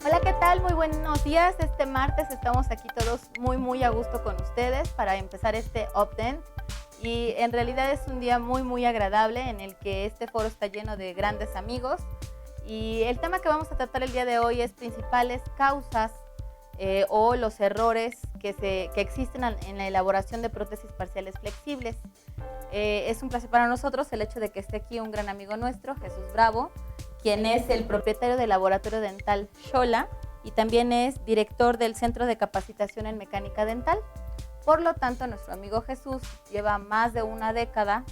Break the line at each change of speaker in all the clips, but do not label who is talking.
Hola, ¿qué tal? Muy buenos días. Este martes estamos aquí todos muy a gusto con ustedes para empezar este Update. Y en realidad es un día muy agradable en el que este foro está lleno de grandes amigos. Y el tema que vamos a tratar el día de hoy es principales causas o los errores que existen en la elaboración de prótesis parciales flexibles. Es un placer para nosotros el hecho de que esté aquí un gran amigo nuestro, Jesús Bravo, quien es el propietario del laboratorio dental Xola y también es director del Centro de Capacitación en Mecánica Dental. Por lo tanto, nuestro amigo Jesús lleva más de una década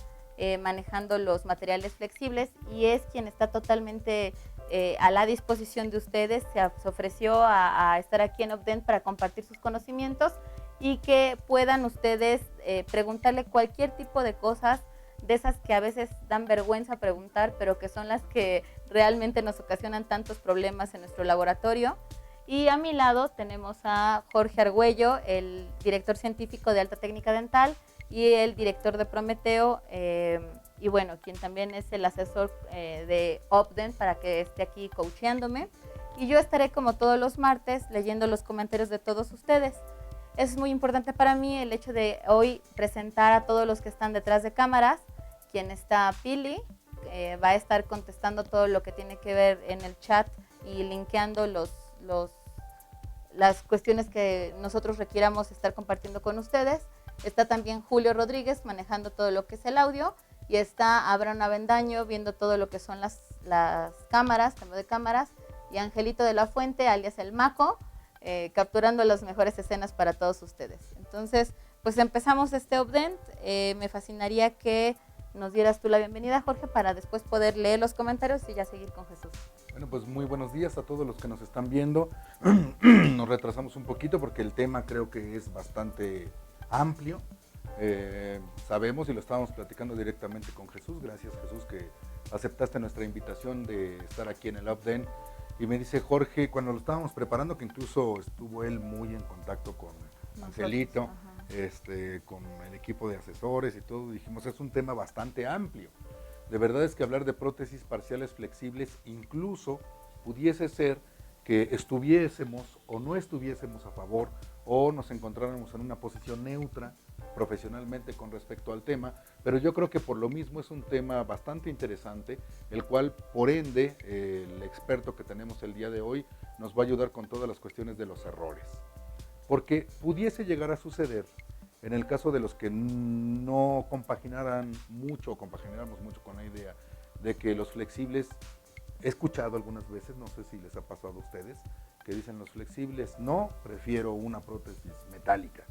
manejando los materiales flexibles y es quien está totalmente a la disposición de ustedes. Se ofreció a estar aquí en Updent para compartir sus conocimientos y que puedan ustedes preguntarle cualquier tipo de cosas, de esas que a veces dan vergüenza preguntar, pero que son las que realmente nos ocasionan tantos problemas en nuestro laboratorio. Y a mi lado tenemos a Jorge Argüello, el director científico de Alta Técnica Dental y el director de Prometeo, y bueno, quien también es el asesor de Updent para que esté aquí coacheándome. Y yo estaré como todos los martes leyendo los comentarios de todos ustedes. Es muy importante para mí el hecho de hoy presentar a todos los que están detrás de cámaras. Quien está Pili, va a estar contestando todo lo que tiene que ver en el chat y linkeando las cuestiones que nosotros requiramos estar compartiendo con ustedes. Está también Julio Rodríguez manejando todo lo que es el audio y está Abraham Avendaño viendo todo lo que son las cámaras, cambio de cámaras, y Angelito de la Fuente, alias el Maco, capturando las mejores escenas para todos ustedes. Entonces, pues empezamos este update. Me fascinaría que nos dieras tú la bienvenida, Jorge, para después poder leer los comentarios y ya seguir con Jesús.
Bueno, pues muy buenos días a todos los que nos están viendo. Nos retrasamos un poquito porque el tema creo que es bastante amplio. Sabemos y lo estábamos platicando directamente con Jesús. Gracias, Jesús, que aceptaste nuestra invitación de estar aquí en el Update. Y me dice Jorge, cuando lo estábamos preparando, que incluso estuvo él muy en contacto con Angelito, con el equipo de asesores y todo, dijimos, es un tema bastante amplio. De verdad es que hablar de prótesis parciales flexibles incluso pudiese ser que estuviésemos o no estuviésemos a favor o nos encontráramos en una posición neutra profesionalmente con respecto al tema, pero yo creo que por lo mismo es un tema bastante interesante, el cual por ende el experto que tenemos el día de hoy nos va a ayudar con todas las cuestiones de los errores. Porque pudiese llegar a suceder, en el caso de los que no compaginaran mucho o compagináramos mucho con la idea de que los flexibles, he escuchado algunas veces, no sé si les ha pasado a ustedes, que dicen los flexibles, no, prefiero una prótesis metálica.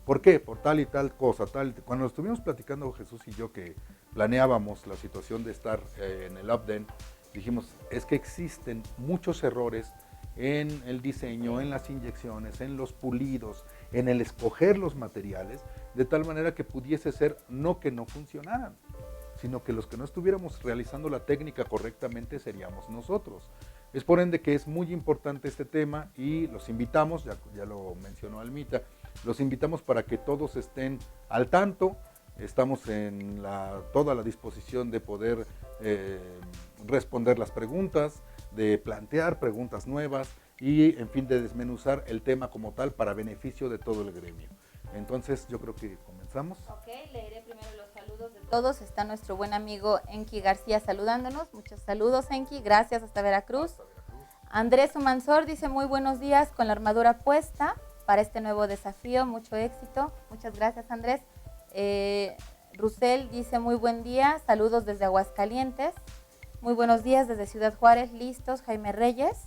¿Por qué? Por tal y tal cosa, tal. Cuando estuvimos platicando Jesús y yo que planeábamos la situación de estar en el Update, dijimos, es que existen muchos errores en el diseño, en las inyecciones, en los pulidos, en el escoger los materiales, de tal manera que pudiese ser no que no funcionaran, sino que los que no estuviéramos realizando la técnica correctamente seríamos nosotros. Es por ende que es muy importante este tema y los invitamos, ya lo mencionó Almita, los invitamos para que todos estén al tanto. Estamos en toda la disposición de poder responder las preguntas, de plantear preguntas nuevas y, en fin, de desmenuzar el tema como tal para beneficio de todo el gremio. Entonces, yo creo que comenzamos.
Ok, leeré primero los saludos de todos. Está nuestro buen amigo Enki García saludándonos. Muchos saludos, Enki. Gracias, hasta Veracruz. Andrés Humansor dice, muy buenos días con la armadura puesta para este nuevo desafío. Mucho éxito. Muchas gracias, Andrés. Rusel dice, muy buen día. Saludos desde Aguascalientes. Muy buenos días desde Ciudad Juárez, listos. Jaime Reyes.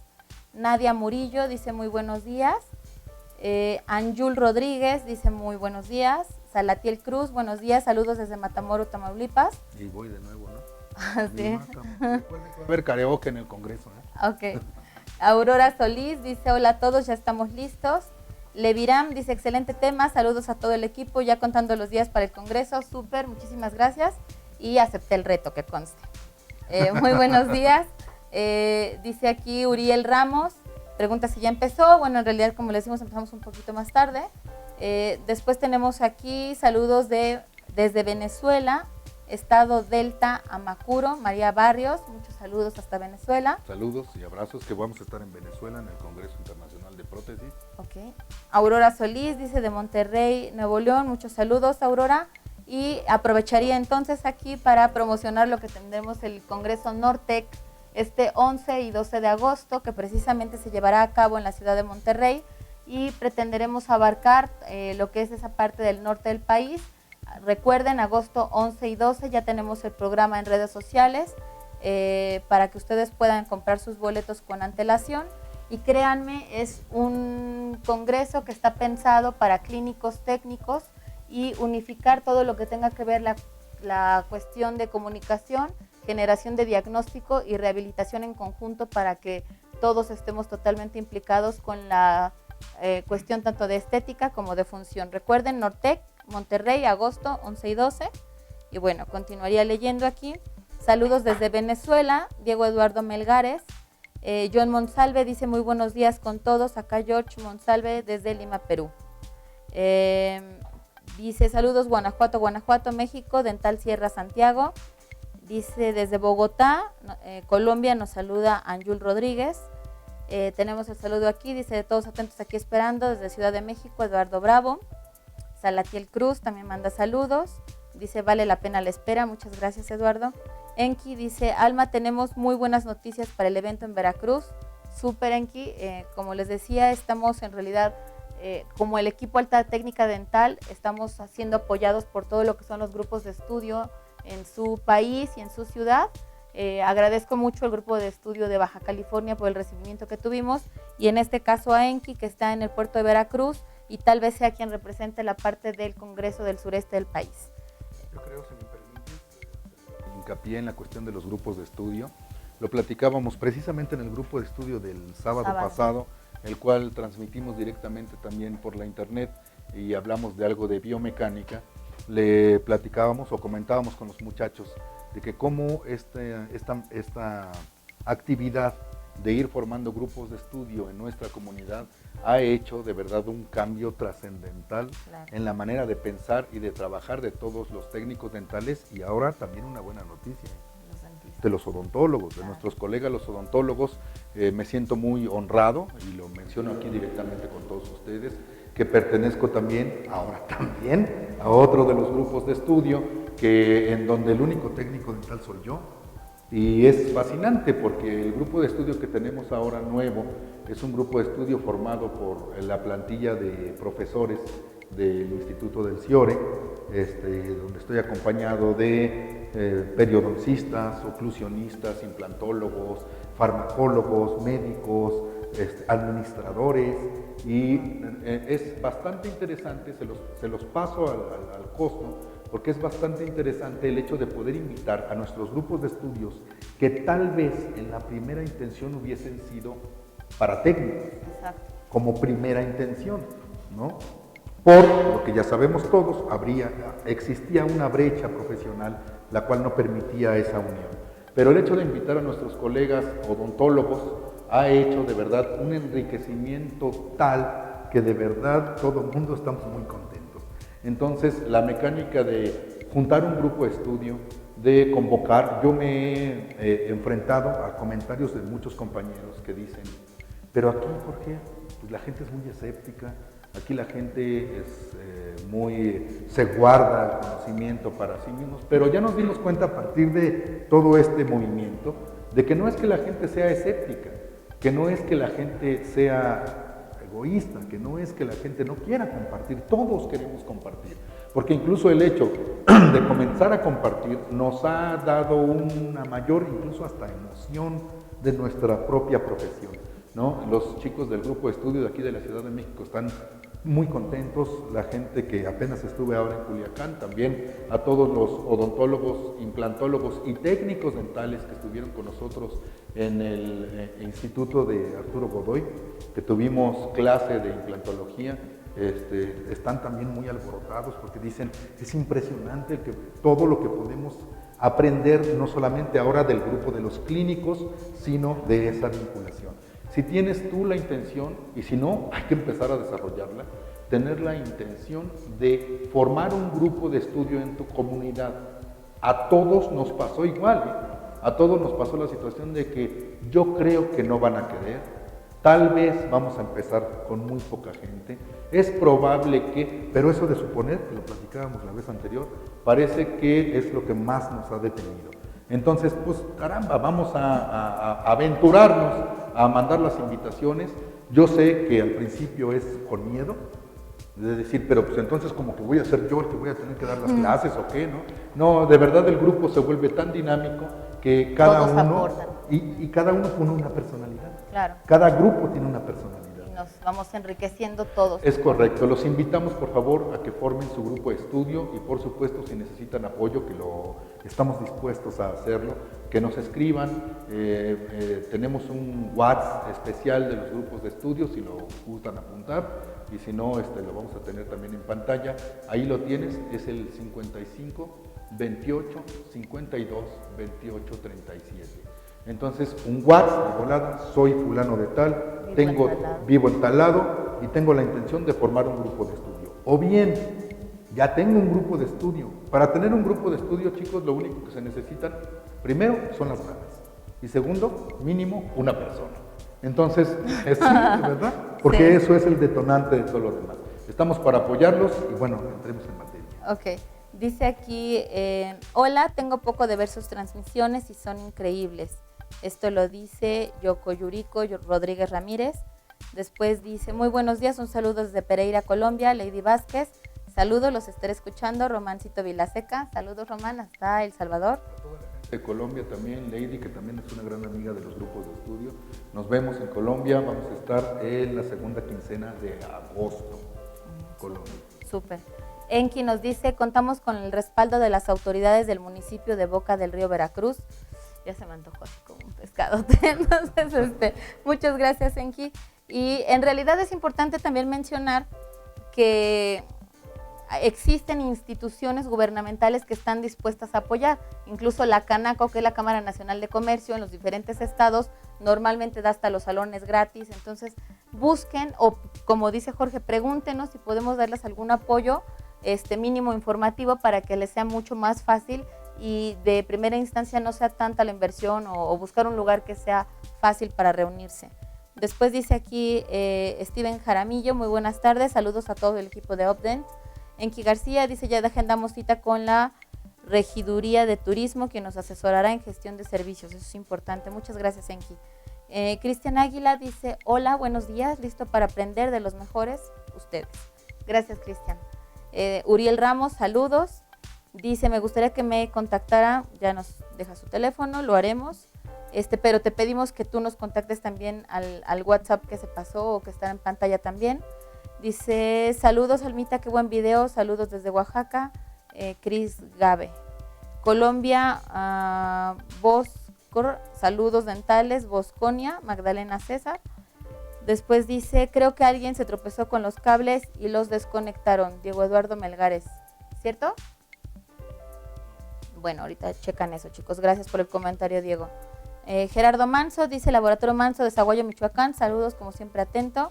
Nadia Murillo dice muy buenos días. Anjul Rodríguez dice muy buenos días. Salatiel Cruz, buenos días. Saludos desde Matamoros, Tamaulipas.
Y voy de nuevo, ¿no?
Sí.
Recuerden que va a haber karaoke en el Congreso, ¿eh?
Ok. Aurora Solís dice hola a todos, ya estamos listos. Leviram dice excelente tema, saludos a todo el equipo, ya contando los días para el Congreso. Súper, muchísimas gracias. Y acepté el reto, que conste. Muy buenos días. Dice aquí Uriel Ramos, pregunta si ya empezó. Bueno, en realidad, como les decimos, empezamos un poquito más tarde. Después tenemos aquí saludos desde Venezuela. Estado Delta, Amacuro, María Barrios, muchos saludos hasta Venezuela.
Saludos y abrazos, que vamos a estar en Venezuela en el Congreso Internacional de Prótesis.
Ok. Aurora Solís dice de Monterrey, Nuevo León, muchos saludos, Aurora. Y aprovecharía entonces aquí para promocionar lo que tendremos el Congreso Nortec este 11 y 12 de agosto, que precisamente se llevará a cabo en la ciudad de Monterrey, y pretenderemos abarcar lo que es esa parte del norte del país. Recuerden, agosto 11 y 12 ya tenemos el programa en redes sociales para que ustedes puedan comprar sus boletos con antelación. Y créanme, es un congreso que está pensado para clínicos técnicos y unificar todo lo que tenga que ver la cuestión de comunicación, generación de diagnóstico y rehabilitación en conjunto para que todos estemos totalmente implicados con la cuestión tanto de estética como de función. Recuerden, Nortec, Monterrey, agosto 11 y 12. Y bueno, continuaría leyendo aquí. Saludos desde Venezuela, Diego Eduardo Melgares. John Monsalve dice muy buenos días con todos. Acá George Monsalve desde Lima, Perú. Dice saludos Guanajuato, México, Dental Sierra, Santiago. Dice desde Bogotá, Colombia, nos saluda Anjul Rodríguez. Tenemos el saludo aquí, dice de todos atentos aquí esperando, desde Ciudad de México, Eduardo Bravo. Salatiel Cruz también manda saludos. Dice vale la pena la espera, muchas gracias Eduardo. Enki dice Alma, tenemos muy buenas noticias para el evento en Veracruz. Súper Enki, como les decía, estamos en realidad como el equipo Alta Técnica Dental, estamos siendo apoyados por todo lo que son los grupos de estudio en su país y en su ciudad. Agradezco mucho al grupo de estudio de Baja California por el recibimiento que tuvimos, y en este caso a Enki, que está en el puerto de Veracruz, y tal vez sea quien represente la parte del Congreso del sureste del país.
Yo creo, si me permites, hincapié en la cuestión de los grupos de estudio. Lo platicábamos precisamente en el grupo de estudio del sábado pasado, el cual transmitimos directamente también por la internet, y hablamos de algo de biomecánica. Le platicábamos o comentábamos con los muchachos de que cómo esta actividad de ir formando grupos de estudio en nuestra comunidad ha hecho de verdad un cambio trascendental en la manera de pensar y de trabajar de todos los técnicos dentales, y ahora también una buena noticia de los odontólogos, de nuestros colegas los odontólogos. Me siento muy honrado, y lo menciono aquí directamente con todos ustedes, que pertenezco también a otro de los grupos de estudio, en donde el único técnico dental soy yo. Y es fascinante porque el grupo de estudio que tenemos ahora nuevo es un grupo de estudio formado por la plantilla de profesores del Instituto del CIORE, donde estoy acompañado de periodoncistas, oclusionistas, implantólogos, farmacólogos, médicos, administradores, y es bastante interesante, se los paso al costo, porque es bastante interesante el hecho de poder invitar a nuestros grupos de estudios que tal vez en la primera intención hubiesen sido para técnicos. Exacto. Como primera intención, ¿no? Por lo que ya sabemos todos, existía una brecha profesional la cual no permitía esa unión. Pero el hecho de invitar a nuestros colegas odontólogos ha hecho de verdad un enriquecimiento tal que de verdad todo el mundo estamos muy contentos. Entonces, la mecánica de juntar un grupo de estudio, de convocar, yo me he enfrentado a comentarios de muchos compañeros que dicen, pero aquí, ¿por qué? Pues la gente es muy escéptica, aquí la gente se guarda el conocimiento para sí mismos, pero ya nos dimos cuenta a partir de todo este movimiento de que no es que la gente sea escéptica, que no es que la gente sea egoísta, que no es que la gente no quiera compartir, todos queremos compartir, porque incluso el hecho de comenzar a compartir nos ha dado una mayor, incluso hasta emoción de nuestra propia profesión, ¿no? Los chicos del grupo de estudio de aquí de la Ciudad de México están muy contentos, la gente que apenas estuve ahora en Culiacán, también a todos los odontólogos, implantólogos y técnicos dentales que estuvieron con nosotros en el Instituto de Arturo Godoy, que tuvimos clase de implantología, están también muy alborotados porque dicen, es impresionante todo lo que podemos aprender, no solamente ahora del grupo de los clínicos, sino de esa vinculación. Si tienes tú la intención, y si no, hay que empezar a desarrollarla, tener la intención de formar un grupo de estudio en tu comunidad, A todos nos pasó igual, ¿eh? A todos nos pasó la situación de que yo creo que no van a querer, tal vez vamos a empezar con muy poca gente, es probable que, pero eso de suponer, que lo platicábamos la vez anterior, parece que es lo que más nos ha detenido. Entonces, pues caramba, vamos a aventurarnos a mandar las invitaciones. Yo sé que al principio es con miedo, de decir, pero pues entonces como que voy a ser yo el que voy a tener que dar las clases o qué, ¿no? No, de verdad el grupo se vuelve tan dinámico que cada
Todos
uno,
aportan.
y cada uno pone una personalidad.
Claro.
Cada grupo tiene una personalidad.
Y nos vamos enriqueciendo todos.
Es correcto, los invitamos por favor a que formen su grupo de estudio y por supuesto si necesitan apoyo, que lo estamos dispuestos a hacerlo, que nos escriban, tenemos un WhatsApp especial de los grupos de estudio si lo gustan apuntar y si no lo vamos a tener también en pantalla, ahí lo tienes, es el 55 28 52 28 37. Entonces, un WhatsApp de volada, soy fulano de tal, vivo en tal lado y tengo la intención de formar un grupo de estudio. O bien, ya tengo un grupo de estudio. Para tener un grupo de estudio, chicos, lo único que se necesitan, primero, son las ganas. Y segundo, mínimo, una persona. Entonces, sí, ¿verdad? Porque sí, eso es el detonante de todo lo demás. Estamos para apoyarlos y bueno, entremos en materia.
Ok. Dice aquí, hola, tengo poco de ver sus transmisiones y son increíbles. Esto lo dice Yoko Yuriko Rodríguez Ramírez. Después dice, muy buenos días, un saludo desde Pereira, Colombia, Lady Vázquez. Saludos, los estaré escuchando. Romancito Vilaseca, saludos Román, hasta El Salvador.
A toda la gente de Colombia también, Lady, que también es una gran amiga de los grupos de estudio. Nos vemos en Colombia, vamos a estar en la segunda quincena de agosto. Colombia.
Súper. Enki nos dice, contamos con el respaldo de las autoridades del municipio de Boca del Río, Veracruz. Ya se me antojó así como un pescadote. Entonces, muchas gracias, Enki. Y en realidad es importante también mencionar que existen instituciones gubernamentales que están dispuestas a apoyar. Incluso la Canaco, que es la Cámara Nacional de Comercio, en los diferentes estados, normalmente da hasta los salones gratis. Entonces, busquen o, como dice Jorge, pregúntenos si podemos darles algún apoyo mínimo informativo para que les sea mucho más fácil y de primera instancia no sea tanta la inversión o buscar un lugar que sea fácil para reunirse. Después dice aquí Steven Jaramillo, muy buenas tardes, saludos a todo el equipo de Updent. Enki García dice, ya agendamos cita con la Regiduría de Turismo, que nos asesorará en gestión de servicios, eso es importante. Muchas gracias, Enki. Cristian Águila dice, hola, buenos días, listo para aprender de los mejores, ustedes. Gracias, Cristian. Uriel Ramos, saludos. Dice, me gustaría que me contactara, ya nos deja su teléfono, lo haremos. Pero te pedimos que tú nos contactes también al WhatsApp que se pasó o que está en pantalla también. Dice, saludos Almita, qué buen video, saludos desde Oaxaca, Cris Gabe. Colombia, saludos dentales, Bosconia, Magdalena César. Después dice, creo que alguien se tropezó con los cables y los desconectaron, Diego Eduardo Melgares, ¿cierto? Bueno, ahorita checan eso, chicos, gracias por el comentario, Diego. Gerardo Manso dice, Laboratorio Manso de Zaguayo, Michoacán, saludos, como siempre, atento.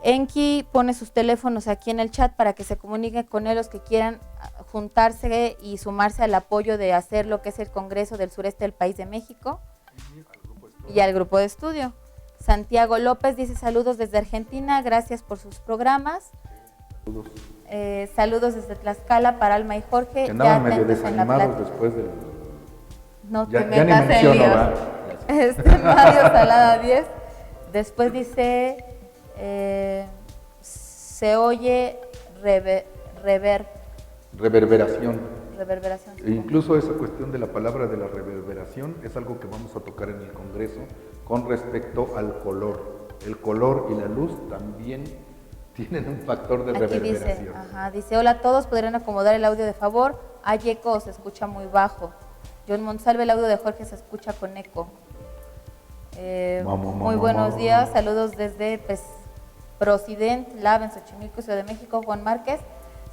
Enki pone sus teléfonos aquí en el chat para que se comuniquen con él los que quieran juntarse y sumarse al apoyo de hacer lo que es el Congreso del Sureste del País de México y al grupo de estudio. Santiago López dice, saludos desde Argentina, gracias por sus programas.
Saludos.
Saludos desde Tlaxcala para Alma y Jorge.
Que andaban medio desanimados después del...
No te metas en líos. Mario Salada 10. Después dice, se oye
reverberación.
Reverberación.
E incluso esa cuestión de la palabra de la reverberación es algo que vamos a tocar en el Congreso con respecto al color. El color y la luz también tienen un factor de reverberación.
Dice, hola a todos, ¿podrían acomodar el audio de favor? Hay eco, se escucha muy bajo. John Monsalve, el audio de Jorge se escucha con eco. Muy buenos días, saludos desde Procident Lab en Xochimilco, Ciudad de México. Juan Márquez,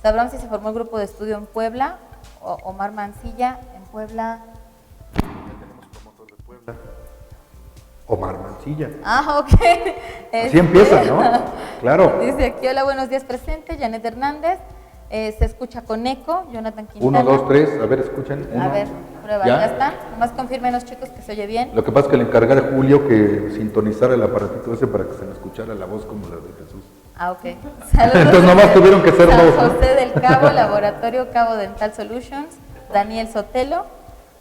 ¿sabrán si se formó el grupo de estudio en Puebla? Omar Mancilla, en Puebla.
Ya tenemos promotor de Puebla. Omar Mancilla.
Ok.
Así empieza, ¿no? Claro.
Dice aquí, hola, buenos días, presente. Janet Hernández. Se escucha con eco, Jonathan
Uno,
Quintana.
dos, tres, a ver, escuchen.
A ver, prueba,
¿Ya?
¿ya está? Nomás confirmen los chicos que se oye bien.
Lo que pasa es que le encargué a Julio que sintonizara el aparatito ese para que se me escuchara la voz como la de Jesús.
Ah, ok. Saludos.
Entonces nomás tuvieron que ser
San
dos, ¿no?
José del Cabo, Laboratorio Cabo Dental Solutions, Daniel Sotelo.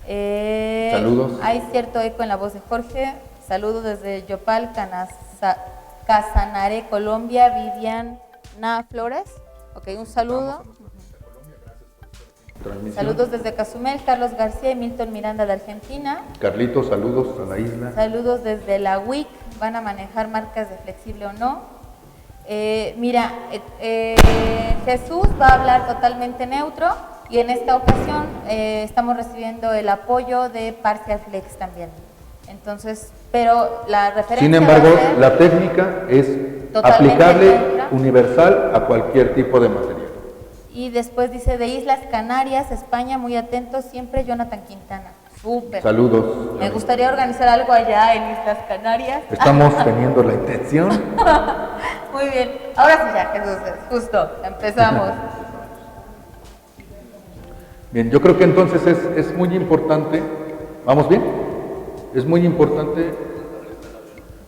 Saludos.
Hay cierto eco en la voz de Jorge. Saludos desde Yopal, Casanare, Colombia, Viviana Flores. Ok, un saludo. Saludos desde Cozumel, Carlos García y Milton Miranda de Argentina.
Carlitos, saludos a la isla.
Saludos desde la WIC. ¿Van a manejar marcas de flexible o no? Jesús va a hablar totalmente neutro y en esta ocasión estamos recibiendo el apoyo de Partial Flex también. Entonces, pero la referencia.
Sin embargo,
va a ser
la técnica es
totalmente
aplicable,
neutra,
universal a cualquier tipo de material.
Y después dice de Islas Canarias, España, muy atentos, siempre Jonathan Quintana. Súper.
Saludos.
Me gustaría organizar algo allá en Islas Canarias.
Estamos teniendo la intención.
Muy bien. Ahora sí ya, Jesús, justo, empezamos.
Bien, yo creo que entonces es muy importante. ¿Vamos bien? Es muy importante.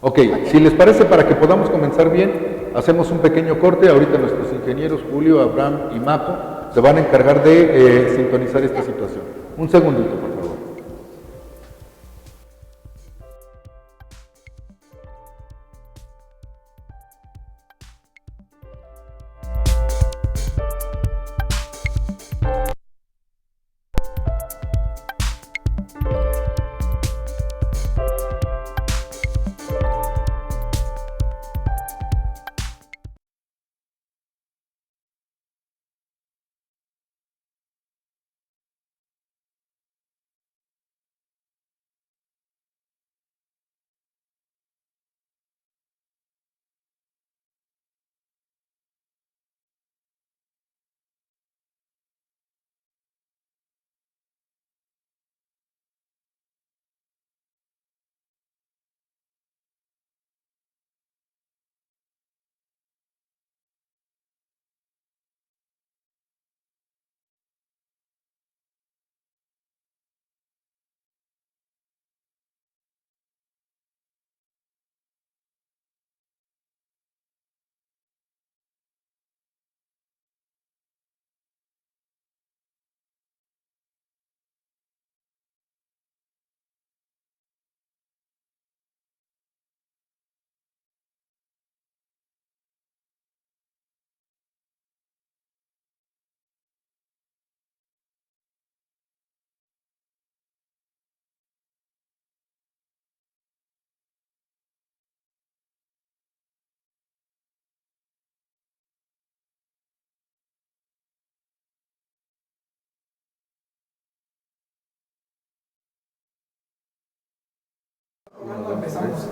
Ok, si les parece, para que podamos comenzar bien, hacemos un pequeño corte. Ahorita nuestros ingenieros, Julio, Abraham y Maco, se van a encargar de sintonizar esta situación. Un segundito, por favor.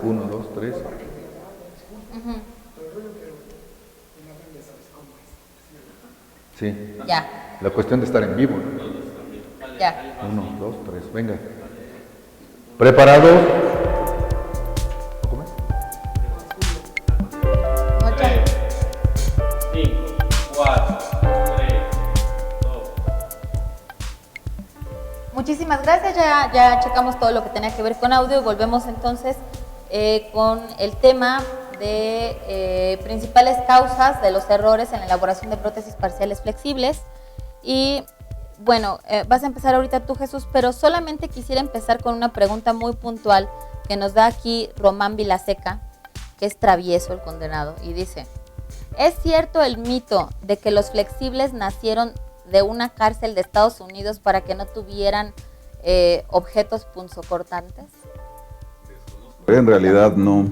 Uno, dos, tres. Sí.
Ya,
La cuestión de estar en vivo, ¿no?
ya.
1, 2, 3, venga. ¿Preparados? ¿Cómo es?
Muchas.
5, 4, 3, 2.
Muchísimas gracias, ya checamos todo lo que tenía que ver con audio y volvemos entonces con el tema de principales causas de los errores en la elaboración de prótesis parciales flexibles. Y bueno, vas a empezar ahorita tú, Jesús, pero solamente quisiera empezar con una pregunta muy puntual que nos da aquí Román Vilaseca, que es travieso el condenado, y dice: ¿es cierto el mito de que los flexibles nacieron de una cárcel de Estados Unidos para que no tuvieran objetos punzocortantes?
En realidad no.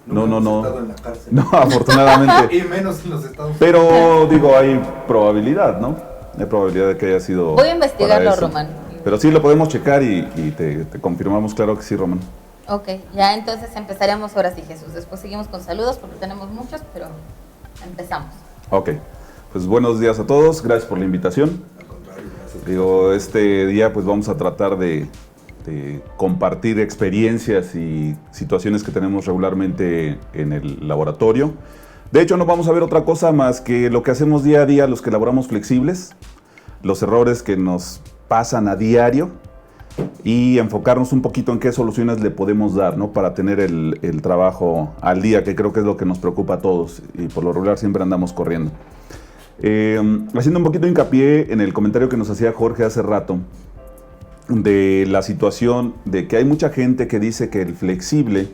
No.
En la cárcel.
No, afortunadamente.
Y menos en los Estados Unidos.
Pero digo, hay probabilidad, ¿no? Hay probabilidad de que haya sido.
Voy a investigarlo,
para eso.
Román.
Pero sí lo podemos checar y te confirmamos, claro que sí, Román.
Ok, ya entonces empezaremos ahora sí, Jesús. Después seguimos con saludos porque tenemos muchos, pero empezamos.
Ok. Pues buenos días a todos, gracias por la invitación.
Al contrario, gracias.
Digo, este día pues vamos a tratar de compartir experiencias y situaciones que tenemos regularmente en el laboratorio De hecho, no vamos a ver otra cosa más que lo que hacemos día a día los que elaboramos flexibles, los errores que nos pasan a diario y enfocarnos un poquito en qué soluciones le podemos dar, ¿no? Para tener el trabajo al día, que creo que es lo que nos preocupa a todos y por lo regular siempre andamos corriendo. Haciendo un poquito de hincapié en el comentario que nos hacía Jorge hace rato, de la situación de que hay mucha gente que dice que el flexible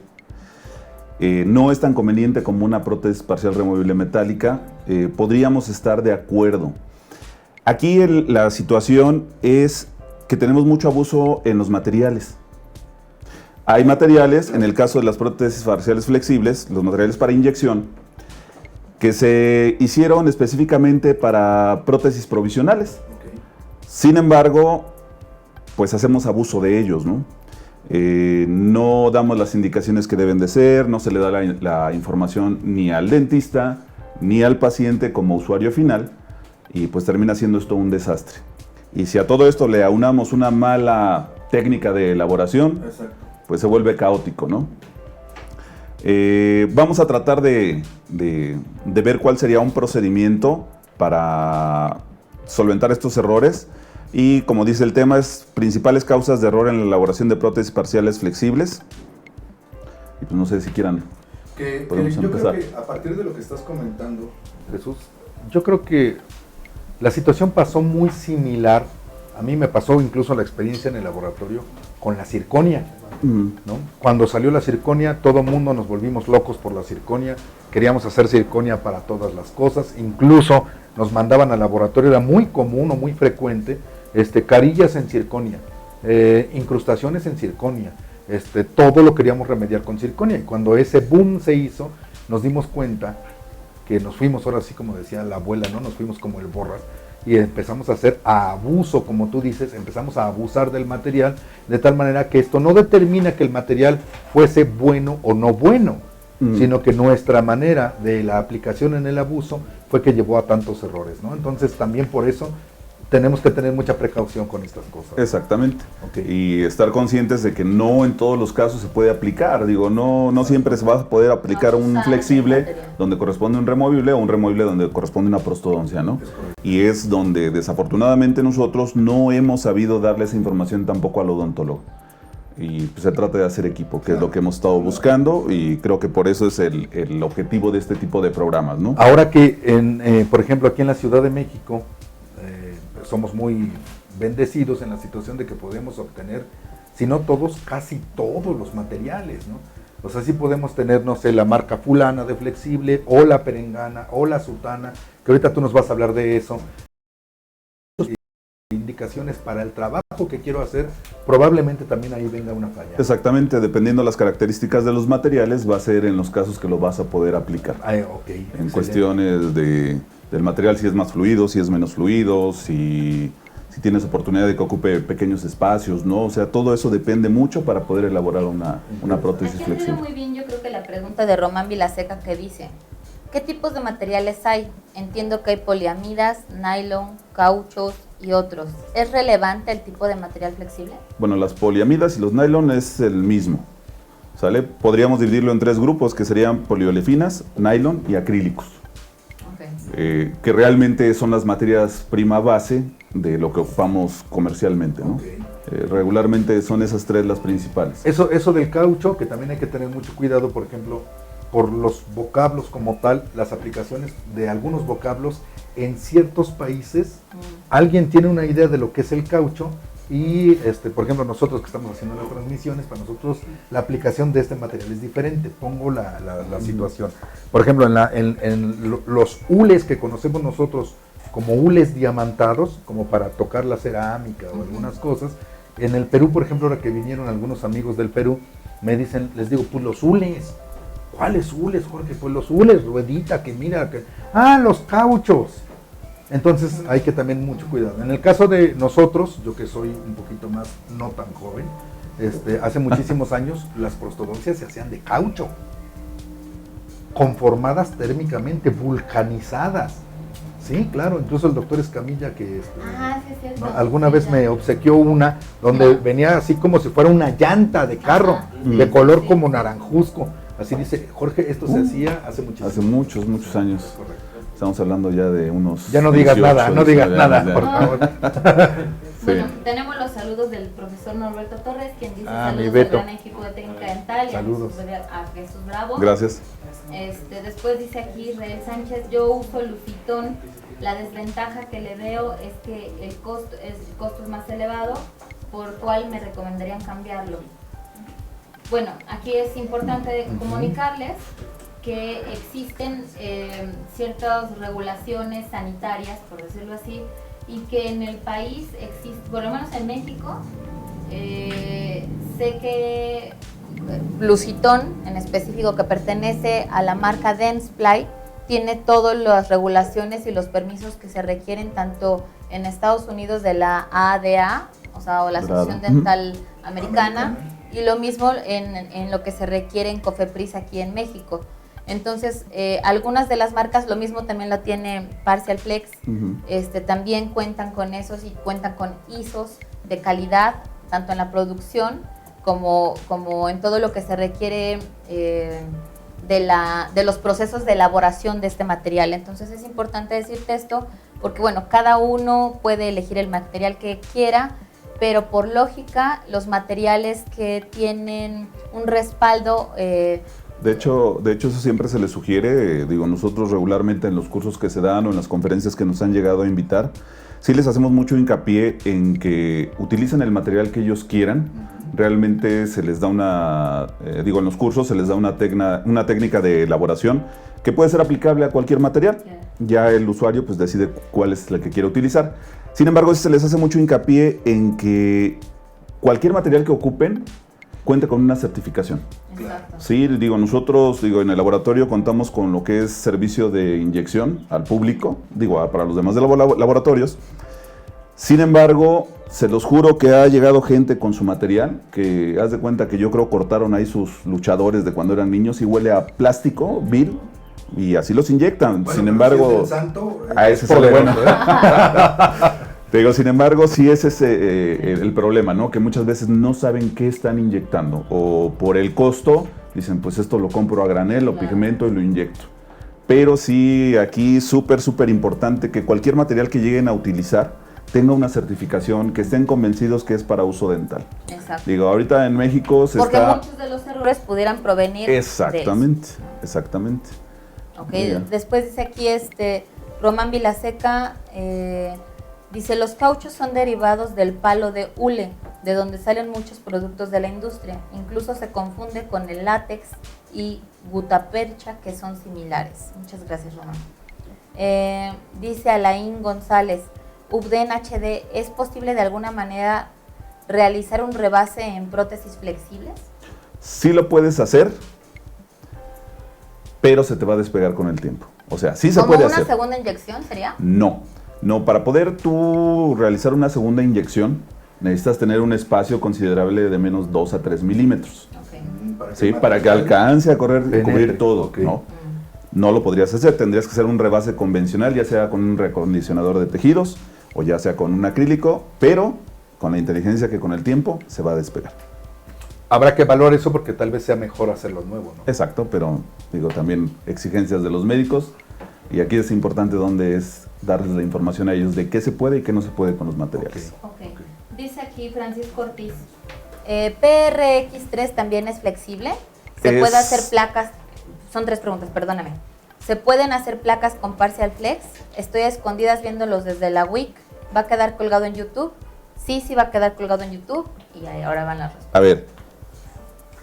no es tan conveniente como una prótesis parcial removible metálica, podríamos estar de acuerdo. Aquí la situación es que tenemos mucho abuso en los materiales. Hay materiales, en el caso de las prótesis parciales flexibles, los materiales para inyección, que se hicieron específicamente para prótesis provisionales.
Ok.
Sin embargo, pues hacemos abuso de ellos, ¿no? No damos las indicaciones que deben de ser, no se le da la información ni al dentista, ni al paciente como usuario final, y pues termina siendo esto un desastre. Y si a todo esto le aunamos una mala técnica de elaboración,
Exacto.
pues se vuelve caótico, ¿no? Vamos a tratar de ver cuál sería un procedimiento para solventar estos errores. Y como dice el tema, es principales causas de error en la elaboración de prótesis parciales flexibles. Y pues no sé si quieran, podemos
yo
empezar.
creo que a partir de lo que estás comentando,
Jesús, yo creo que la situación pasó muy similar, a mí me pasó incluso la experiencia en el laboratorio con la circonia, ¿no? Cuando salió la circonia, todo el mundo nos volvimos locos por la circonia, queríamos hacer circonia para todas las cosas, incluso nos mandaban al laboratorio, era muy común o muy frecuente, carillas en circonia, incrustaciones en circonia, todo lo queríamos remediar con circonia, y cuando ese boom se hizo, nos dimos cuenta que nos fuimos, ahora sí como decía la abuela, ¿no? Nos fuimos como el borras y empezamos a hacer abuso, como tú dices, empezamos a abusar del material, de tal manera que esto no determina que el material fuese bueno o no bueno, sino que nuestra manera de la aplicación en el abuso fue que llevó a tantos errores, ¿no? Entonces también por eso tenemos que tener mucha precaución con estas cosas.
Exactamente.
Okay.
Y estar conscientes de que no en todos los casos se puede aplicar. Digo, no siempre se va a poder aplicar un flexible donde corresponde un removible o un removible donde corresponde una prostodoncia, ¿no? Y es donde desafortunadamente nosotros no hemos sabido darle esa información tampoco al odontólogo. Y pues, se trata de hacer equipo, que es lo que hemos estado buscando, y creo que por eso es el objetivo de este tipo de programas, ¿no?
Ahora que, por ejemplo, aquí en la Ciudad de México, somos muy bendecidos en la situación de que podemos obtener, si no todos, casi todos los materiales, ¿no? O sea, sí podemos tener, no sé, la marca fulana de flexible, o la perengana, o la sutana, que ahorita tú nos vas a hablar de eso. Indicaciones para el trabajo que quiero hacer, probablemente también ahí venga una falla.
Exactamente, dependiendo de las características de los materiales, va a ser en los casos que lo vas a poder aplicar.
Okay,
en
excelente.
Cuestiones del material, si es más fluido, si es menos fluido, si tienes oportunidad de que ocupe pequeños espacios, ¿no? O sea, todo eso depende mucho para poder elaborar una prótesis
Aquí
flexible.
muy bien, yo creo que la pregunta de Román Vilaseca que dice, ¿qué tipos de materiales hay? Entiendo que hay poliamidas, nylon, cauchos y otros. ¿Es relevante el tipo de material flexible?
Bueno, las poliamidas y los nylon es el mismo, ¿sale? Podríamos dividirlo en tres grupos que serían poliolefinas, nylon y acrílicos. Que realmente son las materias prima base de lo que ocupamos comercialmente, ¿no? Regularmente son esas tres las principales.
Eso del caucho, que también hay que tener mucho cuidado, por ejemplo, por los vocablos como tal, las aplicaciones de algunos vocablos en ciertos países, alguien tiene una idea de lo que es el caucho y, por ejemplo, nosotros que estamos haciendo las transmisiones, para nosotros la aplicación de este material es diferente. Pongo la situación. Por ejemplo, en los hules que conocemos nosotros como hules diamantados, como para tocar la cerámica o algunas cosas, en el Perú, por ejemplo, ahora que vinieron algunos amigos del Perú, me dicen, les digo, pues los hules. ¿Cuáles hules, Jorge? Pues los hules, ruedita, que mira, que... ¡Ah, los cauchos! Entonces hay que también mucho cuidado. En el caso de nosotros, yo que soy un poquito más no tan joven, hace muchísimos años las prostodoncias se hacían de caucho, conformadas térmicamente, vulcanizadas. Sí, claro, incluso el doctor Escamilla, que ¿no? alguna vez me obsequió una donde venía así como si fuera una llanta de carro, de color como naranjusco. Así dice, Jorge, esto se hacía hace muchísimo.
Hace muchos años.
Es correcto.
Estamos hablando ya de unos...
Ya no digas
18,
nada, no digas
19
nada,
años ya.
por favor.
Bueno, tenemos los saludos del profesor Norberto Torres, quien dice
Mi
saludos al
Beto.
gran equipo de técnica dental y
Saludos.
a Jesús Bravo.
Gracias.
Después dice aquí Israel Sánchez, yo uso Lufitón, la desventaja que le veo es que el costo es más elevado, por cual me recomendarían cambiarlo. Bueno, aquí es importante comunicarles que existen ciertas regulaciones sanitarias, por decirlo así, y que en el país existe, por lo menos en México, sé que Lucitón, en específico, que pertenece a la marca Dentsply, tiene todas las regulaciones y los permisos que se requieren tanto en Estados Unidos de la ADA, o sea, o la Asociación Dental Americana, y lo mismo en lo que se requiere en Cofepris aquí en México. Entonces, algunas de las marcas, lo mismo también lo tiene Partial Flex, también cuentan con esos y cuentan con ISOs de calidad, tanto en la producción como en todo lo que se requiere de los procesos de elaboración de este material. Entonces es importante decirte esto porque, bueno, cada uno puede elegir el material que quiera, pero por lógica los materiales que tienen un respaldo...
De hecho, eso siempre se les sugiere, nosotros regularmente en los cursos que se dan o en las conferencias que nos han llegado a invitar, sí les hacemos mucho hincapié en que utilicen el material que ellos quieran. Realmente se les da en los cursos se les da una técnica de elaboración que puede ser aplicable a cualquier material. Ya el usuario pues decide cuál es la que quiere utilizar. Sin embargo, se les hace mucho hincapié en que cualquier material que ocupen cuente con una certificación.
Exacto.
Sí, nosotros en el laboratorio contamos con lo que es servicio de inyección al público, para los demás de laboratorios. Sin embargo, se los juro que ha llegado gente con su material, que haz de cuenta que yo creo cortaron ahí sus luchadores de cuando eran niños y huele a plástico, vil, y así los inyectan.
Bueno,
sin embargo,
si es del santo,
a ese es el bueno. Sin embargo, sí ese es el problema, ¿no? Que muchas veces no saben qué están inyectando o por el costo dicen, pues esto lo compro a granel o pigmento y lo inyecto. Pero sí, aquí súper importante que cualquier material que lleguen a utilizar tenga una certificación, que estén convencidos que es para uso dental.
Exacto.
Ahorita en México se
porque
está...
muchos de los errores pudieran provenir
Exactamente.
Okay. Después dice aquí Román Vilaseca, dice, los cauchos son derivados del palo de hule, de donde salen muchos productos de la industria. Incluso se confunde con el látex y gutapercha, que son similares. Muchas gracias, Román. Dice Alain González, Ubden HD, ¿es posible de alguna manera realizar un rebase en prótesis flexibles?
Sí lo puedes hacer, pero se te va a despegar con el tiempo. O sea, sí se puede hacer.
¿Como una segunda inyección sería?
No, para poder tú realizar una segunda inyección necesitas tener un espacio considerable de menos 2 a 3 milímetros.
Okay.
Para que alcance a cubrir todo,
okay.
¿no? No lo podrías hacer, tendrías que hacer un rebase convencional, ya sea con un recondicionador de tejidos o ya sea con un acrílico, pero con la inteligencia que con el tiempo se va a despegar.
Habrá que evaluar eso porque tal vez sea mejor hacerlo nuevo, ¿no?
Exacto, pero también exigencias de los médicos y aquí es importante donde es darles la información a ellos de qué se puede y qué no se puede con los materiales.
Okay. Dice aquí Francisco Ortiz, PRX3 también es flexible, se puede hacer placas, son 3 preguntas, perdóname. ¿Se pueden hacer placas con Partial Flex? Estoy a escondidas viéndolos desde la WIC. ¿Va a quedar colgado en YouTube? Sí va a quedar colgado en YouTube. Y ahora van las respuestas.
A ver.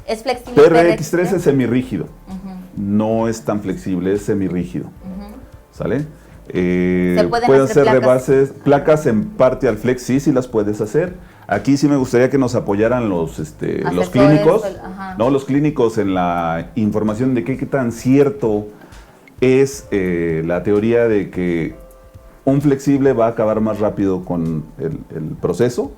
¿Es flexible?
PRX3 es semirrígido. No es tan flexible, es semirrígido. ¿Sale?
¿Se
pueden hacer rebases, placas en Partial Flex, sí las puedes hacer. Aquí sí me gustaría que nos apoyaran los clínicos. Los clínicos en la información de qué tan cierto es la teoría de que un flexible va a acabar más rápido con el proceso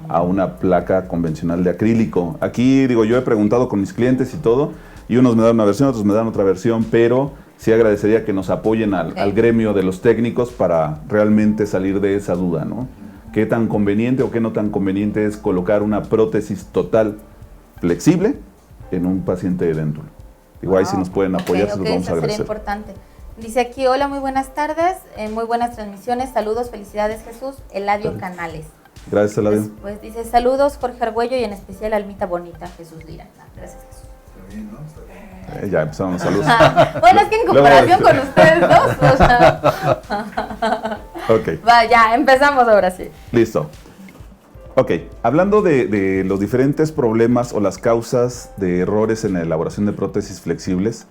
a una placa convencional de acrílico. Aquí, yo he preguntado con mis clientes y todo, y unos me dan una versión, otros me dan otra versión, pero sí agradecería que nos apoyen al gremio de los técnicos para realmente salir de esa duda, ¿no? ¿Qué tan conveniente o qué no tan conveniente es colocar una prótesis total flexible en un paciente de Dentul. Igual si nos pueden apoyar, se los vamos a
eso sería
agradecer.
importante. Dice aquí, hola, muy buenas tardes, muy buenas transmisiones, saludos, felicidades Jesús, Eladio Canales.
Gracias, Eladio.
Pues dice, saludos Jorge Argüello y en especial Almita Bonita, Jesús Lira. Gracias Jesús.
Está bien, ¿no? Está bien.
Ya empezamos, saludos.
Bueno, es que en comparación con ustedes dos, o sea...
Ok.
Va, ya, empezamos ahora sí.
Listo. Ok, hablando de los diferentes problemas o las causas de errores en la elaboración de prótesis flexibles,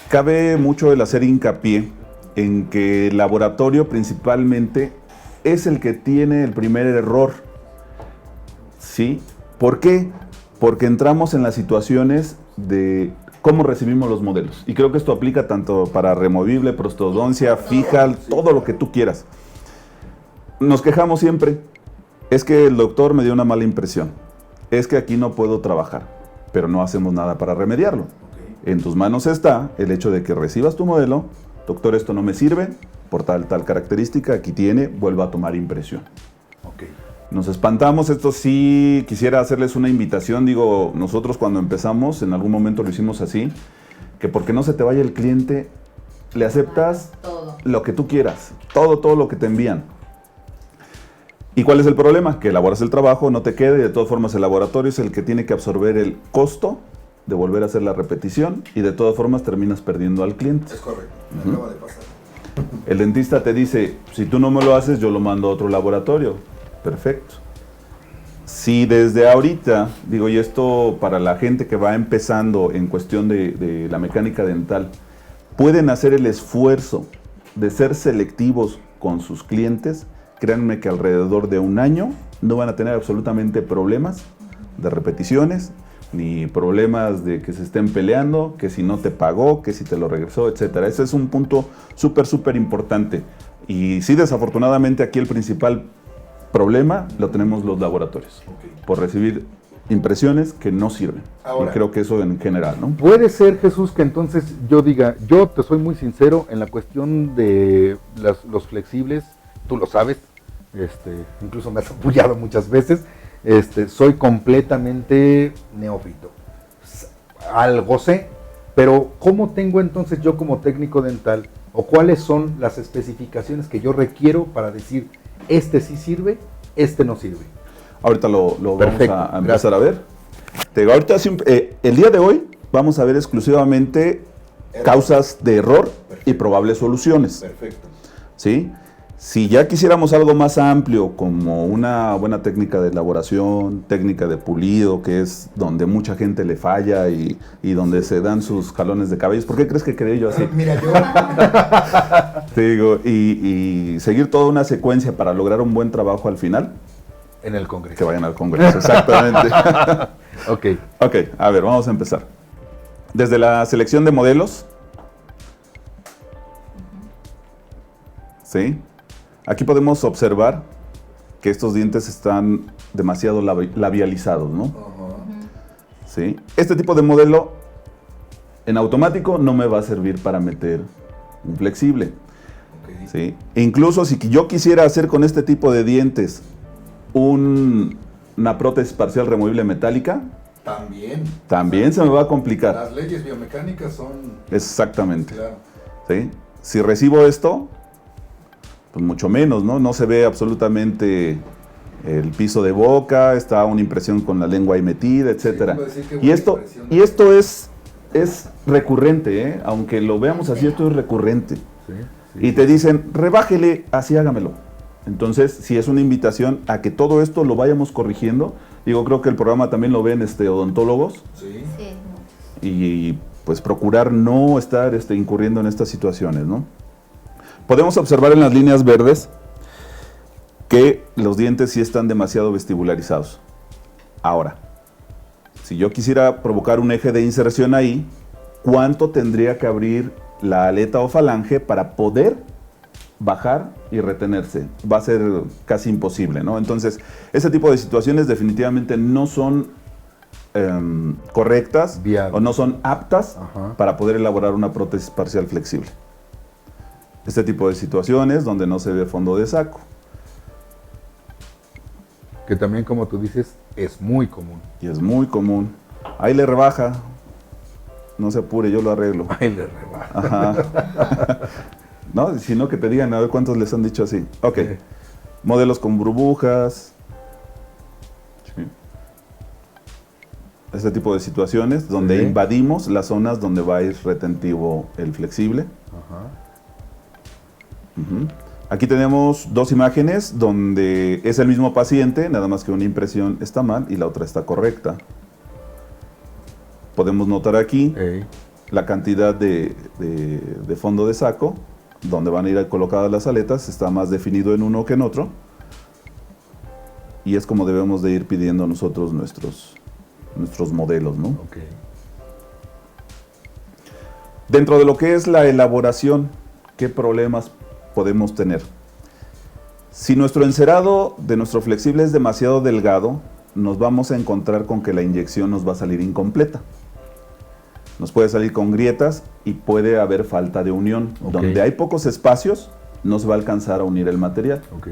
cabe mucho el hacer hincapié en que el laboratorio principalmente es el que tiene el primer error. ¿Sí? ¿Por qué? Porque entramos en las situaciones de cómo recibimos los modelos. Y creo que esto aplica tanto para removible, prostodoncia, fija, todo lo que tú quieras. Nos quejamos siempre. Es que el doctor me dio una mala impresión. Es que aquí no puedo trabajar, pero no hacemos nada para remediarlo.
Ok.
En tus manos está el hecho de que recibas tu modelo. Doctor, esto no me sirve por tal característica. Aquí tiene, vuelva a tomar impresión.
Ok.
Nos espantamos. Esto sí quisiera hacerles una invitación. Digo, nosotros cuando empezamos, en algún momento lo hicimos así, que porque no se te vaya el cliente, le aceptas
Todo.
lo que tú quieras, todo lo que te envían. ¿Y cuál es el problema? Que elaboras el trabajo, no te quede, y de todas formas el laboratorio es el que tiene que absorber el costo de volver a hacer la repetición y de todas formas terminas perdiendo al cliente.
Es correcto. Me acaba de pasar.
El dentista te dice, si tú no me lo haces, yo lo mando a otro laboratorio. Perfecto. Si desde ahorita, digo, y esto para la gente que va empezando en cuestión de la mecánica dental, pueden hacer el esfuerzo de ser selectivos con sus clientes, créanme que alrededor de un año no van a tener absolutamente problemas de repeticiones, ni problemas de que se estén peleando, que si no te pagó, que si te lo regresó, etcétera. Ese es un punto súper importante. Y sí, desafortunadamente aquí el principal problema lo tenemos los laboratorios,
Ok.
por recibir impresiones que no sirven.
Ahora.
Y creo que eso en general, ¿no?
Puede ser, Jesús, que entonces yo diga, yo te soy muy sincero en la cuestión de los flexibles, tú lo sabes, incluso me has apoyado muchas veces, soy completamente neófito. Algo sé, pero ¿cómo tengo entonces yo como técnico dental o cuáles son las especificaciones que yo requiero para decir, este sí sirve, este no sirve?
Ahorita lo vamos
Perfecto,
a empezar a ver. Te digo, ahorita, el día de hoy vamos a ver exclusivamente causas de error y probables soluciones.
Perfecto.
¿Sí? Si ya quisiéramos algo más amplio, como una buena técnica de elaboración, técnica de pulido, que es donde mucha gente le falla y donde se dan sus jalones de cabellos. ¿Por qué crees que quedé yo así?
Mira, yo...
Te digo, y seguir toda una secuencia para lograr un buen trabajo al final,
En el Congreso.
que vayan al Congreso, exactamente.
Ok.
Ok, a ver, vamos a empezar. Desde la selección de modelos. ¿Sí? Aquí podemos observar que estos dientes están demasiado labializados, ¿no?
Ajá.
¿Sí? Este tipo de modelo en automático no me va a servir para meter un flexible.
Ok.
¿Sí? E incluso si yo quisiera hacer con este tipo de dientes una prótesis parcial removible metálica, también se me va a complicar.
Las leyes biomecánicas son...
Exactamente.
Claro.
¿Sí? Si recibo esto, pues mucho menos, ¿no? No se ve absolutamente el piso de boca, está una impresión con la lengua ahí metida, etcétera.
iba a decir que
Y
buena
esto,
impresión.
y esto es recurrente, ¿eh? Aunque lo veamos así, esto es recurrente. Y te dicen, rebájele, así hágamelo. Entonces, si es una invitación a que todo esto lo vayamos corrigiendo, digo, creo que el programa también lo ven odontólogos,
Sí.
Sí,
y pues procurar no estar incurriendo en estas situaciones, ¿no? Podemos observar en las líneas verdes que los dientes sí están demasiado vestibularizados. Ahora, si yo quisiera provocar un eje de inserción ahí, ¿cuánto tendría que abrir la aleta o falange para poder bajar y retenerse? Va a ser casi imposible, ¿no? Entonces, ese tipo de situaciones definitivamente no son correctas
Viable.
o no son aptas
Ajá.
para poder elaborar una prótesis parcial flexible. Este tipo de situaciones donde no se ve fondo de saco.
Que también, como tú dices, es muy común.
Y es muy común. ahí le rebaja, no se apure, yo lo arreglo.
Ahí le rebaja.
Ajá. No, sino que te digan, a ver cuántos les han dicho así. Ok.
Sí.
Modelos con burbujas. Sí. Este tipo de situaciones donde
Sí.
invadimos las zonas donde va a ir retentivo el flexible.
Ajá.
Ujú. Aquí tenemos dos imágenes donde es el mismo paciente, nada más que una impresión está mal y la otra está correcta. Podemos notar aquí
Ey.
la cantidad de fondo de saco, donde van a ir colocadas las aletas, está más definido en uno que en otro. Y es como debemos de ir pidiendo nosotros nuestros modelos, ¿no?
Ok.
Dentro de lo que es la elaboración, ¿qué problemas podemos tener? Si nuestro encerado de nuestro flexible es demasiado delgado, nos vamos a encontrar con que la inyección nos va a salir incompleta. Nos puede salir con grietas y puede haber falta de unión.
Ok.
Donde hay pocos espacios, no se va a alcanzar a unir el material.
Ok.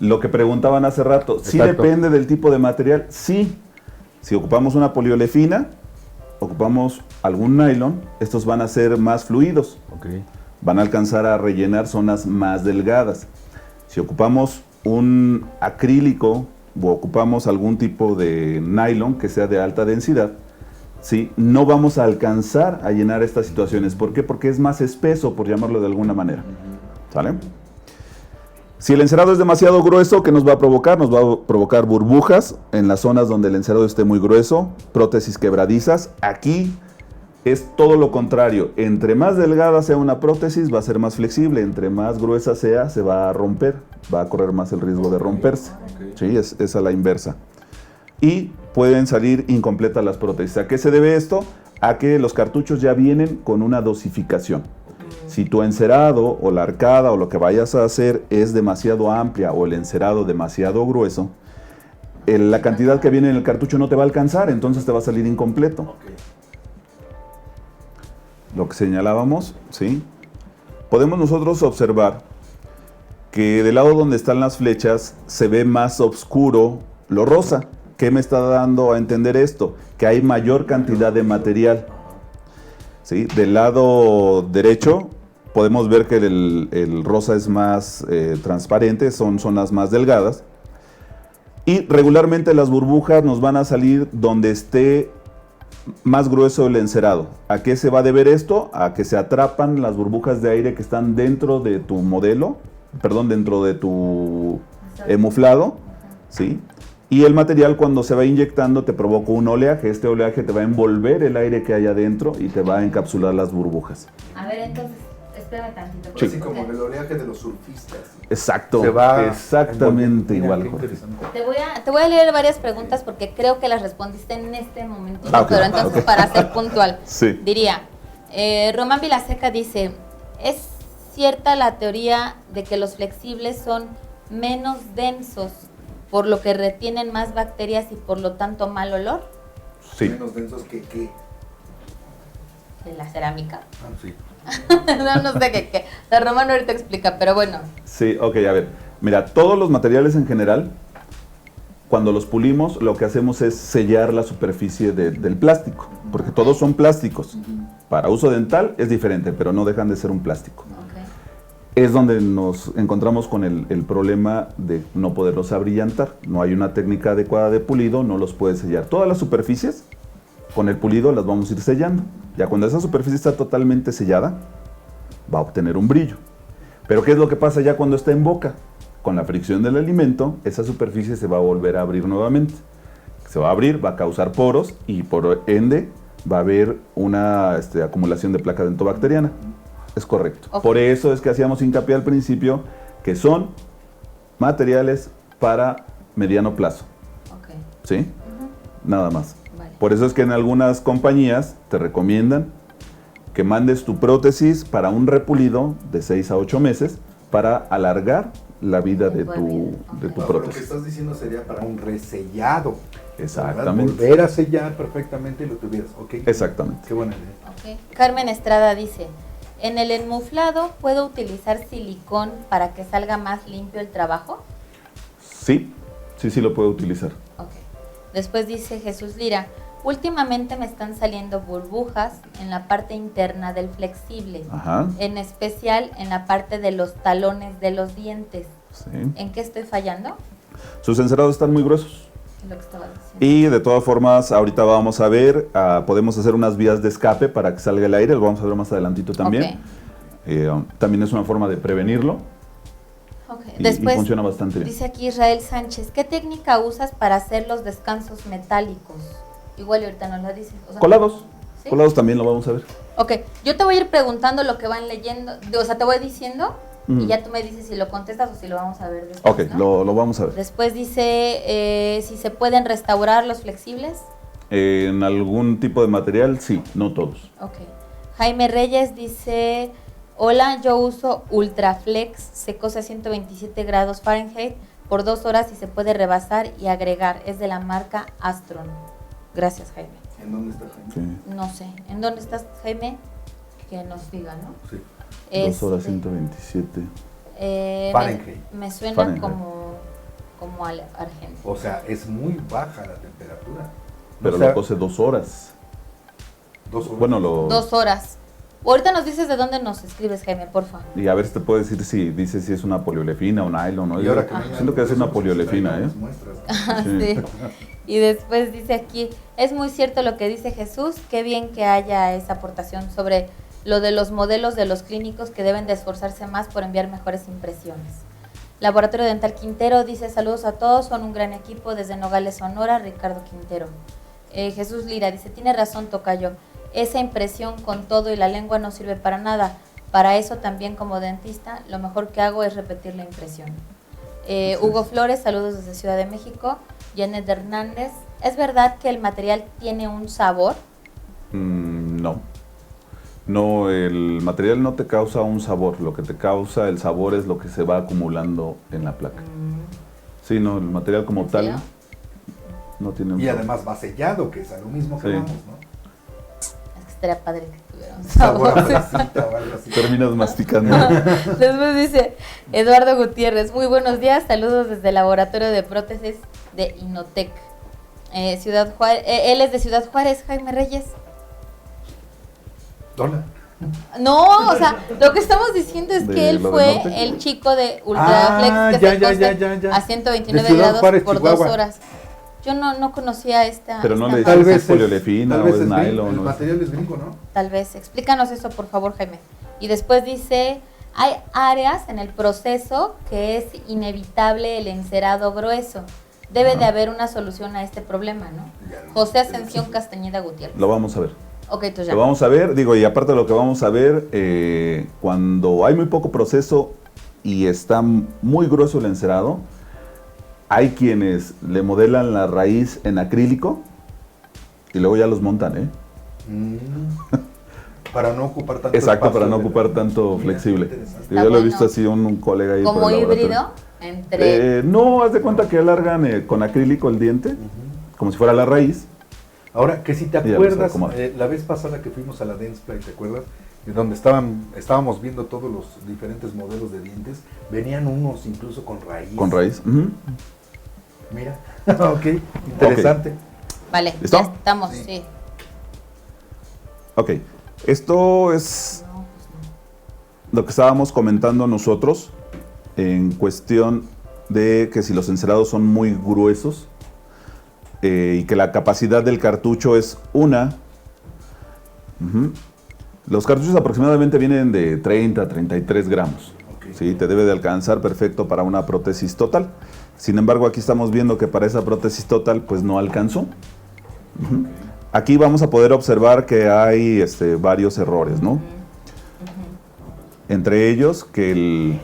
Lo que preguntaban hace rato, ¿sí
Exacto.
depende del tipo de material? Sí. Si ocupamos una poliolefina, ocupamos algún nylon, estos van a ser más fluidos.
Ok.
Van a alcanzar a rellenar zonas más delgadas. Si ocupamos un acrílico o ocupamos algún tipo de nylon que sea de alta densidad, ¿sí? No vamos a alcanzar a llenar estas situaciones. ¿Por qué? Porque es más espeso, por llamarlo de alguna manera. ¿Sale? Si el encerado es demasiado grueso, ¿qué nos va a provocar? Nos va a provocar burbujas en las zonas donde el encerado esté muy grueso, prótesis quebradizas. Aquí es todo lo contrario. Entre más delgada sea una prótesis, va a ser más flexible. Entre más gruesa sea, se va a romper. Va a correr más el riesgo de romperse.
Ok.
Sí, es a la inversa. Y pueden salir incompletas las prótesis. ¿A qué se debe esto? A que los cartuchos ya vienen con una dosificación. Si tu encerado o la arcada o lo que vayas a hacer es demasiado amplia o el encerado demasiado grueso, la cantidad que viene en el cartucho no te va a alcanzar, entonces te va a salir incompleto.
Ok.
Lo que señalábamos, ¿sí? Podemos nosotros observar que del lado donde están las flechas se ve más oscuro lo rosa. ¿Qué me está dando a entender esto? Que hay mayor cantidad de material. ¿Sí? Del lado derecho podemos ver que el rosa es más transparente, son zonas más delgadas. Y regularmente las burbujas nos van a salir donde esté más grueso el encerado. ¿A qué se va a deber esto? A que se atrapan las burbujas de aire que están dentro de tu modelo, perdón, dentro de tu muflado, ¿sí? Y el material cuando se va inyectando te provoca un oleaje. Este oleaje te va a envolver el aire que hay adentro y te va a encapsular las burbujas.
A ver, entonces, espérame tantito.
Sí.
Así como el oleaje de los surfistas.
Exacto,
Se va
exactamente
Mira,
igual,
qué
Jorge.
interesante.
Te voy a leer varias preguntas porque creo que las respondiste en este momento.
Ah, ok.
Pero entonces,
Ok.
para ser puntual,
Sí.
diría, Román Vilaseca dice, ¿es cierta la teoría de que los flexibles son menos densos, por lo que retienen más bacterias y por lo tanto mal olor?
Sí.
Menos densos que qué.
De la cerámica.
Ah, sí.
no sé qué. O sea, Román ahorita explica, pero bueno.
Sí, ok, a ver. Mira, todos los materiales en general, cuando los pulimos, lo que hacemos es sellar la superficie del plástico, porque todos son plásticos. Para uso dental es diferente, pero no dejan de ser un plástico.
Ok.
Es donde nos encontramos con el problema de no poderlos abrillantar. No hay una técnica adecuada de pulido, no los puedes sellar. Todas las superficies, con el pulido las vamos a ir sellando. Ya cuando esa superficie está totalmente sellada, va a obtener un brillo. Pero ¿qué es lo que pasa ya cuando está en boca? Con la fricción del alimento, esa superficie se va a volver a abrir nuevamente. Se va a abrir, va a causar poros y por ende va a haber una acumulación de placa dentobacteriana. Es correcto.
Ok.
Por eso es que hacíamos hincapié al principio que son materiales para mediano plazo.
Ok.
¿Sí? Nada más.
Vale.
Por eso es que en algunas compañías te recomiendan que mandes tu prótesis para un repulido de 6 a 8 meses para alargar la vida de tu
Lo que
prótesis.
estás diciendo sería para un resellado.
Exactamente.
Volver a sellar perfectamente y lo tuvieras. Ok.
Exactamente.
Qué buena idea.
Ok. Carmen Estrada dice, ¿en el enmuflado puedo utilizar silicón para que salga más limpio el trabajo?
Sí, sí lo puedo utilizar.
Ok. Después dice Jesús Lira, últimamente me están saliendo burbujas en la parte interna del flexible,
Ajá.
en especial en la parte de los talones de los dientes.
Sí.
¿En qué estoy fallando?
Sus encerados están muy gruesos.
Es lo que estaba diciendo.
Y de todas formas, ahorita vamos a ver, podemos hacer unas vías de escape para que salga el aire, lo vamos a ver más adelantito también.
Ok.
También es una forma de prevenirlo
Ok.
y
Después,
funciona bastante bien.
dice aquí Israel Sánchez, ¿qué técnica usas para hacer los descansos metálicos? Igual y ahorita no lo dices. O sea,
Colados,
¿sí?
colados también lo vamos a ver.
Ok, yo te voy a ir preguntando lo que van leyendo, o sea, te voy diciendo y
Mm.
ya tú me dices si lo contestas o si lo vamos a ver después,
Ok,
¿no?
lo vamos a ver.
Después dice si se pueden restaurar los flexibles.
En algún tipo de material, sí, no todos.
Ok. Jaime Reyes dice, hola, yo uso Ultraflex, se cose a 127 grados Fahrenheit por 2 horas y se puede rebasar y agregar. Es de la marca Astron. Gracias, Jaime.
¿En dónde está Jaime?
Sí.
No sé. ¿En dónde estás, Jaime? Que nos diga, ¿no?
Sí.
2 horas
Este,
127.
Fahrenheit.
Me suena
Fahrenheit.
como al argentino.
O sea, es muy baja la temperatura.
Pero
O sea,
lo cose 2 horas.
2 horas.
Bueno, lo...
2 horas. Ahorita nos dices de dónde nos escribes, Jaime, porfa.
Y a ver si te puedo decir si dice si es una poliolefina o nylon, ¿no?
Y ahora que
Ah.
vengan
Siento que es una
esos,
poliolefina,
traigan
¿eh?
las muestras.
Sí.
Sí. Y después dice aquí, es muy cierto lo que dice Jesús, qué bien que haya esa aportación sobre lo de los modelos de los clínicos que deben de esforzarse más por enviar mejores impresiones. Laboratorio Dental Quintero dice, saludos a todos, son un gran equipo desde Nogales, Sonora, Ricardo Quintero. Jesús Lira dice, tiene razón, tocayo, esa impresión con todo y la lengua no sirve para nada. Para eso también como dentista, lo mejor que hago es repetir la impresión. Hugo Flores, saludos desde Ciudad de México. Janet Hernández, ¿es verdad que el material tiene un sabor?
No. No, el material no te causa un sabor. Lo que te causa el sabor es lo que se va acumulando en la placa. Sí, no, el material como
¿En
tal
serio?
no tiene un
Y
sabor.
además va sellado, que es a lo mismo que
Sí.
vamos, ¿no?
Es que estaría padre que tuviera un
Sabor a
sabor.
fresita o algo así.
Terminas masticando.
Después dice Eduardo Gutiérrez, muy buenos días, saludos desde el Laboratorio de Prótesis de Inotec. Ciudad Juárez, él es de Ciudad Juárez, Jaime Reyes.
Hola.
No, o sea, lo que estamos diciendo es
¿De
que él
lo del
fue
norte?
el chico de Ultraflex
Ah,
que
ya,
se
ya,
cose
ya.
a 129
De Ciudad
grados
Juárez,
por
Chihuahua.
2 horas. Yo no conocía esta.
Pero no
esta
le
marca.
dices si es poliolefina o es
gringo,
nylon.
el
¿no?
material es gringo, ¿no?
Tal vez. Explícanos eso, por favor, Jaime. Y después dice, hay áreas en el proceso que es inevitable el encerado grueso. Debe de haber una solución a este problema, ¿no?
Ya lo-
José Ascensión Castañeda Gutiérrez.
Lo vamos a ver.
Ok, entonces ya.
Lo vamos a ver, digo, y aparte de lo que vamos a ver, cuando hay muy poco proceso y está muy grueso el encerado, hay quienes le modelan la raíz en acrílico y luego ya los montan, ¿eh?
Mm. Para no ocupar tanto
Exacto,
espacio
para no
de-
ocupar tanto
Mira,
flexible.
interesante.
Yo lo he
bueno.
visto así un colega ahí por
Como
el laboratorio.
híbrido entre...
No, haz de cuenta que alargan con acrílico el diente, como si fuera la raíz.
Ahora, que si te
Ya los
acuerdas,
acomoda.
la vez pasada que fuimos a la Dentsply, ¿te acuerdas? Y donde estábamos viendo todos los diferentes modelos de dientes, venían unos incluso con raíz.
Con raíz. Ujú.
Mira, ok, interesante.
Vale,
¿Listo?
ya estamos,
Sí.
sí.
Ok, esto es
No, pues no.
lo que estábamos comentando nosotros en cuestión de que si los encerados son muy gruesos y que la capacidad del cartucho es una. Ujú. Los cartuchos aproximadamente vienen de 30 a 33 gramos.
Ok.
¿Sí? Te debe de alcanzar perfecto para una prótesis total. Sin embargo, aquí estamos viendo que para esa prótesis total pues no alcanzó. Ujú. Aquí vamos a poder observar que hay varios errores, ¿no? Entre ellos que el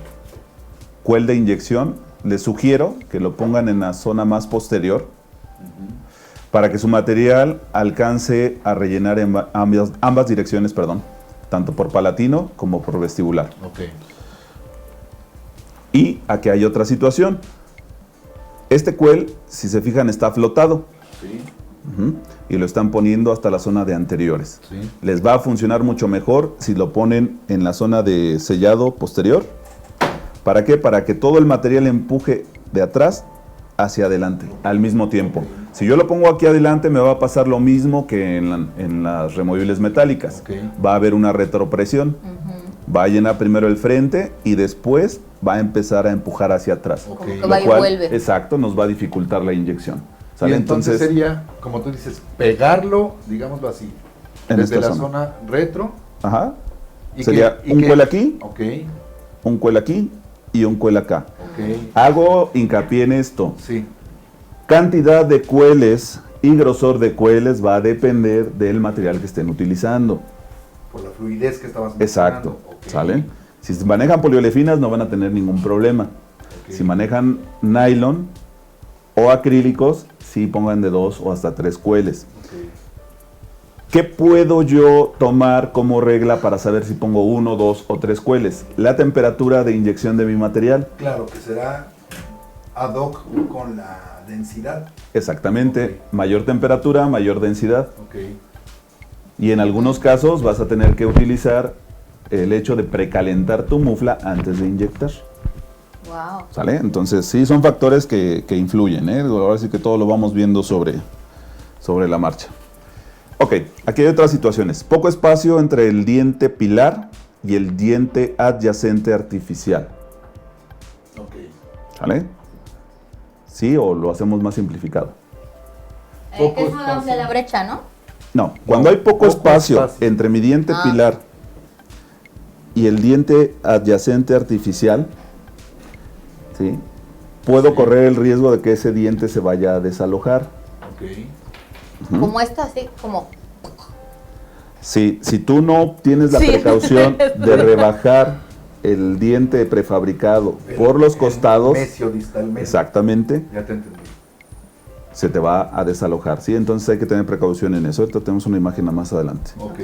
cuel de inyección, les sugiero que lo pongan en la zona más posterior para que su material alcance a rellenar en ambas direcciones, perdón, tanto por palatino como por vestibular.
Ok.
Y aquí hay otra situación. Este cuel, si se fijan, está flotado.
Sí,
Ujú. Y lo están poniendo hasta la zona de anteriores.
sí.
Les va a funcionar mucho mejor si lo ponen en la zona de sellado posterior. ¿Para qué? Para que todo el material empuje de atrás hacia adelante al mismo tiempo. Si yo lo pongo aquí adelante, me va a pasar lo mismo que en las removibles metálicas.
Ok.
Va a haber una retropresión. Va a llenar primero el frente y después va a empezar a empujar hacia atrás.
Ok.
Como que
Lo
va y
cual,
vuelve.
exacto, nos va a dificultar la inyección.
Y
¿Sale?
entonces sería, como tú dices, pegarlo, digámoslo así,
En
desde
esta
la
zona.
zona retro.
Ajá.
y
Sería
que- y
un
que-
cuel aquí,
Ok,
un cuel aquí y un cuel acá.
ok,
Hago hincapié en esto.
sí,
Cantidad de cueles y grosor de cueles va a depender del material que estén utilizando.
por la fluidez que estabas
Exacto.
mencionando. Ok,
¿Sale? Si manejan poliolefinas no van a tener ningún problema.
ok.
Si manejan nylon o acrílicos, sí pongan de 2 o hasta 3 cueles.
Ok.
¿Qué puedo yo tomar como regla para saber si pongo 1, 2 o 3 cueles? La temperatura de inyección de mi material.
Claro, que será ad hoc con la densidad.
Exactamente.
Ok.
Mayor temperatura, mayor densidad.
Ok,
Y en algunos casos vas a tener que utilizar el hecho de precalentar tu mufla antes de inyectar.
Wow.
¿Sale? Entonces sí son factores que influyen, ¿eh? Ahora sí que todo lo vamos viendo sobre la marcha. Ok, aquí hay otras situaciones. Poco espacio entre el diente pilar y el diente adyacente artificial.
ok.
¿Sale? ¿Sí o lo hacemos más simplificado?
Poco
Que es
espacio.
amplia la brecha, ¿no?
No, cuando hay poco espacio entre mi diente
Ah.
pilar y el diente adyacente artificial, ¿sí? Puedo
Sí.
correr el riesgo de que ese diente se vaya a desalojar.
Ok,
Ujú.
Como esto, así, como...
Si tú no tienes la
Sí.
precaución de rebajar el diente prefabricado por los costados,
Mesio distalmente.
exactamente,
Ya te entendí.
se te va a desalojar, ¿sí? Entonces hay que tener precaución en eso. Ahorita tenemos una imagen más adelante.
Ok,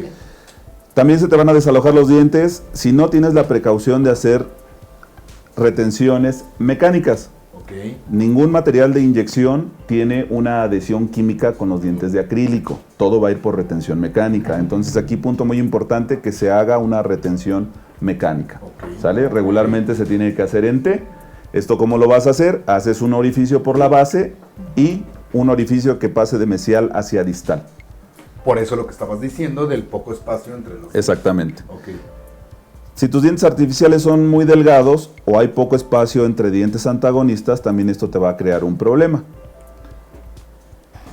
También se te van a desalojar los dientes si no tienes la precaución de hacer retenciones mecánicas.
ok,
Ningún material de inyección tiene una adhesión química con los dientes de acrílico. Todo va a ir por retención mecánica. Entonces aquí punto muy importante que se haga una retención mecánica.
ok.
¿Sale? Regularmente se tiene que hacer en T. ¿Esto cómo lo vas a hacer? Haces un orificio por la base y un orificio que pase de mesial hacia distal.
Por eso lo que estabas diciendo del poco espacio entre los...
Exactamente.
Ok,
Si tus dientes artificiales son muy delgados o hay poco espacio entre dientes antagonistas, también esto te va a crear un problema.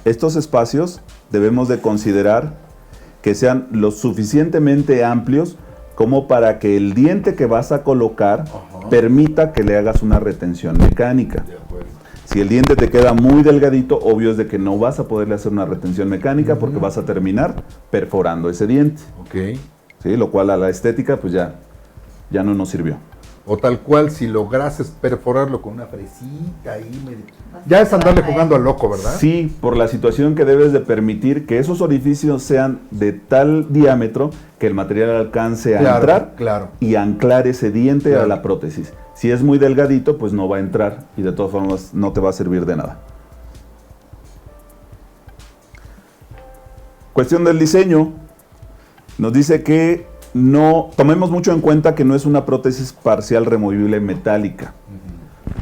Estos espacios debemos de considerar que sean lo suficientemente amplios como para que el diente que vas a colocar
Ajá.
permita que le hagas una retención mecánica.
de acuerdo.
Si el diente te queda muy delgadito, obvio es de que no vas a poderle hacer una retención mecánica porque vas a terminar perforando ese diente.
Ok.
¿Sí? Lo cual a la estética pues ya no nos sirvió.
O tal cual, si lograses perforarlo con una fresita ahí, ya es andarle jugando al loco, ¿verdad?
Sí, por la situación que debes de permitir que esos orificios sean de tal diámetro que el material alcance a
Claro,
entrar
claro.
y anclar ese diente
Claro.
a la prótesis. Si es muy delgadito, pues no va a entrar y de todas formas no te va a servir de nada. Cuestión del diseño. Nos dice que no tomemos mucho en cuenta que no es una prótesis parcial removible metálica.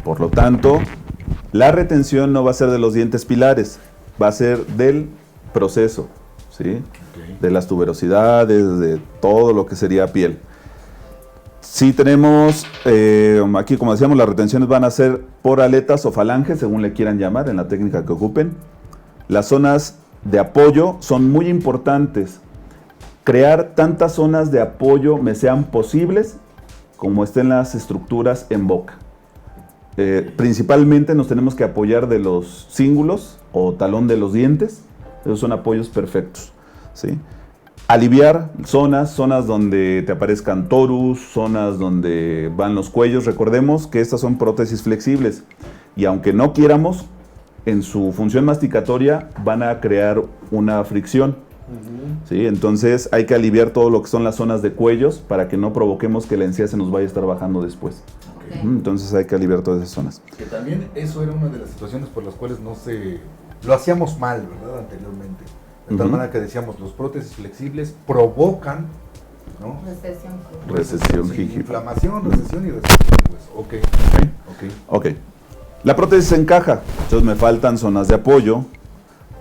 Por lo tanto, la retención no va a ser de los dientes pilares, va a ser del proceso, ¿sí?
Ok.
De las tuberosidades, de todo lo que sería piel. Si tenemos, aquí como decíamos, las retenciones van a ser por aletas o falanges, según le quieran llamar, en la técnica que ocupen. Las zonas de apoyo son muy importantes. Crear tantas zonas de apoyo me sean posibles como estén las estructuras en boca. Principalmente nos tenemos que apoyar de los cíngulos o talón de los dientes. Esos son apoyos perfectos, ¿sí? Aliviar zonas donde te aparezcan torus, zonas donde van los cuellos. Recordemos que estas son prótesis flexibles y aunque no quieramos, en su función masticatoria van a crear una fricción. ¿Sí? Entonces hay que aliviar todo lo que son las zonas de cuellos para que no provoquemos que la encía se nos vaya a estar bajando después.
Ok.
Entonces hay que aliviar todas esas zonas.
Que también eso era una de las situaciones por las cuales no se... Lo hacíamos mal, ¿verdad? Anteriormente. De tal
Ujú.
manera que decíamos, los prótesis flexibles provocan, ¿no?
Recesión.
Recesión
Sí,
gingival.
inflamación, recesión y recesión, pues. Ok.
Ok. La prótesis se encaja, entonces me faltan zonas de apoyo.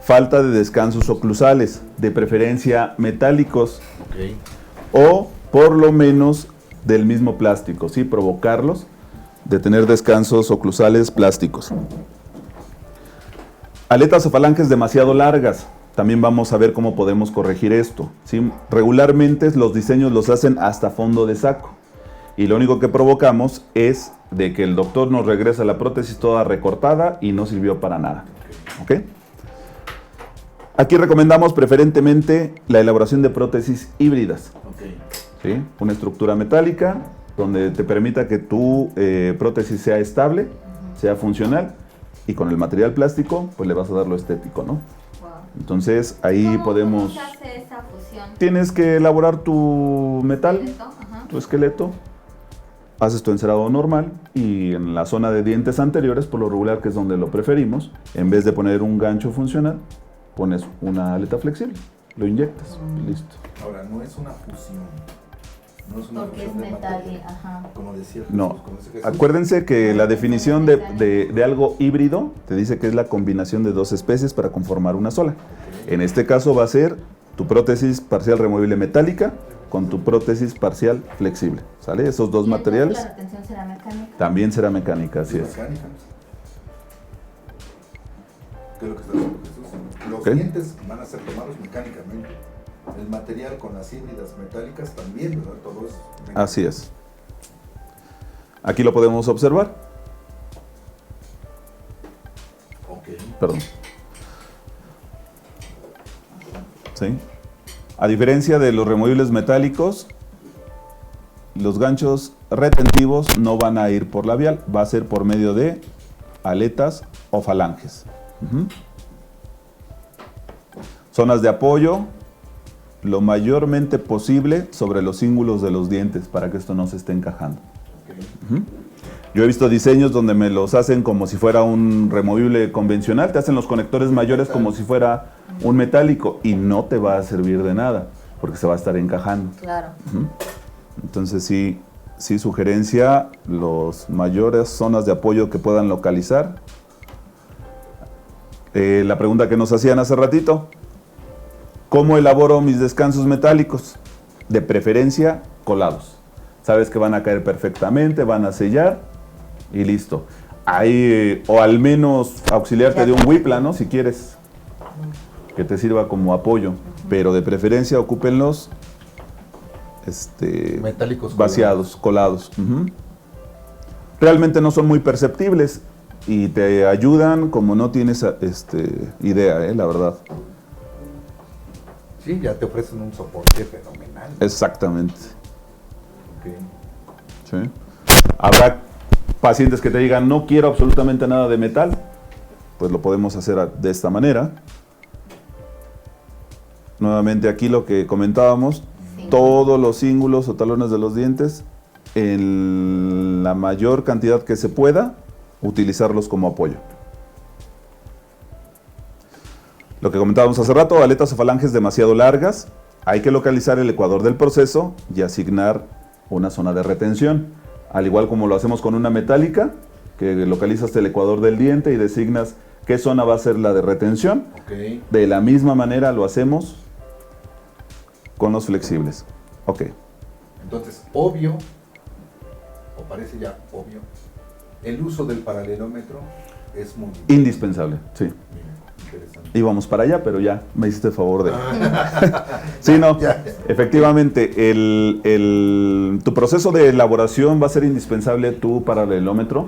falta de descansos oclusales, de preferencia metálicos
Ok.
o por lo menos del mismo plástico, ¿sí? Provocarlos de tener descansos oclusales plásticos. Aletas o falanges demasiado largas. También vamos a ver cómo podemos corregir esto, ¿sí? Regularmente los diseños los hacen hasta fondo de saco. Y lo único que provocamos es de que el doctor nos regresa la prótesis toda recortada y no sirvió para nada. ¿Ok? Aquí recomendamos preferentemente la elaboración de prótesis híbridas.
Ok.
¿Sí? Una estructura metálica donde te permita que tu prótesis sea estable, sea funcional, y con el material plástico pues le vas a dar lo estético, ¿no? Entonces ahí podemos...
¿Cómo se hace esa fusión?
Tienes que elaborar tu metal,
¿Esqueleto? Ajá.
tu esqueleto, haces tu encerado normal y en la zona de dientes anteriores, por lo regular que es donde lo preferimos, en vez de poner un gancho funcional, pones una aleta flexible, lo inyectas y listo.
Ahora, no es una fusión. No es una
Porque es
fusión de
metal,
materia.
ajá.
Como decía Jesús,
No,
como dice Jesús.
acuérdense que la definición de algo híbrido te dice que es la combinación de dos especies para conformar una sola. En este caso va a ser tu prótesis parcial removible metálica con tu prótesis parcial flexible, ¿sale? Esos dos
¿Y
materiales.
entonces la retención será mecánica?
También será mecánica, así es.
Mecánica. ¿Qué es lo que está diciendo Jesús? Los
Ok.
dientes van a ser tomados mecánicamente. El material con las híbridas metálicas también, ¿verdad? Todo eso.
Así es. Aquí lo podemos observar.
Ok.
Perdón. ¿Sí? A diferencia de los removibles metálicos, los ganchos retentivos no van a ir por labial, va a ser por medio de aletas o falanges. Ujú. Zonas de apoyo, lo mayormente posible sobre los cíngulos de los dientes para que esto no se esté encajando. Ujú. Yo he visto diseños donde me los hacen como si fuera un removible convencional, te hacen los conectores mayores como si fuera un metálico y no te va a servir de nada porque se va a estar encajando.
Claro.
Ujú. Entonces sí, sugerencia, los mayores zonas de apoyo que puedan localizar. La pregunta que nos hacían hace ratito, ¿cómo elaboro mis descansos metálicos? De preferencia, colados. Sabes que van a caer perfectamente, van a sellar y listo. Ahí, o al menos auxiliarte de un whiplano si quieres, que te sirva como apoyo, pero de preferencia ocúpenlos
Metálicos
vaciados, colados. Ujú. Realmente no son muy perceptibles y te ayudan como no tienes idea, la verdad.
Sí, ya te ofrecen un soporte fenomenal.
Exactamente.
Ok.
¿Sí? Habrá pacientes que te digan, no quiero absolutamente nada de metal, pues lo podemos hacer de esta manera. Nuevamente aquí lo que comentábamos,
Sí.
todos los cíngulos o talones de los dientes, en la mayor cantidad que se pueda, utilizarlos como apoyo. Lo que comentábamos hace rato, aletas o falanges demasiado largas, hay que localizar el ecuador del proceso y asignar una zona de retención. Al igual como lo hacemos con una metálica, que localizas el ecuador del diente y designas qué zona va a ser la de retención.
Ok.
De la misma manera lo hacemos con los flexibles. Ok.
Entonces, obvio, o parece ya obvio, el uso del paralelómetro es muy
Indispensable, sí.
interesante.
Íbamos para allá, pero ya me hiciste el favor de... Sí, no,
Ya.
efectivamente, tu proceso de elaboración va a ser indispensable tu paralelómetro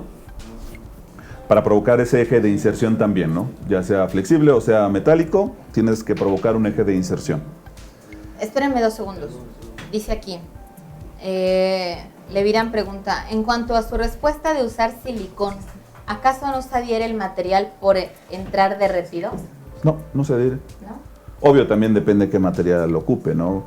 para provocar ese eje de inserción también, ¿no? Ya sea flexible o sea metálico, tienes que provocar un eje de inserción.
Espérenme 2 segundos. Dice aquí, Levirán pregunta, en cuanto a su respuesta de usar silicón, ¿acaso no se adhiere el material por entrar derretido?
No, no se adhiere.
¿No?
Obvio, también depende qué material lo ocupe, ¿no?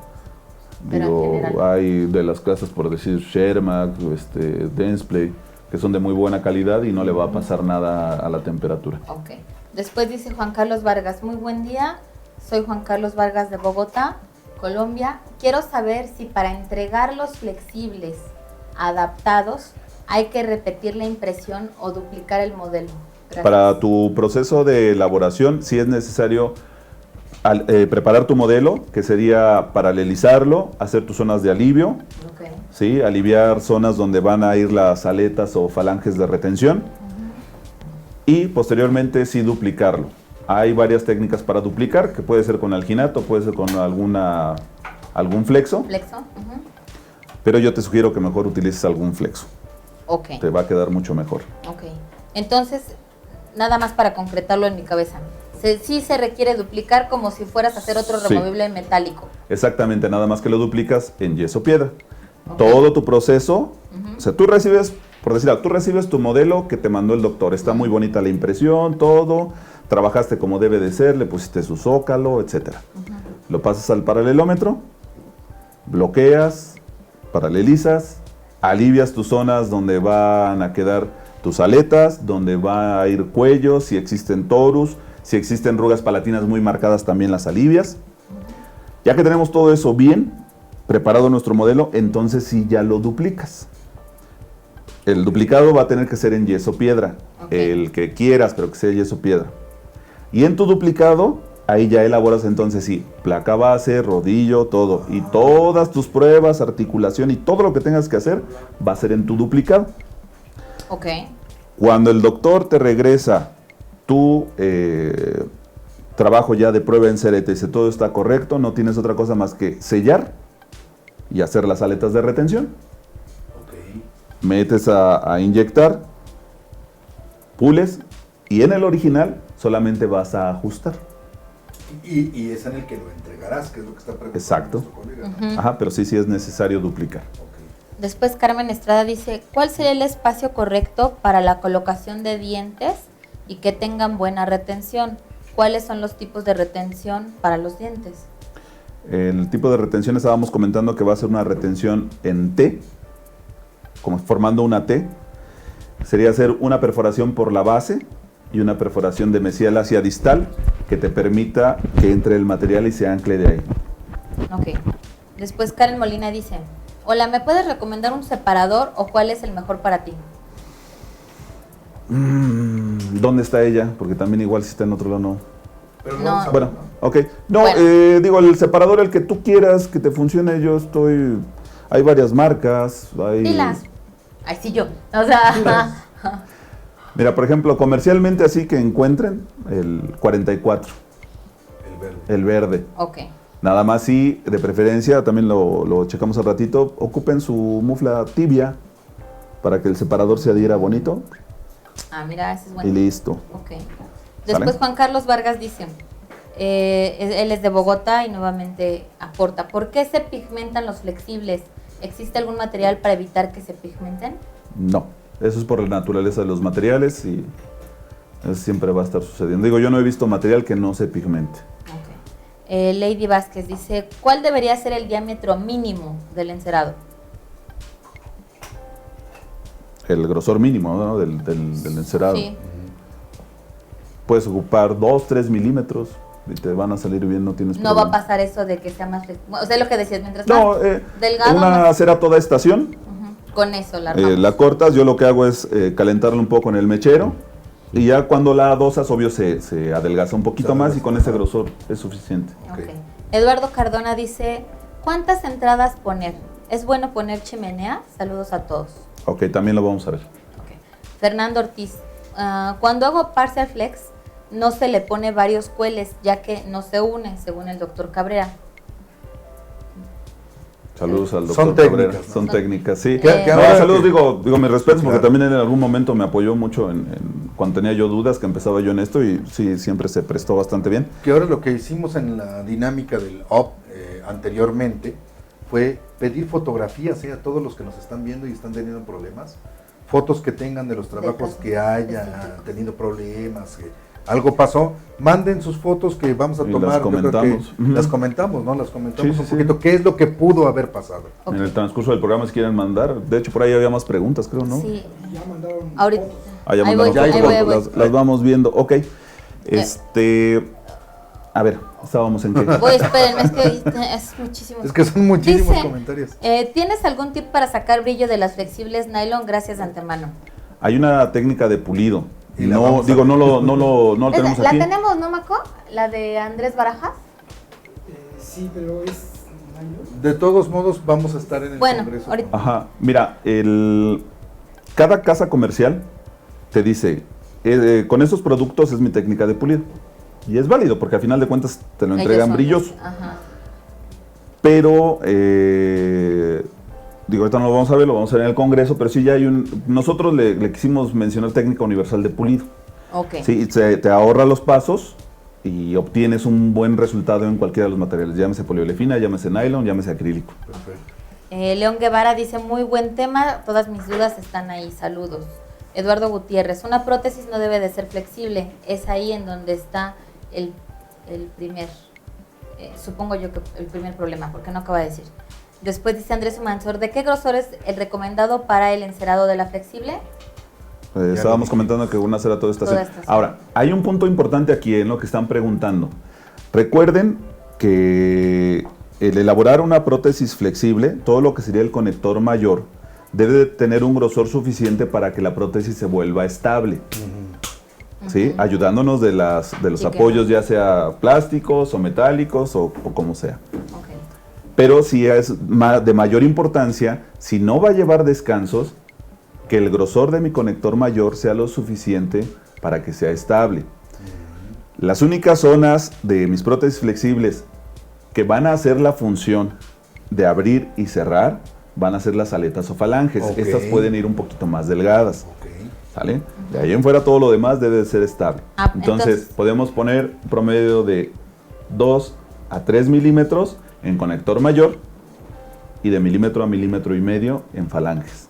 Pero en general.
Hay de las clases, por decir, Shermac, Densplay, que son de muy buena calidad y no le va a pasar nada a la temperatura.
Ok. Después dice Juan Carlos Vargas, muy buen día, soy Juan Carlos Vargas de Bogotá, Colombia. Quiero saber si para entregar los flexibles adaptados hay que repetir la impresión o duplicar el modelo. Gracias.
Para tu proceso de elaboración, sí es necesario preparar tu modelo, que sería paralelizarlo, hacer tus zonas de alivio,
Ok.
¿sí? Aliviar zonas donde van a ir las aletas o falanges de retención, y posteriormente sí duplicarlo. Hay varias técnicas para duplicar, que puede ser con alginato, puede ser con algún flexo,
Flexo. Ujú.
pero yo te sugiero que mejor utilices algún flexo,
Ok.
te va a quedar mucho mejor.
Ok. Entonces, nada más para concretarlo en mi cabeza. Sí se requiere duplicar como si fueras a hacer otro
Sí.
removible metálico.
Exactamente, nada más que lo duplicas en yeso piedra.
Ok.
Todo tu proceso,
Ujú.
o sea, tú recibes, por decir algo, tú recibes tu modelo que te mandó el doctor. Está muy bonita la impresión, todo. Trabajaste como debe de ser, le pusiste su zócalo, etcétera. Lo pasas al paralelómetro, bloqueas, paralelizas, alivias tus zonas donde van a quedar tus aletas, donde va a ir cuello, si existen torus, si existen rugas palatinas muy marcadas también las alivias. Ya que tenemos todo eso bien preparado nuestro modelo, entonces sí ya lo duplicas. El duplicado va a tener que ser en yeso piedra,
Ok.
el que quieras, pero que sea yeso piedra. Y en tu duplicado, ahí ya elaboras entonces sí, placa base, rodillo, todo. Y todas tus pruebas, articulación y todo lo que tengas que hacer va a ser en tu duplicado.
Ok.
Cuando el doctor te regresa tu trabajo ya de prueba en cera y te dice todo está correcto, no tienes otra cosa más que sellar y hacer las aletas de retención. Metes a inyectar, pules y en el original solamente vas a ajustar.
Y es en el que lo entregarás, que es lo que está preguntando
Exacto.
nuestro colega, ¿no?
Ujú.
Ajá, pero sí es necesario duplicar.
Ok.
Después Carmen Estrada dice, ¿cuál sería el espacio correcto para la colocación de dientes y que tengan buena retención? ¿Cuáles son los tipos de retención para los dientes?
El tipo de retención estábamos comentando que va a ser una retención en T, como formando una T. Sería hacer una perforación por la base y una perforación de mesial hacia distal que te permita que entre el material y se ancle de ahí.
Ok. Después Karen Molina dice, hola, ¿me puedes recomendar un separador o cuál es el mejor para ti?
¿Dónde está ella? Porque también igual si está en otro lado no.
Pero
No.
vamos a
Bueno,
ver, ¿no?
ok. No,
Bueno.
digo, el separador, el que tú quieras, que te funcione, yo estoy... Hay varias marcas, hay...
Dilas. Ay, sí, yo. O sea,
Mira, por ejemplo, comercialmente así que encuentren el 44,
El verde.
el verde.
ok.
Nada más sí, de preferencia, también lo checamos al ratito, ocupen su mufla tibia para que el separador se adhiera bonito
Ah, mira, ese es
y
bueno.
listo.
Ok. Después
¿Sale?
Juan Carlos Vargas dice, él es de Bogotá y nuevamente aporta, ¿por qué se pigmentan los flexibles? ¿Existe algún material para evitar que se pigmenten?
No, eso es por la naturaleza de los materiales y eso siempre va a estar sucediendo. Digo, yo no he visto material que no se pigmente.
Ok. Lady Vázquez dice, ¿cuál debería ser el diámetro mínimo del encerado?
El grosor mínimo, ¿no? del encerado.
Sí.
Puedes ocupar 2, 3 milímetros y te van a salir bien, no tienes
No va a
problema.
pasar eso de que sea más... O sea, lo que decías, mientras
No,
más delgado,
una
más-
cera toda estación,
Ujú. Con eso la armamos.
la cortas, yo lo que hago es calentarla un poco en el mechero y ya cuando la dosas, obvio, se adelgaza un poquito
Se
más y
adelgaza.
con ese grosor es suficiente.
Ok.
Ok.
Eduardo Cardona dice, ¿cuántas entradas poner? ¿Es bueno poner chimenea? Saludos a todos.
Ok, también lo vamos a ver.
Ok. Fernando Ortiz, cuando hago partial flex, no se le pone varios cueles, ya que no se une, según el doctor Cabrera.
Saludos al
Son
doctor Cabrera.
técnicas, ¿no?
Son técnicas, sí.
Que
No,
ahora
saludos,
que-
digo mis respetos porque
Claro.
también en algún momento me apoyó mucho cuando tenía yo dudas, que empezaba yo en esto y sí, siempre se prestó bastante bien.
Que ahora lo que hicimos en la dinámica del OP anteriormente fue pedir fotografías a todos los que nos están viendo y están teniendo problemas. Fotos que tengan de los trabajos
casos
que hayan
específicos.
tenido problemas, que algo pasó. Manden sus fotos que vamos a
Y
tomar.
las
yo creo que
comentamos. Ujú.
Las comentamos, ¿no? Las comentamos
Sí,
un
sí,
poquito. ¿Qué es lo que pudo haber pasado?
Ok.
En el transcurso del programa, si quieren mandar, de hecho por ahí había más preguntas, creo, ¿no?
Sí,
Ya mandaron
ahorita.
Ah, ya
Ahí
mandamos
voy,
fotos,
ahí voy, ahí voy.
las vamos viendo. Ok. A ver, estábamos en qué.
Voy, espérenme, es que es muchísimo.
Es que son muchísimos
Dice,
comentarios.
¿Tienes algún tip para sacar brillo de las flexibles nylon? Gracias de antemano.
Hay una técnica de pulido.
Y la
No,
vamos a-
digo, no lo tenemos
¿La
aquí.
tenemos, no, Maco? ¿La de Andrés Barajas?
Sí, pero es mayor.
De todos modos, vamos a estar en el
Bueno,
Congreso.
ahorita-
con-
Ajá, mira, cada casa comercial te dice, con estos productos es mi técnica de pulido. Y es válido, porque al final de cuentas te lo
Ellos
entregan
son
brilloso.
los- Ajá.
Pero, digo, ahorita no lo vamos a ver, lo vamos a ver en el Congreso, pero sí ya hay nosotros le quisimos mencionar técnica universal de pulido.
Ok.
Sí, te ahorra los pasos y obtienes un buen resultado en cualquiera de los materiales, llámese poliolefina, llámese nylon, llámese acrílico.
Perfecto.
León Guevara dice, muy buen tema, todas mis dudas están ahí, saludos. Eduardo Gutiérrez, una prótesis no debe de ser flexible, es ahí en donde está el primer, supongo yo que el primer problema, porque no acaba de decir. Después dice Andrés Humansor, ¿de qué grosor es el recomendado para el encerado de la flexible?
Estábamos comentando que una será toda esta
Toda
serie.
esta serie.
Ahora, hay un punto importante aquí en lo que están preguntando. Recuerden que el elaborar una prótesis flexible, todo lo que sería el conector mayor, debe de tener un grosor suficiente para que la prótesis se vuelva estable. ¿Sí? Ayudándonos de los
Sí,
apoyos, ya sea plásticos o metálicos o como sea.
Ok.
Pero sí es de mayor importancia, si no va a llevar descansos, que el grosor de mi conector mayor sea lo suficiente para que sea estable. Las únicas zonas de mis prótesis flexibles que van a hacer la función de abrir y cerrar van a ser las aletas o falanges.
Ok.
Estas pueden ir un poquito más delgadas.
Ok.
¿Sale? De ahí en fuera todo lo demás debe de ser estable.
Ah,
Entonces
entonces-
podemos poner un promedio de 2 a 3 milímetros en conector mayor y de milímetro a milímetro y medio en falanges.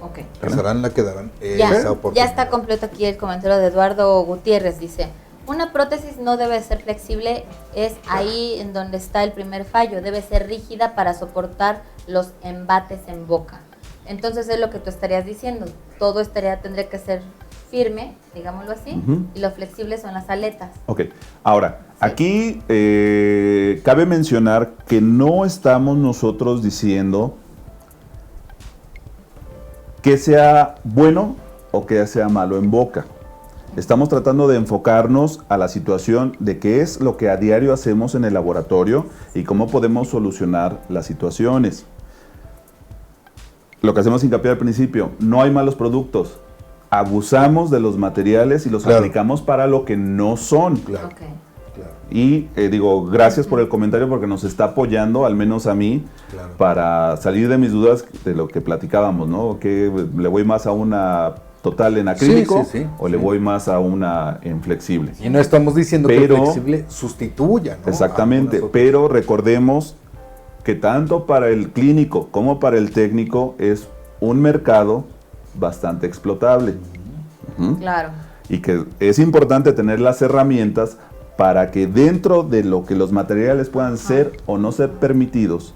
Ok.
Pasarán, la quedarán.
Ya,
Esa
ya
oportunidad.
está completo aquí el comentario de Eduardo Gutiérrez. Dice, una prótesis no debe ser flexible, es ahí en donde está el primer fallo. Debe ser rígida para soportar los embates en boca. Entonces es lo que tú estarías diciendo. Todo tendría que ser firme, digámoslo así,
Ujú.
y lo flexible son las aletas.
Ok, ahora,
Sí.
aquí cabe mencionar que no estamos nosotros diciendo que sea bueno o que sea malo en boca. Estamos tratando de enfocarnos a la situación de qué es lo que a diario hacemos en el laboratorio y cómo podemos solucionar las situaciones. Lo que hacemos hincapié al principio, no hay malos productos. Abusamos de los materiales y los
Claro.
aplicamos para lo que no son.
Claro,
Ok.
claro,
Y digo, gracias por el comentario porque nos está apoyando, al menos a mí,
claro.
para salir de mis dudas de lo que platicábamos, ¿no? Que le voy más a una total en acrílico
Sí, sí, sí,
o le
sí.
voy más a una en flexible.
Y no estamos diciendo que
Pero-
el flexible sustituya, ¿no?
Exactamente,
Algunas otras.
pero recordemos que tanto para el clínico como para el técnico es un mercado bastante explotable. Ujú.
Claro.
Y que es importante tener las herramientas para que dentro de lo que los materiales puedan ser o no ser permitidos,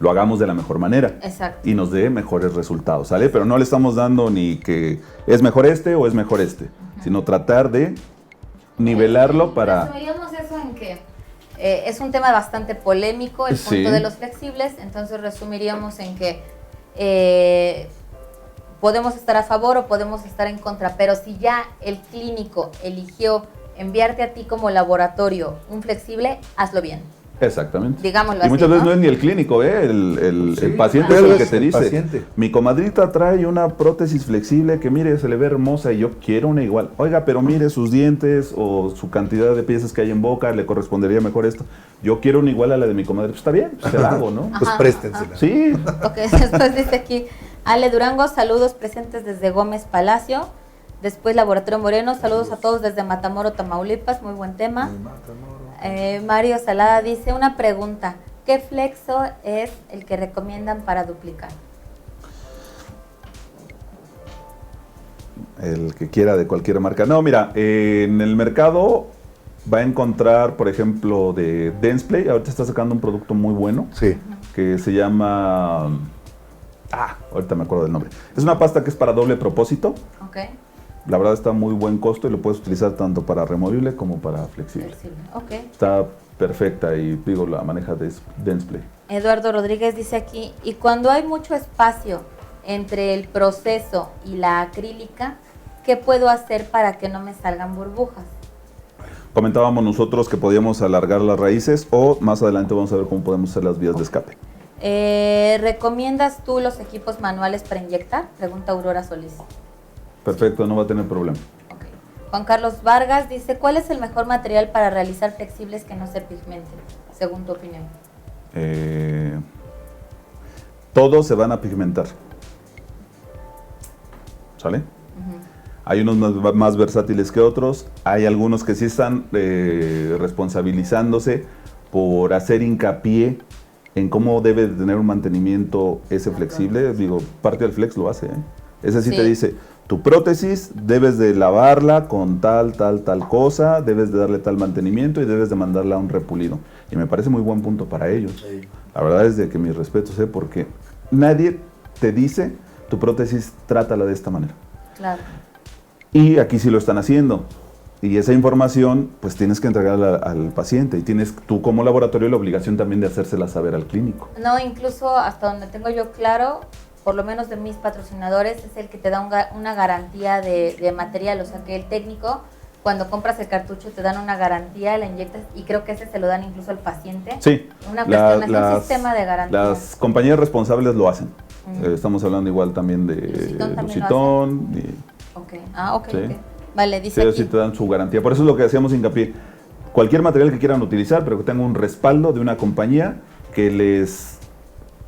lo hagamos de la mejor manera
Exacto.
y nos dé mejores resultados, ¿sale? Pero no le estamos dando ni que es mejor este o es mejor este, sino tratar de nivelarlo para...
Resumiríamos eso en que es un tema bastante polémico, el
Sí.
punto de los flexibles, entonces resumiríamos en que podemos estar a favor o podemos estar en contra, pero si ya el clínico eligió enviarte a ti como laboratorio un flexible, hazlo bien.
Exactamente.
Digámoslo
Y
así,
muchas veces
¿no?
no es ni el clínico, el
Sí,
paciente es
pero
el que
es
te
el
dice,
paciente.
mi comadrita trae una prótesis flexible que mire, se le ve hermosa y yo quiero una igual. Oiga, pero mire sus dientes o su cantidad de piezas que hay en boca, le correspondería mejor esto. Yo quiero una igual a la de mi comadre. Pues está bien, pues se la hago, ¿no?
Pues
Ajá,
préstensela.
Sí,
Ok, después dice aquí, Ale Durango, saludos presentes desde Gómez Palacio. Después Laboratorio Moreno, saludos a todos desde Matamoros, Tamaulipas, muy buen tema. Mario Salada dice, una pregunta, ¿qué flexo es el que recomiendan para duplicar?
el que quiera de cualquier marca. No, mira, en el mercado va a encontrar, por ejemplo, de Densplay, ahorita está sacando un producto muy bueno
Sí.
que se llama... ahorita me acuerdo del nombre. Es una pasta que es para doble propósito.
Ok,
La verdad está a muy buen costo y lo puedes utilizar tanto para removible como para flexible.
flexible. Ok.
Está perfecta y digo, la maneja de Densplay.
Eduardo Rodríguez dice aquí, y cuando hay mucho espacio entre el proceso y la acrílica, ¿qué puedo hacer para que no me salgan burbujas?
Comentábamos nosotros que podíamos alargar las raíces o más adelante vamos a ver cómo podemos hacer las vías de escape.
¿Recomiendas tú los equipos manuales para inyectar? Pregunta Aurora Solís.
Perfecto, no va a tener problema.
Okay. Juan Carlos Vargas dice, ¿cuál es el mejor material para realizar flexibles que no se pigmenten, según tu opinión?
Todos se van a pigmentar. ¿Sale? Hay unos más versátiles que otros, hay algunos que sí están responsabilizándose por hacer hincapié en cómo debe de tener un mantenimiento ese flexible. Digo, parte del flex lo hace, ¿eh? Ese sí te dice, tu prótesis debes de lavarla con tal cosa, debes de darle tal mantenimiento y debes de mandarla a un repulido. Y me parece muy buen punto para ellos. Sí. La verdad es de que mis respetos, porque nadie te dice, tu prótesis trátala de esta manera.
Claro.
Y aquí sí lo están haciendo. Y esa información, pues tienes que entregarla al paciente. Y tienes tú como laboratorio la obligación también de hacérsela saber al clínico.
No, incluso hasta donde tengo yo claro, por lo menos de mis patrocinadores, es el que te da una garantía de material. O sea, que el técnico, cuando compras el cartucho, te dan una garantía, la inyectas, y creo que ese se lo dan incluso al paciente.
Sí.
Una cuestión, un sistema de garantía.
Las compañías responsables lo hacen. Estamos hablando igual también de Lucitón.
Ok, sí. Vale, dice
sí,
aquí.
sí te dan su garantía. Por eso es lo que hacíamos hincapié. Cualquier material que quieran utilizar, pero que tenga un respaldo de una compañía que les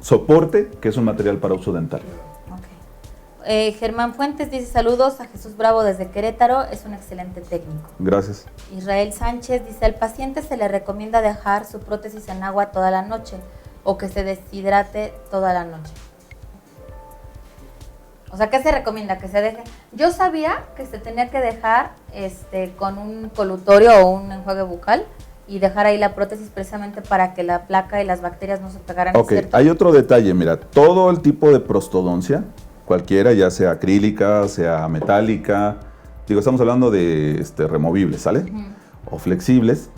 soporte que es un material para uso dental.
Okay. Germán Fuentes dice, saludos a Jesús Bravo desde Querétaro, es un excelente técnico.
Gracias.
Israel Sánchez dice, al paciente se le recomienda dejar su prótesis en agua toda la noche o que se deshidrate toda la noche. O sea, ¿qué se recomienda? Que se deje. Yo sabía que se tenía que dejar con un colutorio o un enjuague bucal y dejar ahí la prótesis precisamente para que la placa y las bacterias no se pegaran.
Ok, hay otro detalle, mira, todo el tipo de prostodoncia, cualquiera, ya sea acrílica, sea metálica, digo, estamos hablando de removibles, ¿sale? O flexibles,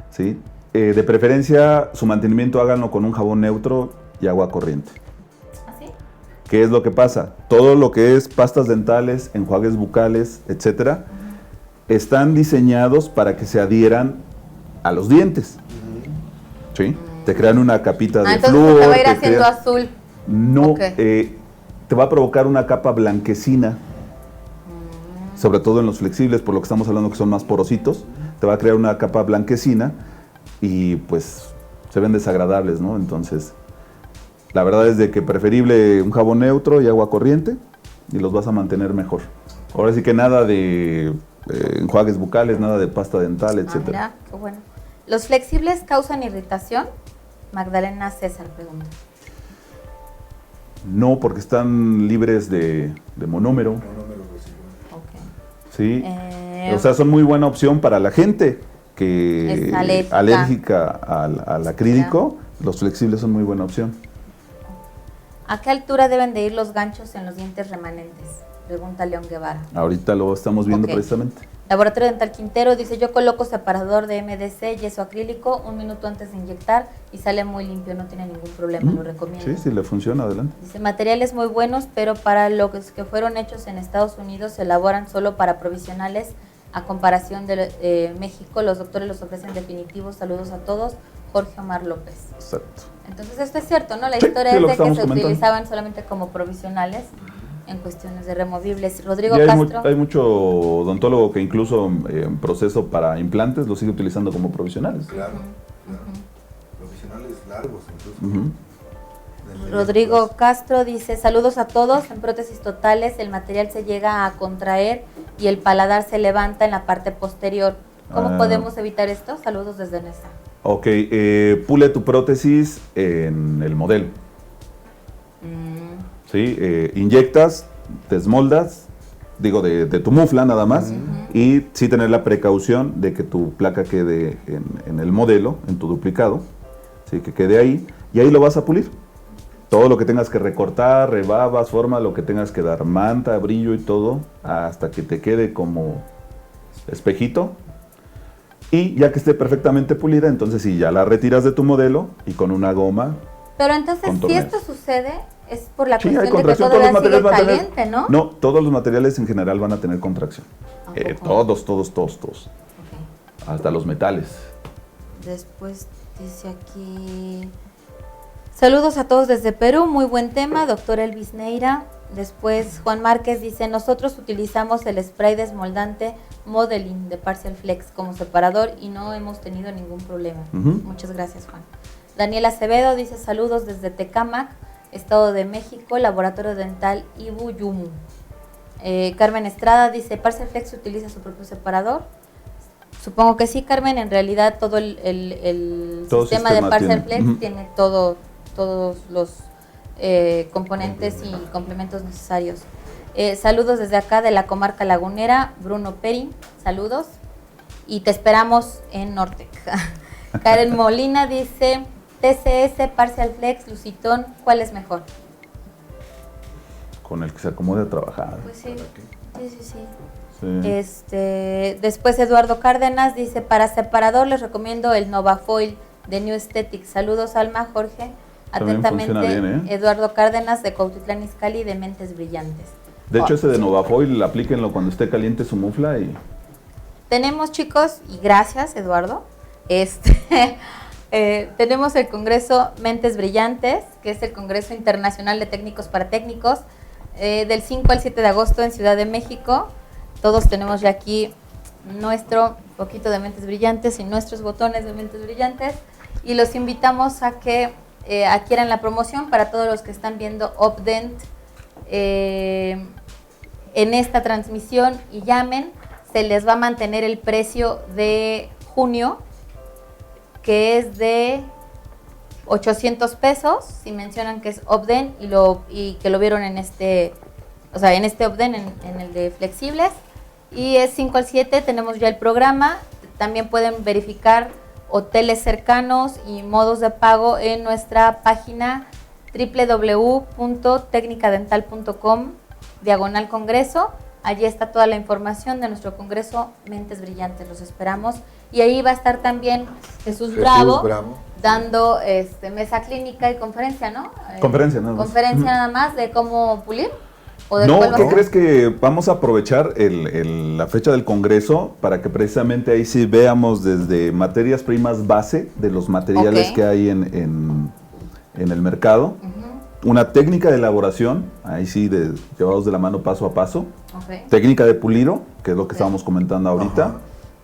¿sí? De preferencia, su mantenimiento háganlo con un jabón neutro y agua corriente. ¿Qué es lo que pasa? Todo lo que es pastas dentales, enjuagues bucales, etcétera, están diseñados para que se adhieran a los dientes. ¿Sí? Te crean una capita de flúor.
Te va a ir haciendo azul.
No, te va a provocar una capa blanquecina, sobre todo en los flexibles, por lo que estamos hablando que son más porositos. Te va a crear una capa blanquecina y pues se ven desagradables, ¿no? Entonces, la verdad es de que preferible un jabón neutro y agua corriente y los vas a mantener mejor. Ahora sí que nada de enjuagues bucales, nada de pasta dental, etcétera.
Mira, qué bueno. ¿Los flexibles causan irritación? Magdalena César pregunta.
No, porque están libres de monómero. Sí. O sea, son muy buena opción para la gente que es alérgica al acrílico. Los flexibles son muy buena opción.
¿A qué altura deben de ir los ganchos en los dientes remanentes? Pregunta León Guevara.
Ahorita lo estamos viendo precisamente.
Laboratorio Dental Quintero dice, yo coloco separador de MDC, yeso acrílico, 1 minuto antes de inyectar y sale muy limpio, no tiene ningún problema, lo recomiendo.
Sí, sí, le funciona, adelante.
Dice, materiales muy buenos, pero para los que fueron hechos en Estados Unidos se elaboran solo para provisionales, a comparación de México, los doctores los ofrecen definitivos. Saludos a todos. Jorge Omar López.
Exacto.
Entonces esto es cierto, ¿no? La historia es de que se utilizaban solamente como provisionales en cuestiones de removibles. Rodrigo Castro.
Hay mucho odontólogo que incluso en proceso para implantes lo sigue utilizando como provisionales.
Claro, provisionales largos incluso.
Rodrigo Castro dice, saludos a todos, en prótesis totales el material se llega a contraer y el paladar se levanta en la parte posterior. ¿Cómo podemos evitar esto? Saludos desde Nesa.
Ok, pule tu prótesis en el modelo. ¿Sí? Inyectas, desmoldas, digo de tu mufla nada más, y sí tener la precaución de que tu placa quede en el modelo, en tu duplicado, ¿sí? Que quede ahí, y ahí lo vas a pulir. Todo lo que tengas que recortar, rebabas, forma, lo que tengas que dar, manta, brillo y todo, hasta que te quede como espejito. Y ya que esté perfectamente pulida, entonces sí, ya la retiras de tu modelo y con una goma
Pero entonces,
con
si
torneos.
esto sucede, es por la
Sí, hay
cuestión de que
contracción,
todavía
todos los
sigue
materiales van a tener-
caliente, ¿no?
No, todos los materiales en general van a tener contracción.
¿A poco?
Todos.
Ok.
Hasta los metales.
Después dice aquí, saludos a todos desde Perú, muy buen tema, doctor Elvis Neira. Después Juan Márquez dice, nosotros utilizamos el spray desmoldante Modeling de Parcial Flex como separador y no hemos tenido ningún problema.
Ujú.
Muchas gracias, Juan. Daniel Acevedo dice, saludos desde Tecámac, Estado de México, Laboratorio Dental Ibu Yumu. Carmen Estrada dice, Parcial Flex utiliza su propio separador. Supongo que sí, Carmen, en realidad todo el
Todo
sistema de
sistema
Parcial
tiene.
Flex
Ujú.
tiene todos los componentes y complementos necesarios. Saludos desde acá de la comarca lagunera, Bruno Peri, saludos. Y te esperamos en Nortec. Karen Molina dice, TCS, Parcial Flex, Lucitón, ¿cuál es mejor?
Con el que se acomode a trabajar.
Pues sí, sí.
Sí.
Después Eduardo Cárdenas dice, para separador les recomiendo el Novafoil de New Aesthetics. Saludos, Alma, Jorge.
También
Atentamente,
funciona bien, ¿eh?
Eduardo Cárdenas de Cuautitlán Izcalli de Mentes Brillantes.
De hecho, ese de Novafoil, aplíquenlo cuando esté caliente su mufla y...
Tenemos, chicos, y gracias, Eduardo, tenemos el Congreso Mentes Brillantes, que es el Congreso Internacional de Técnicos para Técnicos, del 5 al 7 de agosto en Ciudad de México. Todos tenemos ya aquí nuestro poquito de Mentes Brillantes y nuestros botones de Mentes Brillantes, y los invitamos a que adquieran la promoción para todos los que están viendo Opdent en esta transmisión y llamen. Se les va a mantener el precio de junio, que es de 800 pesos, si mencionan que es Opden y que lo vieron en este Opden, en el de flexibles. Y es 5 al 7, tenemos ya el programa. También pueden verificar hoteles cercanos y modos de pago en nuestra página www.tecnicadental.com/congreso. Allí está toda la información de nuestro congreso Mentes Brillantes. Los esperamos. Y ahí va a estar también Jesús Bravo dando mesa clínica y conferencia, ¿no?
Conferencia nada más.
Conferencia nada más de cómo pulir. ¿O de
No,
cuál va a
¿qué
ser?
crees? Que vamos a aprovechar la fecha del Congreso para que precisamente ahí sí veamos desde materias primas base de los materiales
Ok.
que hay en el mercado, una técnica de elaboración, ahí sí llevados de la mano paso a paso,
Ok.
técnica de pulido, que es lo que
Ok.
estábamos comentando ahorita,
Ajá.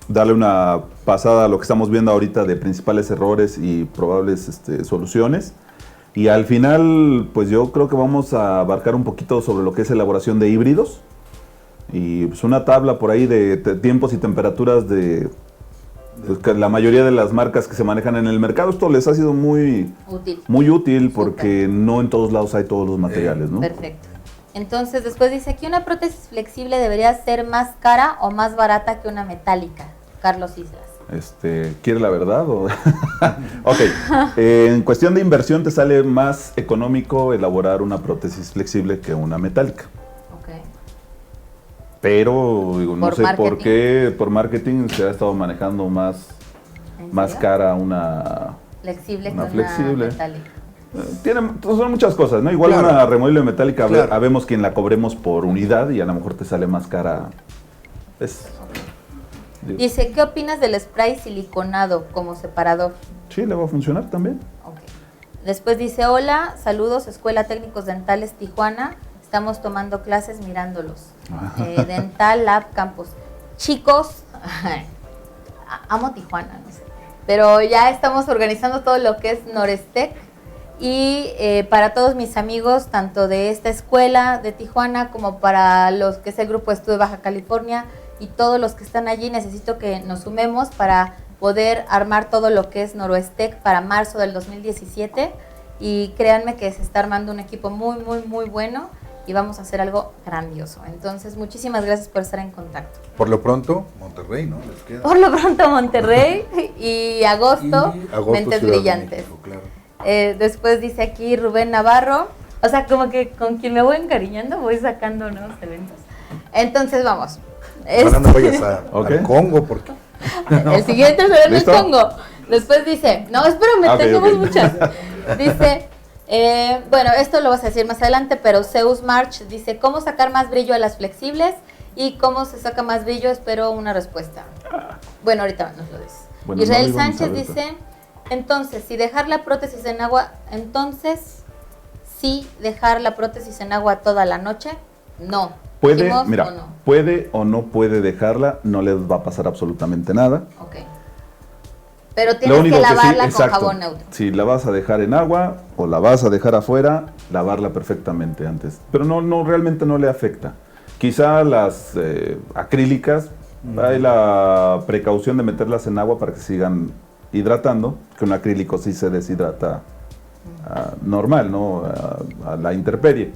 darle una pasada a lo que estamos viendo ahorita de principales errores y probables soluciones. Y al final, pues yo creo que vamos a abarcar un poquito sobre lo que es elaboración de híbridos y pues una tabla por ahí de tiempos y temperaturas de pues, que la mayoría de las marcas que se manejan en el mercado. Esto les ha sido muy útil porque no en todos lados hay todos los materiales, ¿no?
Perfecto. Entonces, después dice aquí, ¿una prótesis flexible debería ser más cara o más barata que una metálica? Carlos Islas.
¿Quiere la verdad? O? Ok, en cuestión de inversión te sale más económico elaborar una prótesis flexible que una metálica.
Ok.
Pero digo, no
Por
sé por
marketing.
qué por marketing se ha estado manejando más
¿En serio?
cara una...
Flexible
Una
que
flexible.
una metálica.
Son muchas cosas, ¿no? Igual
Claro.
una removible metálica,
Claro.
habemos quien la cobremos por unidad y a lo mejor te sale más cara. Digo,
Dice, ¿qué opinas del spray siliconado como separador?
sí, le va a funcionar también.
Ok. Después dice, hola, saludos, Escuela Técnicos Dentales Tijuana. Estamos tomando clases mirándolos. Dental Lab Campus. Chicos, amo Tijuana, no sé. Pero ya estamos organizando todo lo que es Norestec. Y para todos mis amigos, tanto de esta escuela de Tijuana como para los que es el grupo de estudio de Baja California y todos los que están allí, necesito que nos sumemos para poder armar todo lo que es Noroestec para marzo del 2017. Y créanme que se está armando un equipo muy, muy, muy bueno y vamos a hacer algo grandioso. Entonces, muchísimas gracias por estar en contacto.
Por lo pronto, Monterrey, ¿no? Les queda.
Por lo pronto, Monterrey y agosto,
Y agosto,
Mentes
Ciudad de
Brillantes.
México, claro.
Después dice aquí Rubén Navarro, o sea, como que con quien me voy encariñando voy sacando nuevos eventos. Entonces, vamos.
Ahora no vayas
Ok.
al Congo porque...
El siguiente será en el
¿Listo?
Congo. Después dice, no, espérame,
Ok,
tenemos
ok.
muchas. Dice, Bueno, esto lo vas a decir más adelante, pero Zeus March dice, ¿cómo sacar más brillo a las flexibles? ¿Y cómo se saca más brillo? Espero una respuesta. Bueno, ahorita nos lo dices.
Bueno,
Israel
no lo íbamos a
Sánchez
ver,
dice, entonces, si dejar la prótesis en agua, sí dejar la prótesis en agua toda la noche, no.
Puede,
¿Dijimos
mira,
o no?
puede o no puede dejarla, no les va a pasar absolutamente nada.
Ok. Pero
Lo
tienes
único
que
que sí,
lavarla con
exacto,
jabón neutro.
si la vas a dejar en agua o la vas a dejar afuera, lavarla perfectamente antes. Pero no realmente no le afecta. Quizá las acrílicas, hay la precaución de meterlas en agua para que sigan hidratando, que un acrílico sí se deshidrata normal, ¿no? A la intemperie.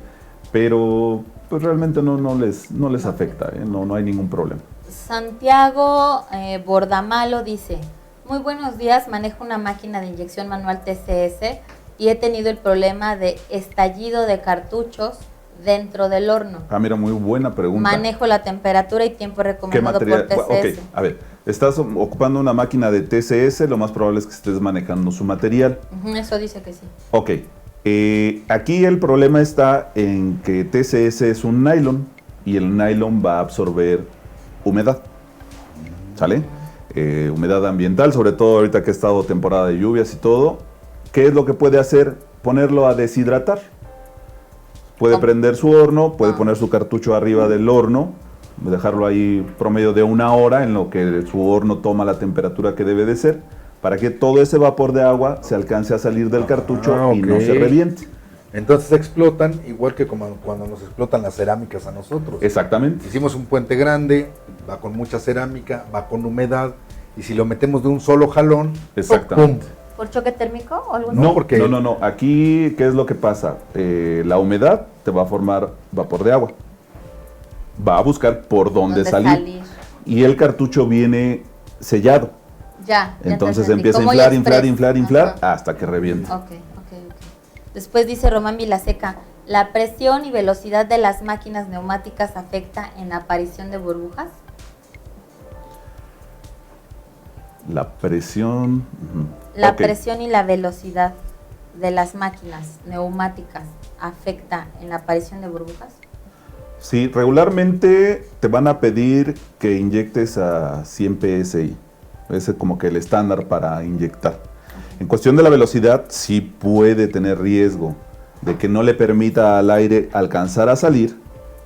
Pero pues realmente no les afecta, no hay ningún problema.
Santiago Bordamalo dice, muy buenos días, manejo una máquina de inyección manual TCS y he tenido el problema de estallido de cartuchos dentro del horno.
Ah, mira, muy buena pregunta.
Manejo la temperatura y tiempo
¿Qué
recomendado
material?
por TCS.
Ok, a ver, estás ocupando una máquina de TCS, lo más probable es que estés manejando su material.
Eso dice que sí.
Ok, aquí el problema está en que TCS es un nylon y el nylon va a absorber humedad, ¿sale? Humedad ambiental, sobre todo ahorita que ha estado temporada de lluvias y todo. ¿Qué es lo que puede hacer? Ponerlo a deshidratar. Puede prender su horno, puede poner su cartucho arriba del horno, dejarlo ahí promedio de 1 hora en lo que su horno toma la temperatura que debe de ser, para que todo ese vapor de agua se alcance a salir del cartucho y no se reviente.
Entonces explotan igual que como cuando nos explotan las cerámicas a nosotros.
Exactamente.
Hicimos un puente grande, va con mucha cerámica, va con humedad, y si lo metemos de un solo jalón,
Exactamente.
¡pum!
¿Por choque térmico o algo así?
No, porque-
No. Aquí, ¿qué es lo que pasa? La humedad te va a formar vapor de agua. Va a buscar por dónde salir. Y el cartucho viene sellado.
Ya
Entonces
te entendí.
empieza a
Como
inflar
Ajá.
hasta que revienta.
Ok. Después dice Román Vilaseca, ¿la presión y velocidad de las máquinas neumáticas afecta en la aparición de burbujas?
La presión.
¿La
Ok.
presión y la velocidad de las máquinas neumáticas afecta en la aparición de burbujas?
Sí, regularmente te van a pedir que inyectes a 100 PSI. Ese es como que el estándar para inyectar. En cuestión de la velocidad, sí puede tener riesgo de que no le permita al aire alcanzar a salir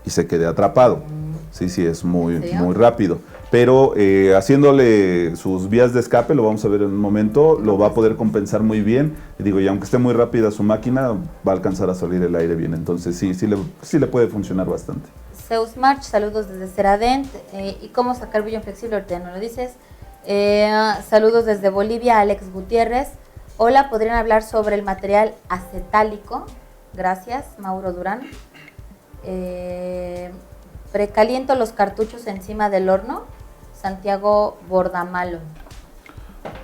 y se quede atrapado. Sí, es muy,
¿En serio?
muy rápido. Pero haciéndole sus vías de escape, lo vamos a ver en un momento, lo va a poder compensar muy bien. Y aunque esté muy rápida su máquina, va a alcanzar a salir el aire bien. Entonces sí le puede funcionar bastante.
Zeus March, saludos desde Ceradent. ¿Y cómo sacar brillo flexible? Ahorita no lo dices. Saludos desde Bolivia, Alex Gutiérrez. Hola, ¿podrían hablar sobre el material acetálico? Gracias, Mauro Durán. Precaliento los cartuchos encima del horno. Santiago Bordamalo.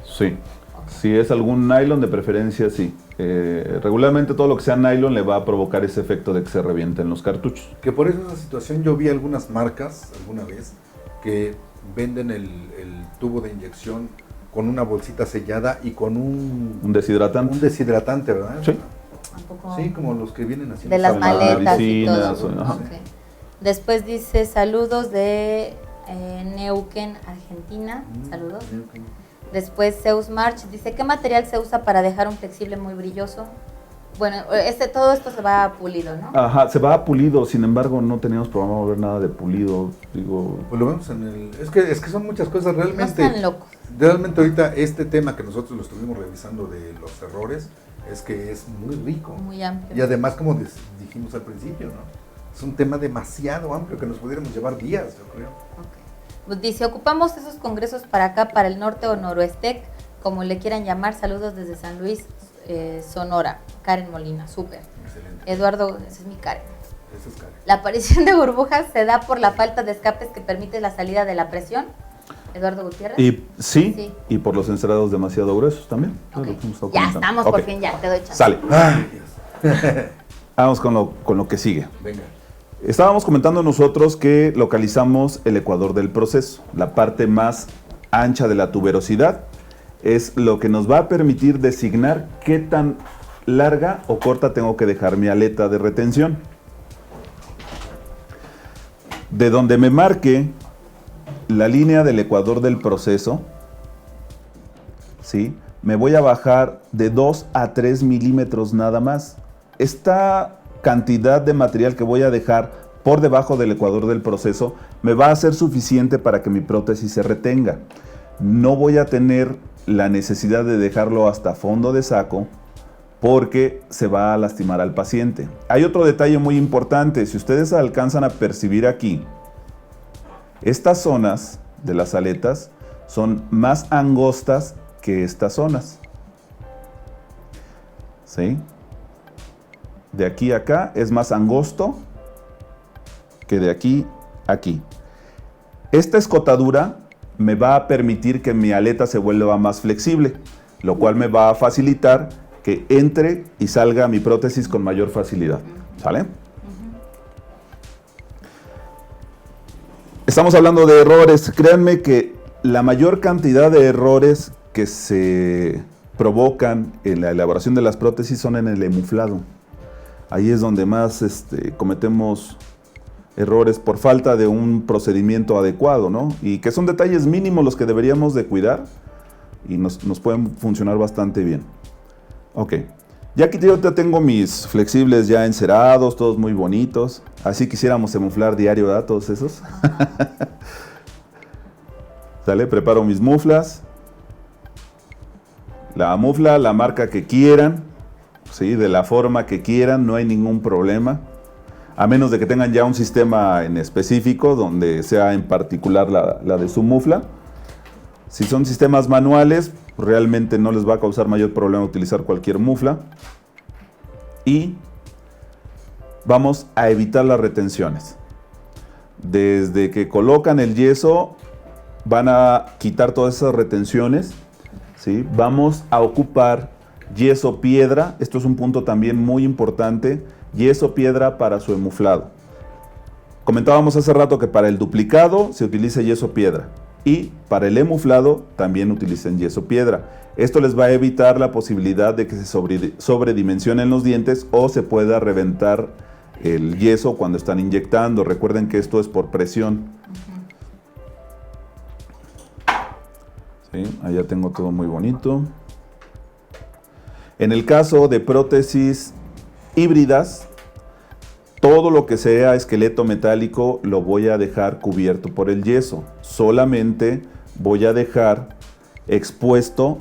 Sí, si es algún nylon de preferencia, sí. Regularmente todo lo que sea nylon le va a provocar ese efecto de que se revienten los cartuchos.
Que por esa situación yo vi algunas marcas alguna vez que venden el tubo de inyección con una bolsita sellada y con
Un deshidratante.
un deshidratante, ¿verdad?
Sí.
Tampoco
Sí, como los que vienen así.
de las maletas y
medicinas,
todo.
ajá.
Ok. Después dice saludos de Neuquén, Argentina. Saludos. Después Zeus March dice, ¿qué material se usa para dejar un flexible muy brilloso? Bueno, todo esto se va pulido, ¿no?
Ajá, se va a pulido, sin embargo no teníamos programado ver nada de pulido, digo...
Pues lo vemos en el... Es que son muchas cosas
No
realmente.
están locos.
Realmente ahorita este tema que nosotros lo estuvimos revisando de los errores es que es muy rico.
Muy amplio.
Y además, como dijimos al principio, ¿no? Es un tema demasiado amplio que nos pudiéramos llevar días, yo creo.
Ok. Pues dice, ocupamos esos congresos para acá, para el norte o noroeste, como le quieran llamar. Saludos desde San Luis, Sonora. Karen Molina, súper.
Excelente.
Eduardo, esa es mi Karen.
Eso es Karen.
La aparición de burbujas se da por la falta de escapes que permite la salida de la presión. Eduardo Gutiérrez.
Y
Sí.
y por los encerrados demasiado gruesos también.
Ok.
Es lo que hemos estado
Ya
comentando.
estamos,
Ok,
por fin, ya, te doy chance.
Sale.
Ay, Dios.
Vamos con lo que sigue.
Venga.
Estábamos comentando nosotros que localizamos el ecuador del proceso. La parte más ancha de la tuberosidad es lo que nos va a permitir designar qué tan larga o corta tengo que dejar mi aleta de retención. De donde me marque la línea del ecuador del proceso, ¿sí?, me voy a bajar de 2 a 3 milímetros nada más. Esta cantidad de material que voy a dejar por debajo del ecuador del proceso me va a ser suficiente para que mi prótesis se retenga. No voy a tener la necesidad de dejarlo hasta fondo de saco porque se va a lastimar al paciente. Hay otro detalle muy importante. Si ustedes alcanzan a percibir aquí, estas zonas de las aletas son más angostas que estas zonas. ¿Sí? De aquí a acá es más angosto que de aquí a aquí. Esta escotadura me va a permitir que mi aleta se vuelva más flexible, lo cual me va a facilitar que entre y salga mi prótesis con mayor facilidad. ¿Sale? Estamos hablando de errores. Créanme que la mayor cantidad de errores que se provocan en la elaboración de las prótesis son en el emuflado. Ahí es donde más cometemos errores por falta de un procedimiento adecuado, ¿no? Y que son detalles mínimos los que deberíamos de cuidar y nos pueden funcionar bastante bien. Ok, ya aquí yo ya tengo mis flexibles ya encerados, todos muy bonitos. Así quisiéramos emuflar diario, ¿verdad? Todos esos. ¿Sale? Preparo mis muflas. La mufla, la marca que quieran, ¿sí?, de la forma que quieran, no hay ningún problema. A menos de que tengan ya un sistema en específico, donde sea en particular la de su mufla. Si son sistemas manuales, realmente no les va a causar mayor problema utilizar cualquier mufla. Y vamos a evitar las retenciones. Desde que colocan el yeso, van a quitar todas esas retenciones. ¿Sí? Vamos a ocupar yeso piedra. Esto es un punto también muy importante. Yeso piedra para su emuflado. Comentábamos hace rato que para el duplicado se utiliza yeso piedra. Y para el emuflado también utilicen yeso piedra. Esto les va a evitar la posibilidad de que se sobredimensionen los dientes o se pueda reventar el yeso cuando están inyectando. Recuerden que esto es por presión. ¿Sí? Allá tengo todo muy bonito. En el caso de prótesis híbridas, todo lo que sea esqueleto metálico lo voy a dejar cubierto por el yeso. Solamente voy a dejar expuesto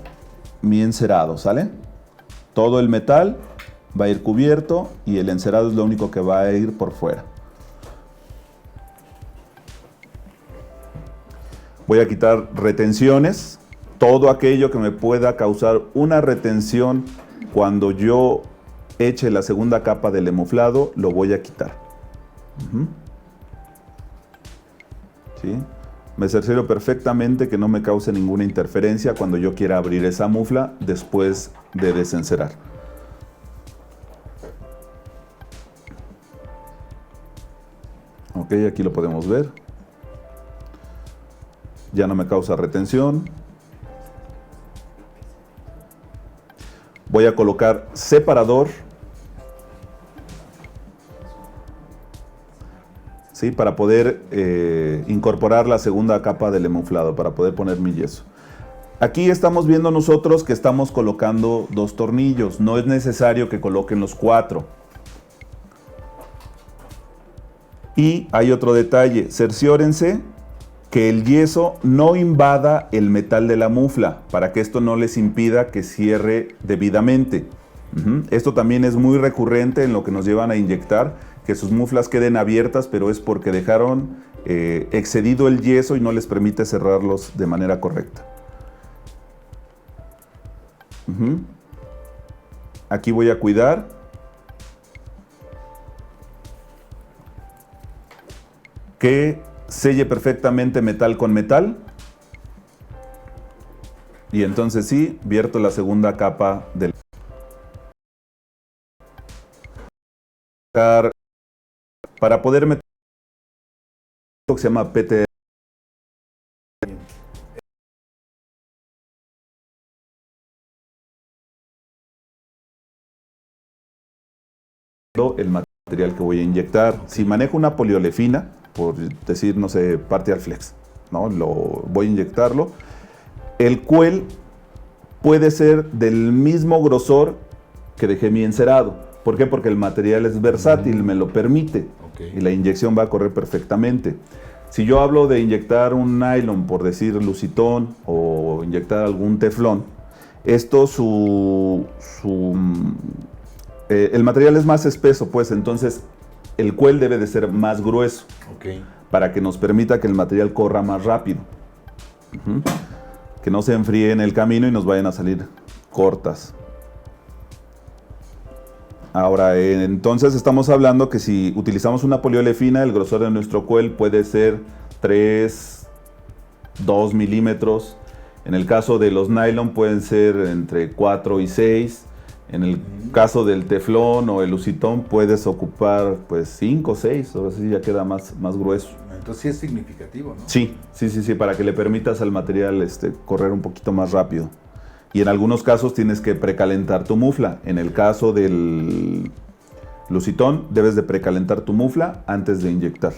mi encerado, ¿sale? Todo el metal va a ir cubierto y el encerado es lo único que va a ir por fuera. Voy a quitar retenciones, todo aquello que me pueda causar una retención cuando yo eche la segunda capa del emuflado, lo voy a quitar. ¿Sí? Me cercioro perfectamente que no me cause ninguna interferencia cuando yo quiera abrir esa mufla después de desencerar. Ok, aquí lo podemos ver. Ya no me causa retención. Voy a colocar separador, ¿sí?, para poder incorporar la segunda capa del emuflado, para poder poner mi yeso. Aquí estamos viendo nosotros que estamos colocando 2 tornillos. No es necesario que coloquen los 4. Y hay otro detalle. Cerciórense que el yeso no invada el metal de la mufla, para que esto no les impida que cierre debidamente. Esto también es muy recurrente en lo que nos llevan a inyectar, que sus muflas queden abiertas, pero es porque dejaron excedido el yeso y no les permite cerrarlos de manera correcta. Aquí voy a cuidar que selle perfectamente metal con metal. Y entonces sí, vierto la segunda capa del... Para poder meter lo que se llama PTR. el material que voy a inyectar. Si manejo una poliolefina, por decir, no sé, Partial Flex, ¿no? Voy a inyectarlo. El cuel puede ser del mismo grosor que dejé mi encerado. ¿Por qué? Porque el material es versátil, me lo permite. Y la inyección va a correr perfectamente. Si yo hablo de inyectar un nylon, por decir lucitón, o inyectar algún teflón, esto el material es más espeso, pues entonces el cuel debe de ser más grueso para que nos permita que el material corra más rápido. Que no se enfríe en el camino y nos vayan a salir cortas. Ahora, entonces estamos hablando que si utilizamos una poliolefina, el grosor de nuestro cuel puede ser 3, 2 milímetros. En el caso de los nylon pueden ser entre 4 y 6. En el caso del teflón o el lucitón puedes ocupar pues 5 o 6, ahora sí ya queda más grueso.
Entonces sí es significativo, ¿no?
Sí, para que le permitas al material correr un poquito más rápido. Y en algunos casos tienes que precalentar tu mufla. En el caso del lucitón debes de precalentar tu mufla antes de inyectar.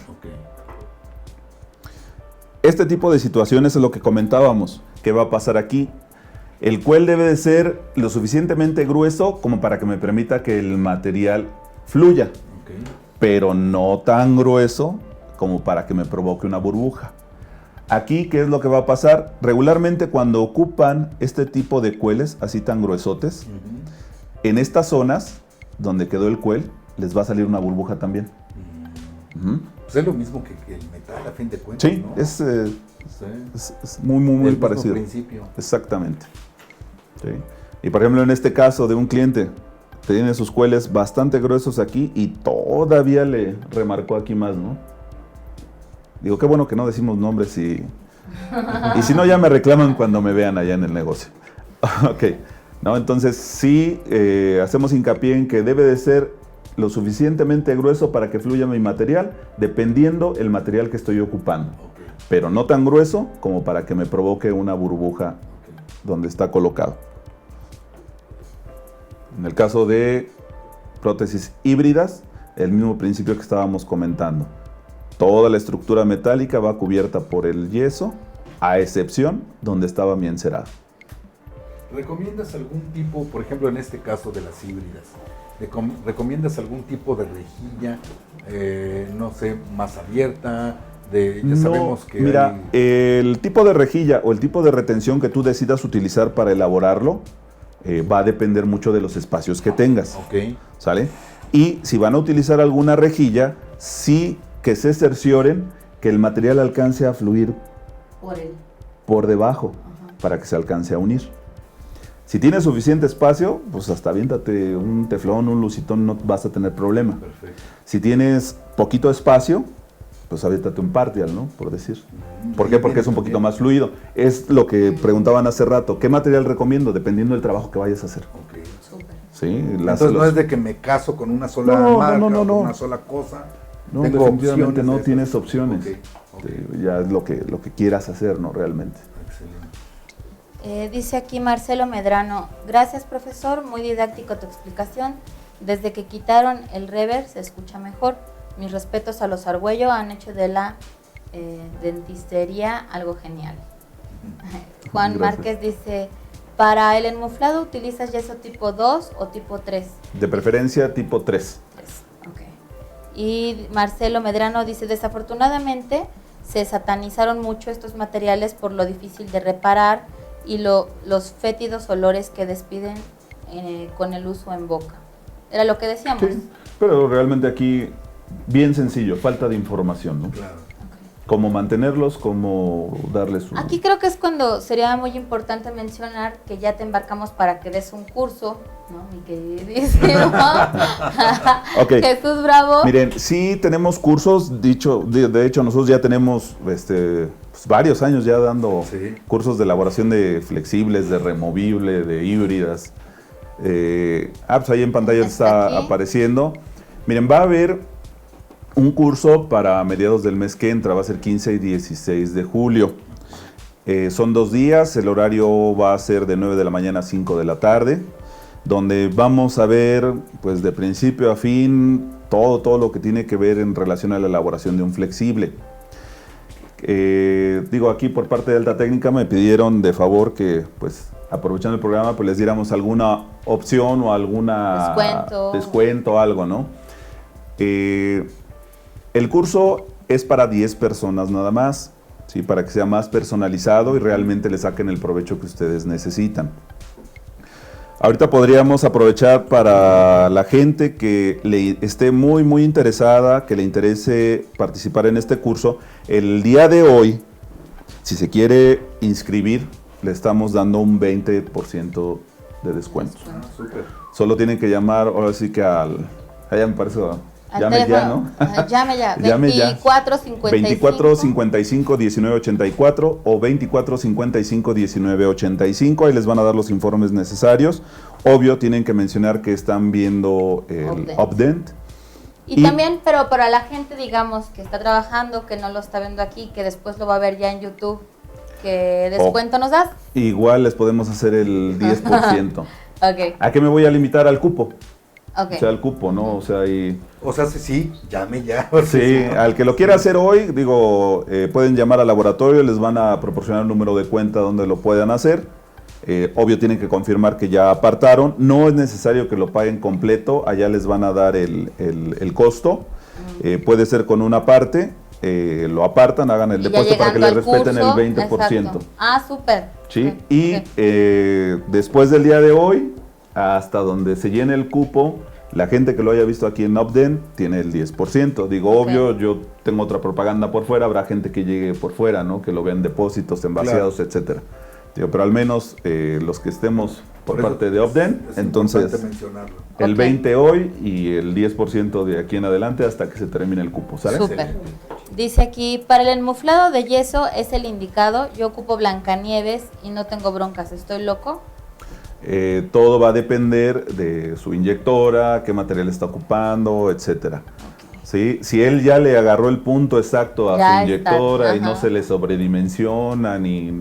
Este tipo de situaciones es lo que comentábamos. ¿Qué va a pasar aquí? El cuel debe de ser lo suficientemente grueso como para que me permita que el material fluya, pero no tan grueso como para que me provoque una burbuja. Aquí, ¿qué es lo que va a pasar? Regularmente cuando ocupan este tipo de cueles, así tan gruesotes, en estas zonas donde quedó el cuel, les va a salir una burbuja también.
Pues es lo mismo que el metal, a fin de cuentas,
Sí,
¿no?
es muy parecido.
El mismo principio.
Exactamente. Sí. Y por ejemplo, en este caso de un cliente, tiene sus cueles bastante gruesos aquí y todavía le remarcó aquí más, ¿no? Digo, qué bueno que no decimos nombres y si no ya me reclaman cuando me vean allá en el negocio. ¿No? Entonces sí hacemos hincapié en que debe de ser lo suficientemente grueso para que fluya mi material, dependiendo el material que estoy ocupando. Pero no tan grueso como para que me provoque una burbuja donde está colocado. En el caso de prótesis híbridas, el mismo principio que estábamos comentando. Toda la estructura metálica va cubierta por el yeso, a excepción donde estaba mi encerado.
¿Recomiendas algún tipo, por ejemplo en este caso de las híbridas, recomiendas algún tipo de rejilla, no sé, más abierta? Ya sabemos que
mira, el tipo de rejilla o el tipo de retención que tú decidas utilizar para elaborarlo va a depender mucho de los espacios que tengas. ¿Sale? Y si van a utilizar alguna rejilla, sí que se cercioren que el material alcance a fluir por debajo para que se alcance a unir. Si tienes suficiente espacio, pues hasta aviéntate un teflón, un lucitón, no vas a tener problema.
Perfecto.
Si tienes poquito espacio, pues aviéntate un partial, ¿no? Por decir. ¿Por qué? Porque es un poquito más fluido. Es lo que preguntaban hace rato. ¿Qué material recomiendo? Dependiendo del trabajo que vayas a hacer. ¿Sí?
Entonces no es de que me caso con una sola marca o con una sola cosa.
No,
tengo
definitivamente no
de
tienes opciones. Ya es lo que quieras hacer, ¿no? Realmente.
Excelente.
Dice aquí Marcelo Medrano, gracias profesor, muy didáctico tu explicación. Desde que quitaron el rever se escucha mejor. Mis respetos a los Argüello, han hecho de la dentistería algo genial. Juan
Gracias.
Márquez dice, para el enmuflado utilizas yeso tipo 2 o tipo 3.
De preferencia tipo 3.
Y Marcelo Medrano dice, desafortunadamente se satanizaron mucho estos materiales por lo difícil de reparar y los fétidos olores que despiden con el uso en boca. Era lo que decíamos.
Sí, pero realmente aquí bien sencillo, falta de información, ¿no?
Claro.
Cómo mantenerlos, cómo darles un...
Aquí creo que es cuando sería muy importante mencionar que ya te embarcamos para que des un curso, ¿no? Mi queridísimo Jesús Bravo.
Miren, sí tenemos cursos, de hecho nosotros ya tenemos pues, varios años ya dando cursos de elaboración de flexibles, de removible, de híbridas. Pues ahí en pantalla está apareciendo. Miren, va a haber un curso para mediados del mes que entra, va a ser 15 y 16 de julio. Son 2 días, el horario va a ser de 9 de la mañana a 5 de la tarde. donde vamos a ver pues de principio a fin todo lo que tiene que ver en relación a la elaboración de un flexible. Digo, aquí por parte de Alta Técnica me pidieron de favor que pues aprovechando el programa pues les diéramos alguna opción o alguna descuento, algo, ¿no? El curso es para 10 personas nada más, ¿sí? Para que sea más personalizado y realmente le saquen el provecho que ustedes necesitan. Ahorita podríamos aprovechar para la gente que le esté muy interesada, que le interese participar en este curso. El día de hoy, si se quiere inscribir, le estamos dando un 20% de descuento.
Súper.
Solo tienen que llamar, ahora sí que allá me parece, llame ya, ¿no?
Llame ya.
Llame ya.
2455
1984 o 2455 1985. Ahí les van a dar los informes necesarios. Obvio, tienen que mencionar que están viendo el Updent.
Y también, pero para la gente, digamos, que está trabajando, que no lo está viendo aquí, que después lo va a ver ya en YouTube, ¿qué descuento nos das?
Igual les podemos hacer el 10%.
Ok.
¿A qué me voy a limitar? Al cupo.
Ok.
O sea, al cupo, ¿no? O sea,
Sí, llame ya.
Sí, al que lo quiera hacer hoy, digo, pueden llamar al laboratorio, les van a proporcionar el número de cuenta donde lo puedan hacer. Obvio, tienen que confirmar que ya apartaron. No es necesario que lo paguen completo, allá les van a dar el costo. Puede ser con una parte, lo apartan, hagan el depósito para que les respeten el 20%.
Exacto. Ah, súper.
¿Sí?
Okay.
Y después del día de hoy, hasta donde se llene el cupo, la gente que lo haya visto aquí en Upden tiene el 10%. Digo, obvio, yo tengo otra propaganda por fuera, habrá gente que llegue por fuera, ¿no? Que lo vean depósitos, envaseados, claro, etcétera. Digo, pero al menos los que estemos por parte de Upden, entonces el 20 hoy y el 10% de aquí en adelante hasta que se termine el cupo, ¿sale?
Súper. Dice aquí, para el enmuflado de yeso es el indicado, yo ocupo Blancanieves y no tengo broncas, ¿estoy loco?
Todo va a depender de su inyectora, qué material está ocupando, etcétera. Okay. ¿Sí? Si él ya le agarró el punto exacto a su inyectora y no se le sobredimensiona ni...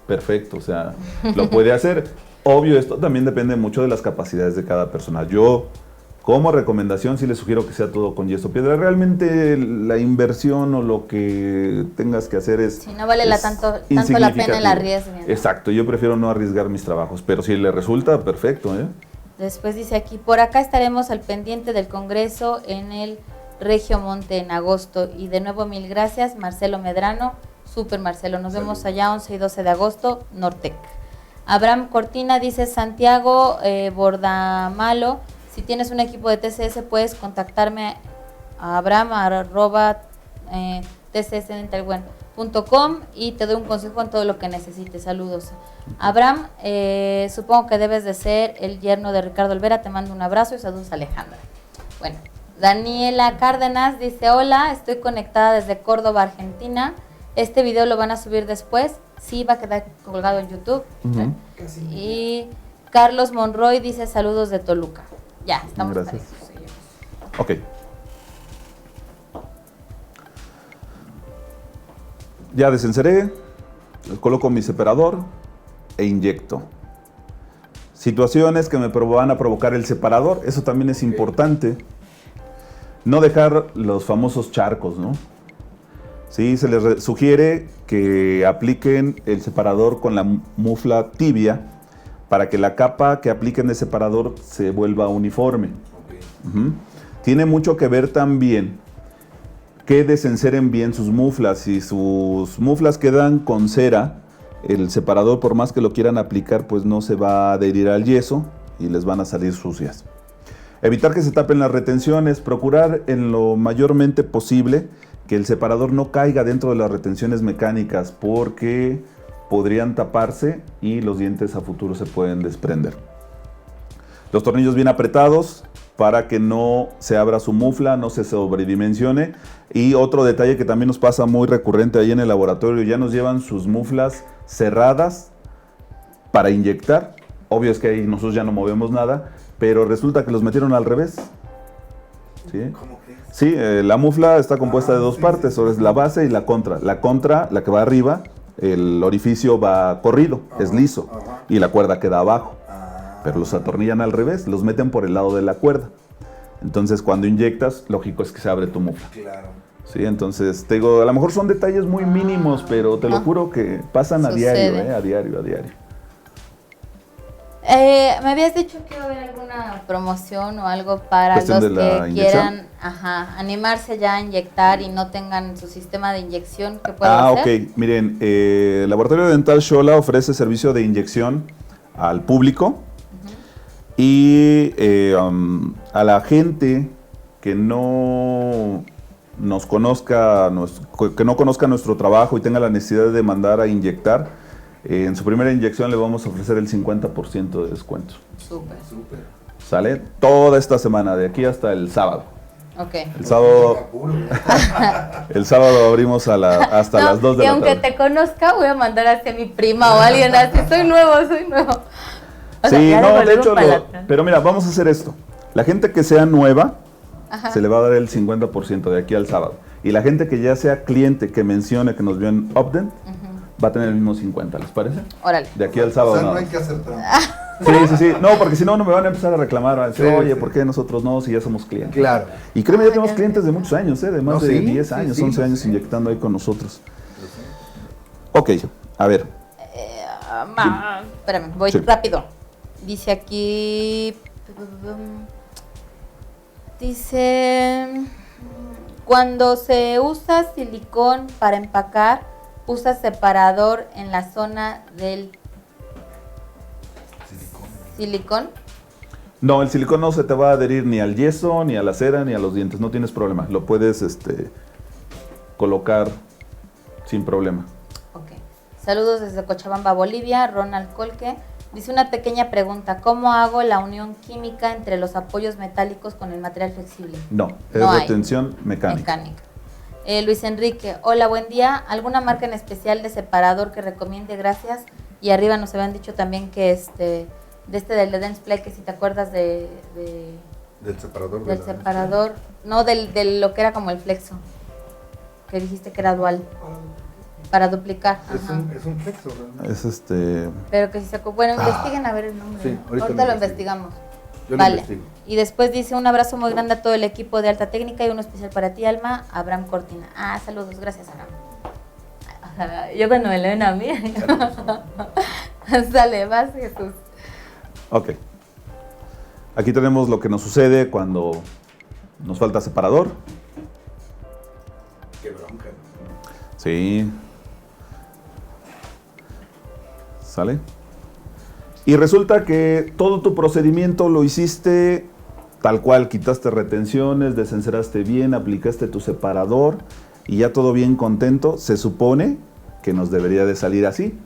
Perfecto, o sea, lo puede hacer. Obvio, esto también depende mucho de las capacidades de cada persona. Yo, como recomendación, sí les sugiero que sea todo con yeso piedra. Realmente la inversión o lo que tengas que hacer es...
Si no vale tanto la pena el arriesgue, ¿no?
Exacto, yo prefiero no arriesgar mis trabajos, pero si le resulta, perfecto, ¿eh?
Después dice aquí, por acá estaremos al pendiente del congreso en el Regio Monte en agosto. Y de nuevo, mil gracias, Marcelo Medrano. Súper, Marcelo, nos vemos allá 11 y 12 de agosto, Nortec. Abraham Cortina dice, Santiago Bordamalo, si tienes un equipo de TCS puedes contactarme a abraham@tcsdentalware.com y te doy un consejo en todo lo que necesites. Saludos. Abraham, supongo que debes de ser el yerno de Ricardo Olvera, te mando un abrazo y saludos, Alejandra. Bueno, Daniela Cárdenas dice, hola, estoy conectada desde Córdoba, Argentina. Este video lo van a subir después, sí va a quedar colgado en YouTube. Y Carlos Monroy dice saludos de Toluca. Ya, estamos
parejos. Ok. Ya desenceré, coloco mi separador e inyecto. Situaciones que me van a provocar el separador, eso también es importante. No dejar los famosos charcos, ¿no? Sí, se les sugiere que apliquen el separador con la mufla tibia para que la capa que apliquen de separador se vuelva uniforme. Tiene mucho que ver también que desenceren bien sus muflas. Si sus muflas quedan con cera, el separador, por más que lo quieran aplicar, pues no se va a adherir al yeso y les van a salir sucias. Evitar que se tapen las retenciones, procurar en lo mayormente posible que el separador no caiga dentro de las retenciones mecánicas porque podrían taparse y los dientes a futuro se pueden desprender. Los tornillos bien apretados para que no se abra su mufla, no se sobredimensione. Y otro detalle que también nos pasa muy recurrente ahí en el laboratorio, ya nos llevan sus muflas cerradas para inyectar. Obvio es que ahí nosotros ya no movemos nada, pero resulta que los metieron al revés. ¿Sí?
¿Cómo que?
Sí, la mufla está compuesta de dos partes, es la base y la contra. La contra, la que va arriba, el orificio va corrido, es liso, y la cuerda queda abajo. pero los atornillan al revés, los meten por el lado de la cuerda. Entonces, cuando inyectas, lógico es que se abre tu mufla.
Claro.
Sí, entonces, te digo, a lo mejor son detalles muy mínimos, pero te lo juro que pasan a
Sucede.
diario, a diario.
Me habías dicho que iba a haber alguna promoción o algo para
¿Cuestión
los
de la
que
inyección?
quieran animarse ya a inyectar y no tengan su sistema de inyección. ¿Qué puede hacer?
Ok. Miren, el Laboratorio Dental Xola ofrece servicio de inyección al público y a la gente que no nos conozca, que no conozca nuestro trabajo y tenga la necesidad de mandar a inyectar, en su primera inyección le vamos a ofrecer el 50% de descuento.
Súper.
Súper.
¿Sale? Toda esta semana, de aquí hasta el sábado.
Ok.
El sábado abrimos hasta
No,
las 2 de
y
la
aunque
tarde.
te conozca, voy a mandar hacia mi prima o alguien así. Soy nuevo. O sea,
Sí,
ya
no, de
devolvemos
hecho,
para atrás.
pero mira, vamos a hacer esto. La gente que sea nueva,
Ajá.
se le va a dar el 50% de aquí al sábado. Y la gente que ya sea cliente que mencione que nos vio en Updent, va a tener el mismo 50, ¿les parece?
Órale.
De aquí al sábado.
O sea, no
nada
hay
más.
que hacer trampa.
Sí. No, porque si no, no me van a empezar a reclamar. A decir,
Sí,
oye,
sí.
¿por qué nosotros no? Si ya somos clientes.
Claro.
Y créeme, ya
Ah,
tenemos
ya.
clientes de muchos años, de más
No,
de
sí,
10
sí,
años,
sí,
11 años
sí.
inyectando ahí con nosotros. Ok, a ver.
Espérame, voy
Sí.
rápido. Dice aquí. Dice. Cuando se usa silicón para empacar, usa separador en la zona del silicón.
No, el silicón no se te va a adherir ni al yeso, ni a la cera, ni a los dientes. No tienes problema. Lo puedes colocar sin problema.
Ok. Saludos desde Cochabamba, Bolivia. Ronald Colque. Dice una pequeña pregunta. ¿Cómo hago la unión química entre los apoyos metálicos con el material flexible?
No, es
No hay.
retención mecánica.
Luis Enrique, hola, buen día. ¿Alguna marca en especial de separador que recomiende? Gracias. Y arriba nos habían dicho también que del de Dentsply, que si te acuerdas
Del separador.
del separador, no del lo que era como el flexo, que dijiste que era dual, para duplicar. Ajá.
Es un flexo, realmente.
Es
Pero que si se bueno, investiguen a ver el nombre.
Sí, ahorita
ahorita
lo
lo investigamos.
Yo lo
Vale.
investigo.
Y después dice un abrazo muy grande a todo el equipo de Alta Técnica y uno especial para ti, Alma, Abraham Cortina. Saludos, gracias, Abraham. Yo cuando me leen a mí. Sale, vas, Jesús.
Ok. Aquí tenemos lo que nos sucede cuando nos falta separador.
Qué bronca.
Sí. ¿Sale? Y resulta que todo tu procedimiento lo hiciste tal cual, quitaste retenciones, desenceraste bien, aplicaste tu separador y ya todo bien contento. Se supone que nos debería de salir así.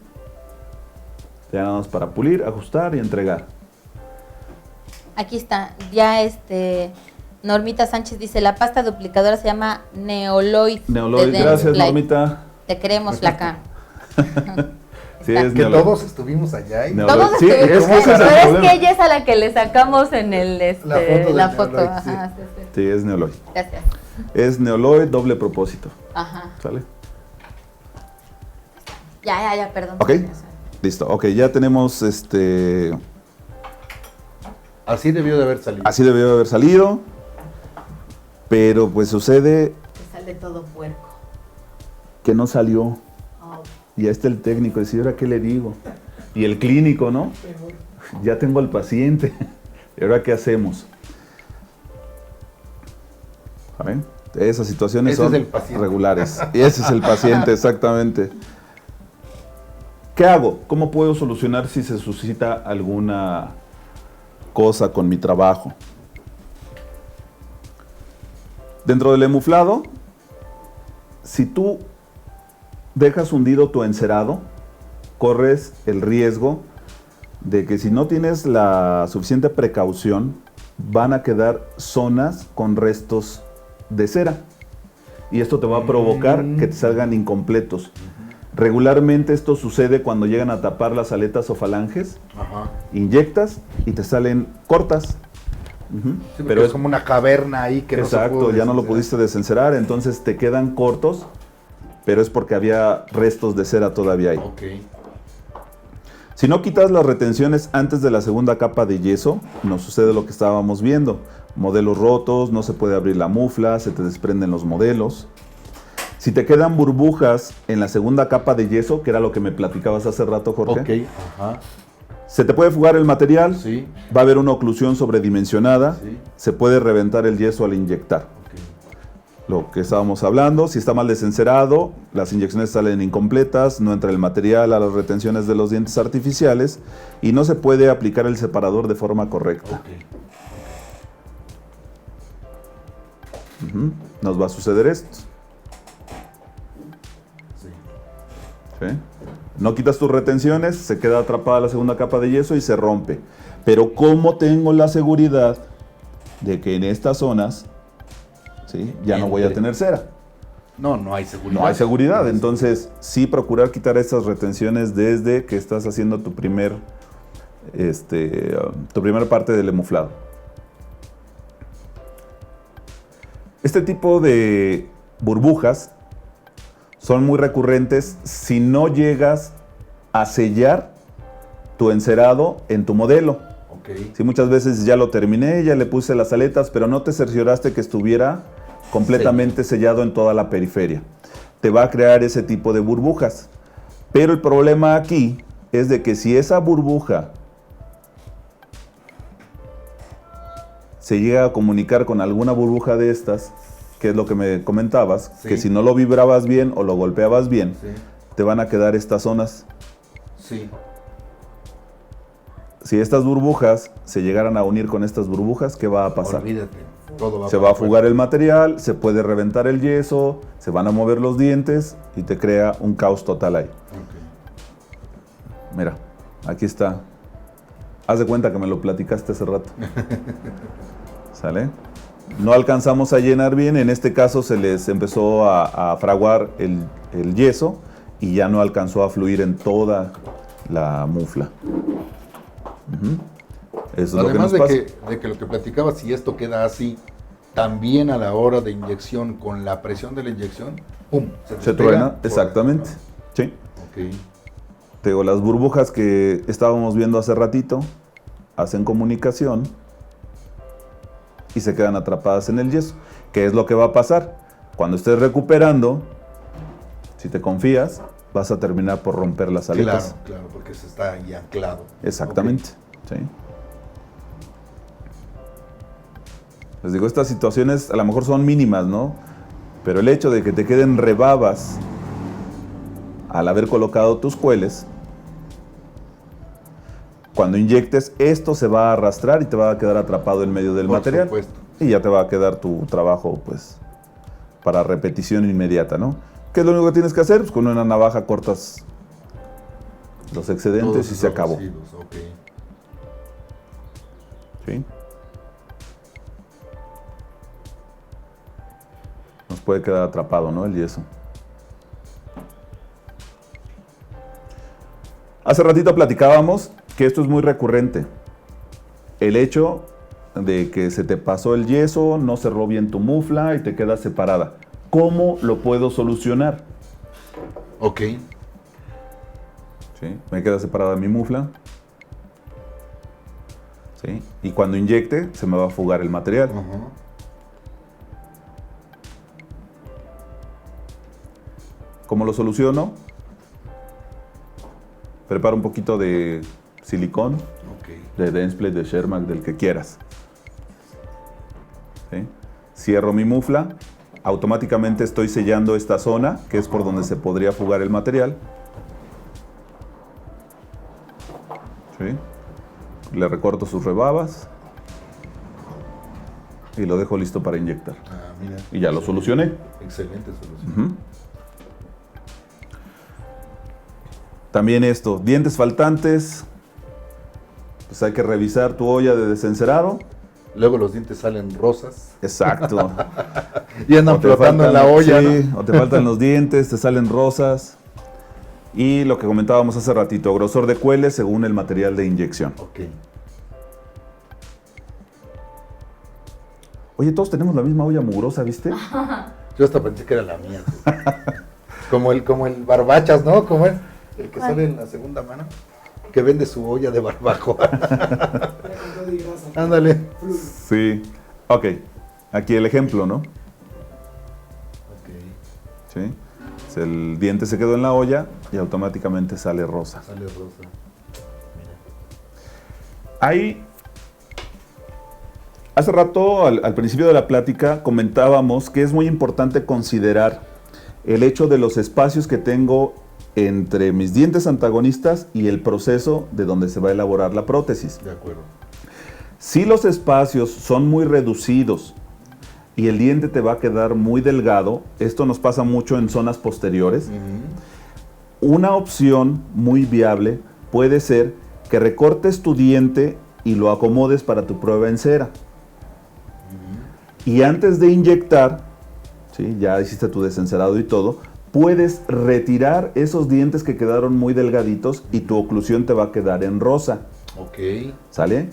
Ya nada más para pulir, ajustar y entregar.
Aquí está, ya Normita Sánchez dice, la pasta duplicadora se llama Neoloid.
Neoloid,
de
gracias
Dentsply.
Normita.
Te queremos, flaca.
Sí,
Está.
es
Que
Neoloid.
todos estuvimos allá y
Neoloid.
Todos
Sí,
estuvimos,
es que ese es el
pero es
problema.
que ella es a la que le sacamos en el
La foto de Neoloid,
Ajá, sí.
Sí, es Neoloid.
Gracias.
Es Neoloid doble propósito.
Ajá.
¿Sale?
Ya, perdón.
Ok. Listo. Ok, ya tenemos
así debió de haber salido.
así debió de haber salido. Pero pues sucede
Te sale todo puerco.
que no salió.
Oh.
Y ya está el técnico, decir, ¿ahora qué le digo? Y el clínico, ¿no? Ya tengo al paciente. ¿Y ahora qué hacemos? ¿Saben? Esas situaciones
Ese
son
es el paciente.
regulares. Y ese es el paciente, exactamente. ¿Qué hago? ¿Cómo puedo solucionar si se suscita alguna cosa con mi trabajo? Dentro del emuflado, si tú dejas hundido tu encerado, corres el riesgo de que si no tienes la suficiente precaución, van a quedar zonas con restos de cera. Y esto te va a provocar que te salgan incompletos. Regularmente esto sucede cuando llegan a tapar las aletas o falanges,
Ajá.
inyectas y te salen cortas. Ujú.
Sí, pero es como una caverna ahí que no se
Exacto,
pudo
ya no lo
desencerrar.
pudiste desencerar, entonces te quedan cortos, pero es porque había restos de cera todavía ahí.
Ok.
Si no quitas las retenciones antes de la segunda capa de yeso, nos sucede lo que estábamos viendo. Modelos rotos, no se puede abrir la mufla, se te desprenden los modelos. Si te quedan burbujas en la segunda capa de yeso, que era lo que me platicabas hace rato, Jorge.
Ok, ajá.
Se te puede fugar el material,
Sí.
va a haber una oclusión sobredimensionada,
Sí.
se puede reventar el yeso al inyectar.
Ok.
Lo que estábamos hablando, si está mal desencerado, las inyecciones salen incompletas, no entra el material a las retenciones de los dientes artificiales y no se puede aplicar el separador de forma correcta.
Ok.
Ujú. Nos va a suceder esto.
Sí.
¿Sí? No quitas tus retenciones, se queda atrapada la segunda capa de yeso y se rompe. Pero ¿cómo tengo la seguridad de que en estas zonas, ¿sí?, ya no voy a tener cera?
No, no hay seguridad.
No hay seguridad. Entonces, sí procurar quitar estas retenciones desde que estás haciendo tu primer parte del emuflado. Este tipo de burbujas son muy recurrentes si no llegas a sellar tu encerado en tu modelo.
Ok.
Si muchas veces ya lo terminé, ya le puse las aletas, pero no te cercioraste que estuviera completamente sellado en toda la periferia. Te va a crear ese tipo de burbujas. Pero el problema aquí es de que si esa burbuja se llega a comunicar con alguna burbuja de estas, que es lo que me comentabas,
Sí.
que si no lo vibrabas bien o lo golpeabas bien,
Sí.
te van a quedar estas zonas.
Sí.
Si estas burbujas se llegaran a unir con estas burbujas, ¿qué va a pasar?
Olvídate. Todo va
Se
para
va a
afuera.
fugar el material, se puede reventar el yeso, se van a mover los dientes y te crea un caos total ahí.
Ok.
Mira, aquí está. Haz de cuenta que me lo platicaste hace rato. ¿Sale? No alcanzamos a llenar bien, en este caso se les empezó a fraguar el yeso y ya no alcanzó a fluir en toda la mufla. Ujú. Eso es lo que
Además
nos pasa.
de que lo que platicaba, si esto queda así, también a la hora de inyección, con la presión de la inyección, ¡pum!
Se
despega
truena,
por
exactamente.
dentro,
Sí.
¿no? Ok.
Te digo, las burbujas que estábamos viendo hace ratito hacen comunicación y se quedan atrapadas en el yeso. ¿Qué es lo que va a pasar? Cuando estés recuperando, si te confías, vas a terminar por romper las aletas.
Claro, claro, porque se está ahí anclado.
Exactamente. Sí. Les digo, estas situaciones a lo mejor son mínimas, ¿no? Pero el hecho de que te queden rebabas al haber colocado tus cueles, cuando inyectes, esto se va a arrastrar y te va a quedar atrapado en medio del
Por
material.
supuesto.
Y ya te va a quedar tu trabajo, pues, para repetición inmediata, ¿no? ¿Qué es lo único que tienes que hacer? Pues con una navaja cortas los excedentes
Todos
y se
esos
acabó.
residuos, ok.
¿Sí? Nos puede quedar atrapado, ¿no? El yeso. Hace ratito platicábamos que esto es muy recurrente. El hecho de que se te pasó el yeso, no cerró bien tu mufla y te queda separada. ¿Cómo lo puedo solucionar?
Ok.
¿Sí? Me queda separada mi mufla. ¿Sí? Y cuando inyecte, se me va a fugar el material.
Ajá.
¿Cómo lo soluciono? Preparo un poquito de silicón,
Ok.
de Densplay, de Shermack, del que quieras. ¿Sí? Cierro mi mufla, automáticamente estoy sellando esta zona, que es por donde se podría fugar el material. ¿Sí? Le recorto sus rebabas y lo dejo listo para inyectar.
Ah, mira.
Y ya lo solucioné.
Excelente solución.
Ujú. También esto, dientes faltantes, pues hay que revisar tu olla de desencerado.
Luego los dientes salen rosas
Exacto.
y andan
O te
flotando en la
faltan-
olla,
sí,
¿no?
o te faltan los dientes, te salen rosas. Y lo que comentábamos hace ratito, grosor de cueles según el material de inyección.
Ok.
Oye, todos tenemos la misma olla mugrosa, ¿viste?
Yo hasta pensé que era la mía. como el barbachas, ¿no? Como el que
¿Cuál?
sale en la segunda mano. que vende su olla de barbacoa.
Ya con todo y grasa.
Ándale.
Fluye.
Sí. Ok. Aquí el ejemplo, ¿no? ¿Sí? El diente se quedó en la olla y automáticamente sale rosa.
Sale rosa.
Ahí, hace rato, al principio de la plática, comentábamos que es muy importante considerar el hecho de los espacios que tengo entre mis dientes antagonistas y el proceso de donde se va a elaborar la prótesis.
De acuerdo.
Si los espacios son muy reducidos y el diente te va a quedar muy delgado, esto nos pasa mucho en zonas posteriores, una opción muy viable puede ser que recortes tu diente y lo acomodes para tu prueba en cera. Y antes de inyectar, ¿sí? Ya hiciste tu desencerado y todo, puedes retirar esos dientes que quedaron muy delgaditos y tu oclusión te va a quedar en rosa.
Ok.
¿Sale?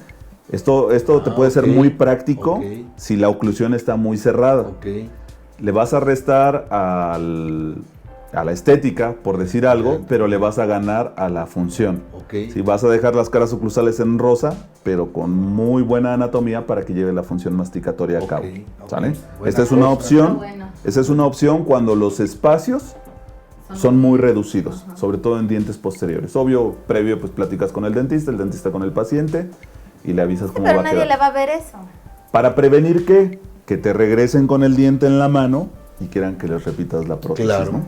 Esto te puede ser muy práctico si la oclusión está muy cerrada.
Ok.
Le vas a restar a la estética, por decir algo, pero le vas a ganar a la función.
Ok.
Si vas a dejar las caras oclusales en rosa, pero con muy buena anatomía para que lleve la función masticatoria a cabo. ¿Sale?
Buena
Esta es una
cosa.
opción.
Bueno.
Esa es una opción cuando los espacios son muy reducidos, sobre todo en dientes posteriores. Obvio, previo pues platicas con el dentista con el paciente y le avisas cómo
Pero
va a
nadie
quedar.
le va a ver eso.
Para prevenir que te regresen con el diente en la mano y quieran que les repitas la prótesis.
Claro.
¿no?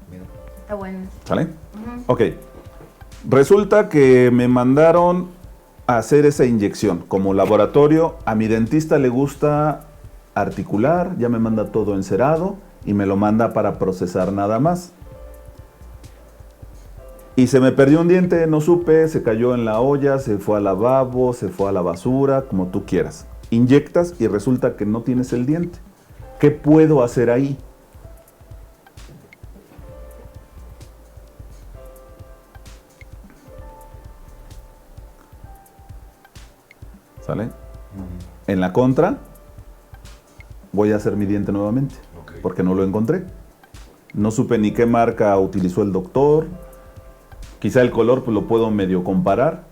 Mira.
Está bueno.
¿Sale? Ok. Resulta que me mandaron a hacer esa inyección. Como laboratorio, a mi dentista le gusta articular, ya me manda todo encerado y me lo manda para procesar nada más. Y se me perdió un diente, no supe, se cayó en la olla, se fue al lavabo, se fue a la basura, como tú quieras. Inyectas y resulta que no tienes el diente. ¿Qué puedo hacer ahí? ¿Sale? En la contra, voy a hacer mi diente nuevamente, porque no lo encontré. No supe ni qué marca utilizó el doctor. Quizá el color pues lo puedo medio comparar,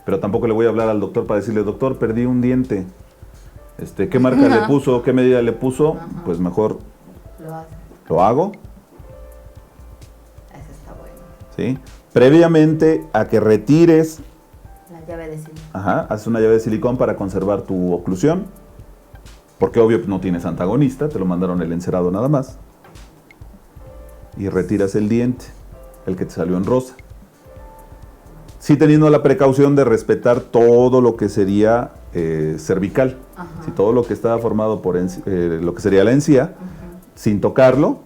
pero tampoco le voy a hablar al doctor para decirle, doctor, perdí un diente. ¿Qué marca le puso? ¿Qué medida le puso? Pues mejor
Lo hace.
lo hago.
Eso está bueno.
¿Sí? Previamente a que retires,
La llave de silicona.
haces una llave de silicón para conservar tu oclusión, porque obvio no tienes antagonista, te lo mandaron el encerado nada más. Y retiras el diente, el que te salió en rosa. Sí, teniendo la precaución de respetar todo lo que sería cervical. Si todo lo que estaba formado por lo que sería la encía, sin tocarlo,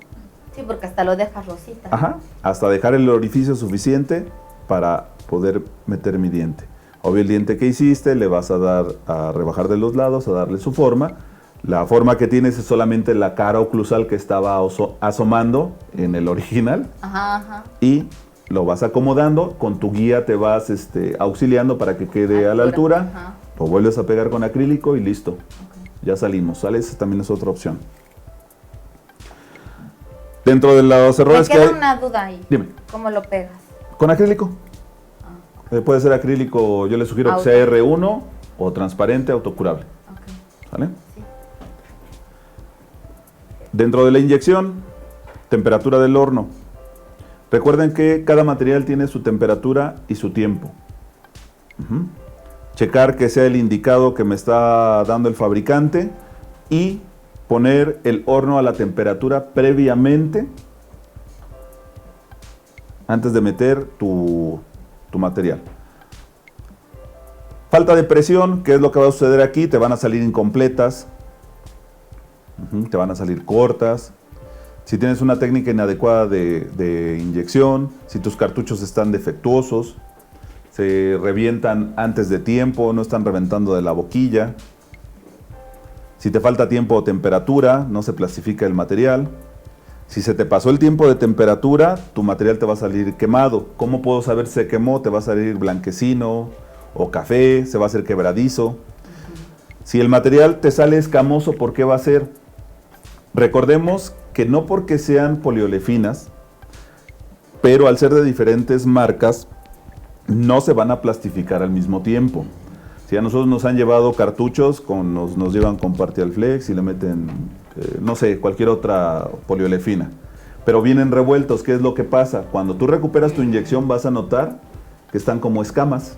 Sí, porque hasta lo dejas rosita.
hasta dejar el orificio suficiente para poder meter mi diente. Obvio, el diente que hiciste le vas a dar a rebajar de los lados, a darle su forma. La forma que tienes es solamente la cara oclusal que estaba asomando en el original. Y lo vas acomodando, con tu guía te vas auxiliando para que quede a la altura. Lo vuelves a pegar con acrílico y listo. Ya salimos, ¿sale? Esa también es otra opción. Dentro de los errores
Me
que
queda
hay...
una duda ahí.
Dime.
¿Cómo lo pegas?
Con acrílico. Puede ser acrílico, yo le sugiero que sea R1 o transparente, autocurable. ¿Sale?
Sí.
Dentro de la inyección, temperatura del horno. Recuerden que cada material tiene su temperatura y su tiempo. Checar que sea el indicado que me está dando el fabricante y poner el horno a la temperatura previamente antes de meter tu material. Falta de presión, ¿qué es lo que va a suceder aquí? Te van a salir incompletas, te van a salir cortas. Si tienes una técnica inadecuada de inyección, si tus cartuchos están defectuosos, se revientan antes de tiempo, no están reventando de la boquilla. Si te falta tiempo o temperatura, no se plastifica el material. Si se te pasó el tiempo de temperatura, tu material te va a salir quemado. ¿Cómo puedo saber si se quemó? Te va a salir blanquecino o café, se va a hacer quebradizo. Si el material te sale escamoso, ¿por qué va a ser? Recordemos que no porque sean poliolefinas, pero al ser de diferentes marcas, no se van a plastificar al mismo tiempo. Si a nosotros nos han llevado cartuchos, nos llevan con Partial Flex y le meten, no sé, cualquier otra poliolefina. Pero vienen revueltos. ¿Qué es lo que pasa? Cuando tú recuperas tu inyección vas a notar que están como escamas.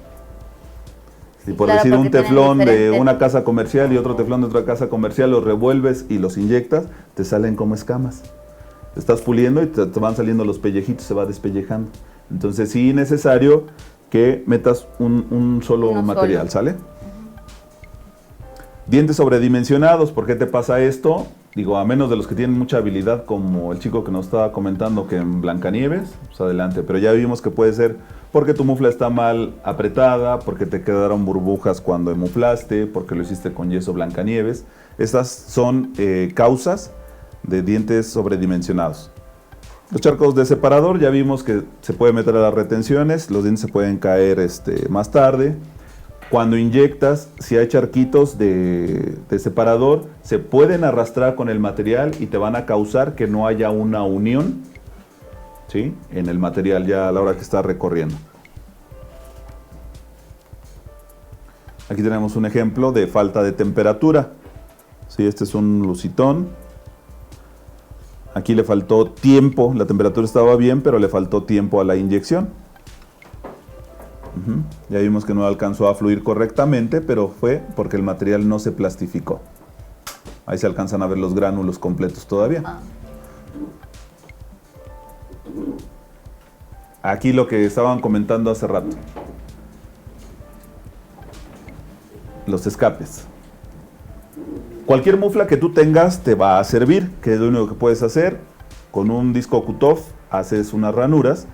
Y por
claro,
decir un
porque tienen
teflón de
diferente-
una casa comercial y otro teflón de otra casa comercial, los revuelves y los inyectas, te salen como escamas. Estás puliendo y te van saliendo los pellejitos, se va despellejando. Entonces sí es necesario que metas un solo
Uno
material,
solo.
¿sale? Dientes sobredimensionados, ¿por qué te pasa esto? Digo, a menos de los que tienen mucha habilidad, como el chico que nos estaba comentando que en Blancanieves, pues adelante. Pero ya vimos que puede ser porque tu mufla está mal apretada, porque te quedaron burbujas cuando emuflaste, porque lo hiciste con yeso Blancanieves. Estas son causas de dientes sobredimensionados. Los charcos de separador, ya vimos que se puede meter a las retenciones, los dientes se pueden caer más tarde. Cuando inyectas, si hay charquitos de separador, se pueden arrastrar con el material y te van a causar que no haya una unión, ¿sí?, en el material ya a la hora que está recorriendo. Aquí tenemos un ejemplo de falta de temperatura. Sí, este es un lucitón. Aquí le faltó tiempo, la temperatura estaba bien, pero le faltó tiempo a la inyección. Ya vimos que no alcanzó a fluir correctamente, pero fue porque el material no se plastificó. Ahí se alcanzan a ver los gránulos completos todavía. Aquí lo que estaban comentando hace rato. Los escapes. Cualquier mufla que tú tengas te va a servir, que es lo único que puedes hacer. Con un disco Q-TOF haces unas ranuras,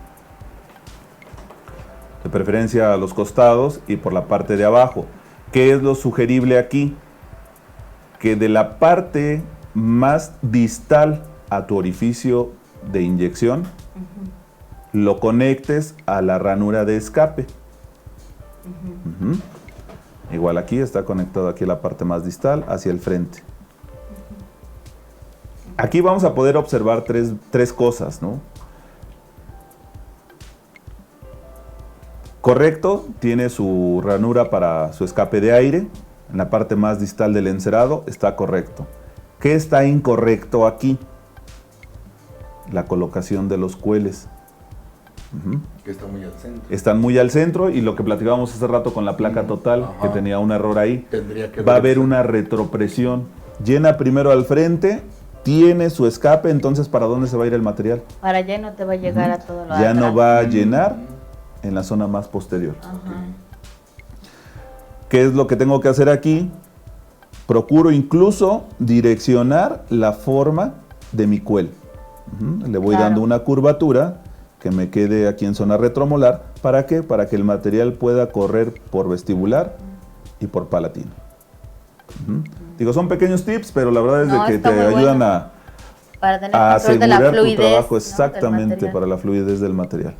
de preferencia a los costados y por la parte de abajo. ¿Qué es lo sugerible aquí? Que de la parte más distal a tu orificio de inyección, lo conectes a la ranura de escape. Igual aquí está conectado aquí la parte más distal hacia el frente. Aquí vamos a poder observar tres cosas, ¿no? Correcto, tiene su ranura para su escape de aire. En la parte más distal del encerado está correcto. ¿Qué está incorrecto aquí? La colocación de los cueles.
Que está muy al centro.
Están muy al centro y lo que platicábamos hace rato con la placa total,
Ajá.
que tenía un error ahí,
Tendría que
va a haber
verse.
una retropresión. Llena primero al frente, tiene su escape, entonces ¿para dónde se va a ir el material?
Para allá no te va a llegar a todo lo
Ya no
atrás.
va a llenar en la zona más posterior.
Ajá.
¿Qué es lo que tengo que hacer aquí? Procuro incluso direccionar la forma de mi cuel. Le voy
Claro.
dando una curvatura que me quede aquí en zona retromolar. ¿Para qué? Para que el material pueda correr por vestibular y por palatino. Digo, son pequeños tips, pero la verdad es
No,
de que
está
te
muy
ayudan
bueno. Para tener
a
control de la
asegurar tu
fluidez,
trabajo,
¿no? del
exactamente,
material.
para la fluidez del material.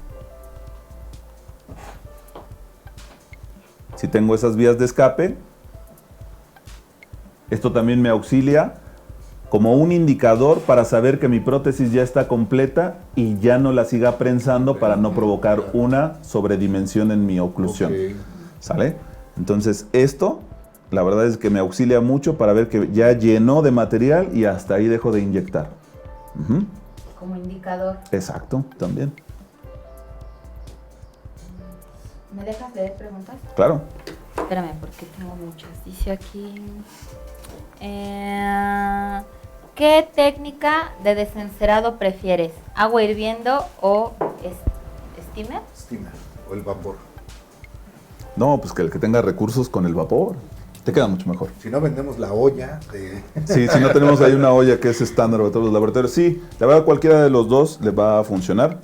Si tengo esas vías de escape, esto también me auxilia como un indicador para saber que mi prótesis ya está completa y ya no la siga prensando para no provocar una sobredimensión en mi oclusión.
Ok.
¿Sale? Entonces esto, la verdad es que me auxilia mucho para ver que ya llenó de material y hasta ahí dejo de inyectar.
Como indicador.
Exacto, también.
¿Me dejas leer preguntas?
Claro.
Espérame, porque tengo muchas. Dice aquí... ¿qué técnica de desencerado prefieres? ¿Agua hirviendo o steamer?
Steamer o el vapor.
No, pues que el que tenga recursos con el vapor, te queda mucho mejor.
Si no vendemos la olla de...
Sí, si no tenemos ahí una olla que es estándar para todos los laboratorios, sí, la verdad cualquiera de los dos le va a funcionar.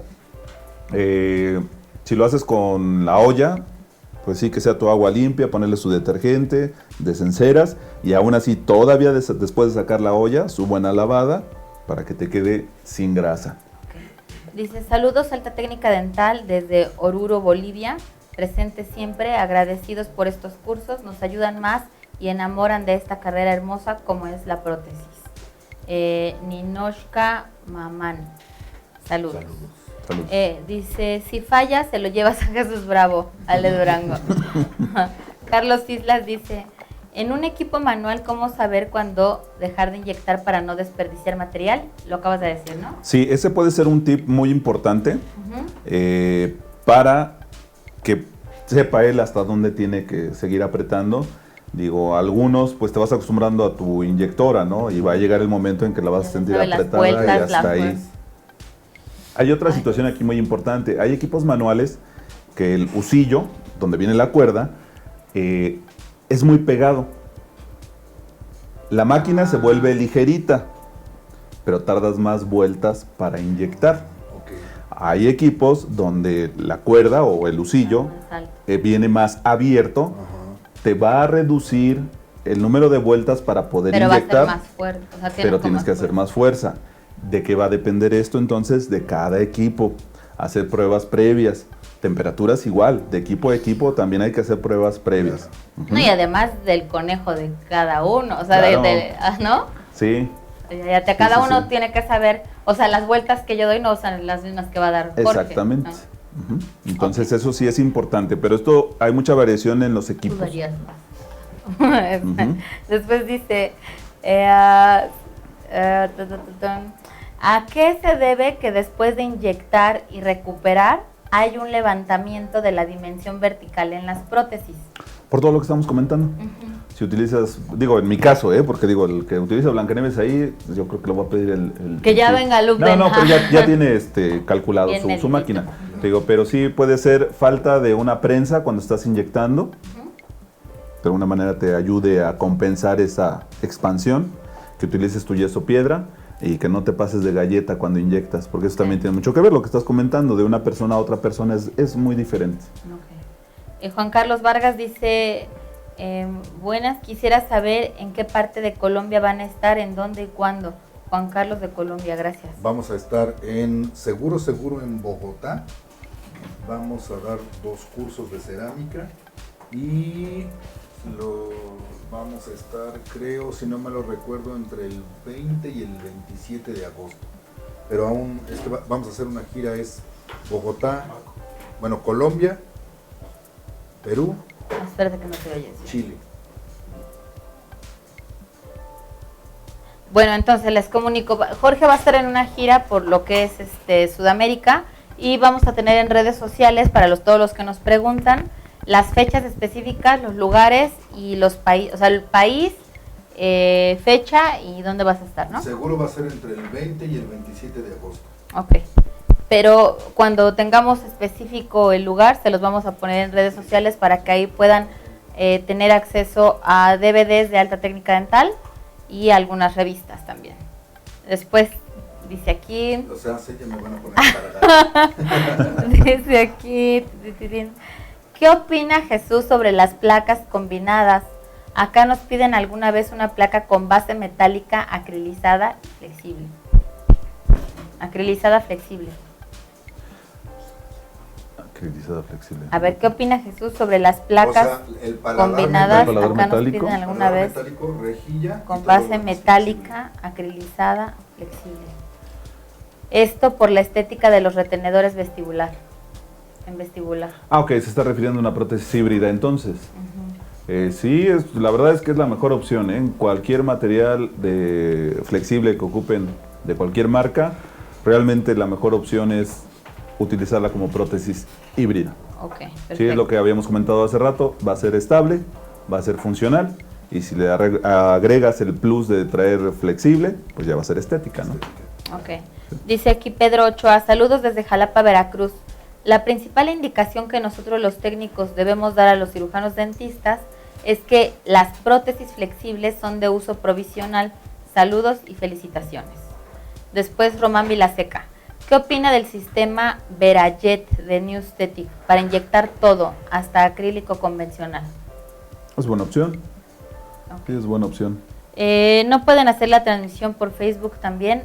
Si lo haces con la olla, pues sí, que sea tu agua limpia, ponerle su detergente, desenceras y aún así todavía después de sacar la olla, su buena lavada para que te quede sin grasa.
Dice, saludos Alta Técnica Dental desde Oruro, Bolivia. Presente siempre, agradecidos por estos cursos, nos ayudan más y enamoran de esta carrera hermosa como es la prótesis. Ninoshka Maman. Saludos.
Saludos.
Dice, si falla, se lo llevas a Jesús Bravo, Ale Durango. Carlos Islas dice, en un equipo manual, ¿cómo saber cuándo dejar de inyectar para no desperdiciar material? Lo acabas de decir, ¿no?
Sí, ese puede ser un tip muy importante para que sepa él hasta dónde tiene que seguir apretando. Digo, algunos pues te vas acostumbrando a tu inyectora, ¿no? Y va a llegar el momento en que la vas a sentir
Sabe las
apretada
vueltas,
y hasta ahí.
fuerza.
Hay otra situación aquí muy importante. Hay equipos manuales que el husillo, donde viene la cuerda, es muy pegado. La máquina se vuelve ligerita, pero tardas más vueltas para inyectar.
Ok.
Hay equipos donde la cuerda o el husillo
Más alto.
viene más abierto,
Ajá.
te va a reducir el número de vueltas para poder
Pero va a
inyectar,
ser más fuerte. O sea, tiene
pero
como
tienes que hacer más fuerza. ¿De qué va a depender esto entonces? De cada equipo. Hacer pruebas previas. Temperaturas igual, de equipo a equipo también hay que hacer pruebas previas.
No, y además del conejo de cada uno, o sea,
Claro.
¿no?
Sí,
Cada
sí,
uno
sí.
tiene que saber, o sea, las vueltas que yo doy no son las mismas que va a dar Jorge.
exactamente.
¿no?
Ujú. Entonces eso sí es importante, pero esto hay mucha variación en los
Tú
equipos.
darías más.
Ujú.
Después dice, ¿a qué se debe que después de inyectar y recuperar hay un levantamiento de la dimensión vertical en las prótesis?
Por todo lo que estamos comentando. Si utilizas, digo, en mi caso, porque digo, el que utiliza Blancanieves ahí, pues yo creo que le voy a pedir el
Que ya venga Lupden.
No, pero ya tiene calculado
Bien
su
medidito.
máquina. Digo, pero sí puede ser falta de una prensa cuando estás inyectando. De alguna manera te ayude a compensar esa expansión, que utilices tu yeso piedra y que no te pases de galleta cuando inyectas, porque eso también tiene mucho que ver. Lo que estás comentando de una persona a otra persona es muy diferente.
Ok. Juan Carlos Vargas dice, buenas, quisiera saber en qué parte de Colombia van a estar, en dónde y cuándo. Juan Carlos de Colombia, gracias.
Vamos a estar en Seguro en Bogotá. Vamos a dar 2 cursos de cerámica y vamos a estar, creo, si no me lo recuerdo, entre el 20 y el 27 de agosto. Pero aún vamos a hacer una gira, es Bogotá, bueno, Colombia, Perú,
Espérate que no te oyes.
Chile.
Bueno, entonces les comunico, Jorge va a estar en una gira por lo que es Sudamérica y vamos a tener en redes sociales para todos los que nos preguntan las fechas específicas, los lugares y los países, o sea, el país, fecha y dónde vas a estar, ¿no?
Seguro va a ser entre el 20 y el 27 de agosto.
Ok. Pero cuando tengamos específico el lugar, se los vamos a poner en redes sociales para que ahí puedan tener acceso a DVDs de alta técnica dental y algunas revistas también. Después dice aquí,
O sea, ya me van a poner cargada.
dice aquí, ¿qué opina Jesús sobre las placas combinadas? Acá nos piden alguna vez una placa con base metálica acrilizada flexible. Acrilizada flexible.
Acrilizada flexible.
A ver, ¿qué opina Jesús sobre las placas
el paladar
combinadas?
metálico.
Acá nos
metálico.
piden alguna vez
metálico, rejilla y
con
todo
base
lo demás
metálica, acrilizada, flexible. Esto por la estética de los retenedores vestibular. En vestibular.
Ah, ok, se está refiriendo a una prótesis híbrida entonces. Sí, la verdad es que es la mejor opción, en cualquier material flexible que ocupen de cualquier marca, realmente la mejor opción es utilizarla como prótesis híbrida.
Ok, perfecto.
Sí, es lo que habíamos comentado hace rato, va a ser estable, va a ser funcional, y si le agregas el plus de traer flexible, pues ya va a ser estética, ¿no?
Ok. Dice aquí Pedro Ochoa, saludos desde Jalapa, Veracruz. La principal indicación que nosotros los técnicos debemos dar a los cirujanos dentistas es que las prótesis flexibles son de uso provisional. Saludos y felicitaciones. Después Román Vilaseca. ¿Qué opina del sistema Verajet de New Aesthetic para inyectar todo, hasta acrílico convencional?
Es buena opción.
Ok.
Sí, es buena opción.
¿No pueden hacer la transmisión por Facebook también?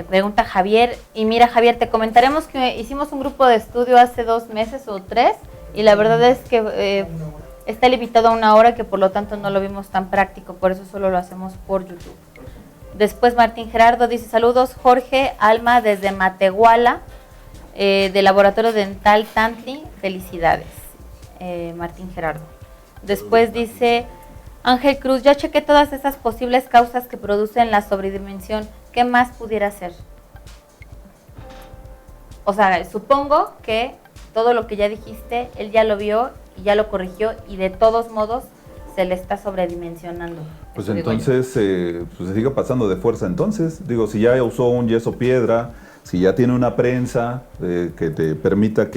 Pregunta Javier. Y mira, Javier, te comentaremos que hicimos un grupo de estudio hace 2 meses o 3 y la verdad es que está limitado a 1 hora, que por lo tanto no lo vimos tan práctico, por eso solo lo hacemos por YouTube. Después Martín Gerardo dice, saludos Jorge, Alma desde Matehuala. de Laboratorio Dental Tanti, felicidades, Martín Gerardo. Después dice Ángel Cruz, ya chequé todas esas posibles causas que producen la sobredimensión, ¿qué más pudiera ser? O sea, supongo que todo lo que ya dijiste, él ya lo vio y ya lo corrigió y de todos modos se le está sobredimensionando.
Pues
Eso digo
entonces, pues se sigue pasando de fuerza entonces. Digo, si ya usó un yeso piedra, si ya tiene una prensa que te permita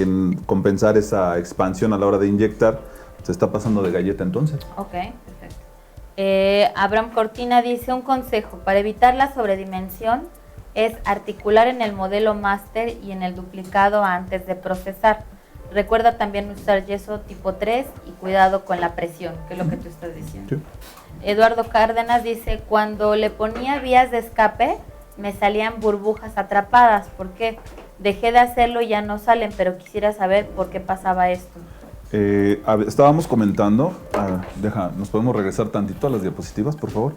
compensar esa expansión a la hora de inyectar, se está pasando de galleta entonces.
Ok, perfecto. Abraham Cortina dice, un consejo para evitar la sobredimensión es articular en el modelo máster y en el duplicado antes de procesar. Recuerda también usar yeso tipo 3 y cuidado con la presión, que es lo que tú estás diciendo.
Sí.
Eduardo Cárdenas dice, cuando le ponía vías de escape, me salían burbujas atrapadas. ¿Por qué? Dejé de hacerlo y ya no salen, pero quisiera saber por qué pasaba esto.
Estábamos comentando, ¿nos podemos regresar tantito a las diapositivas, por favor?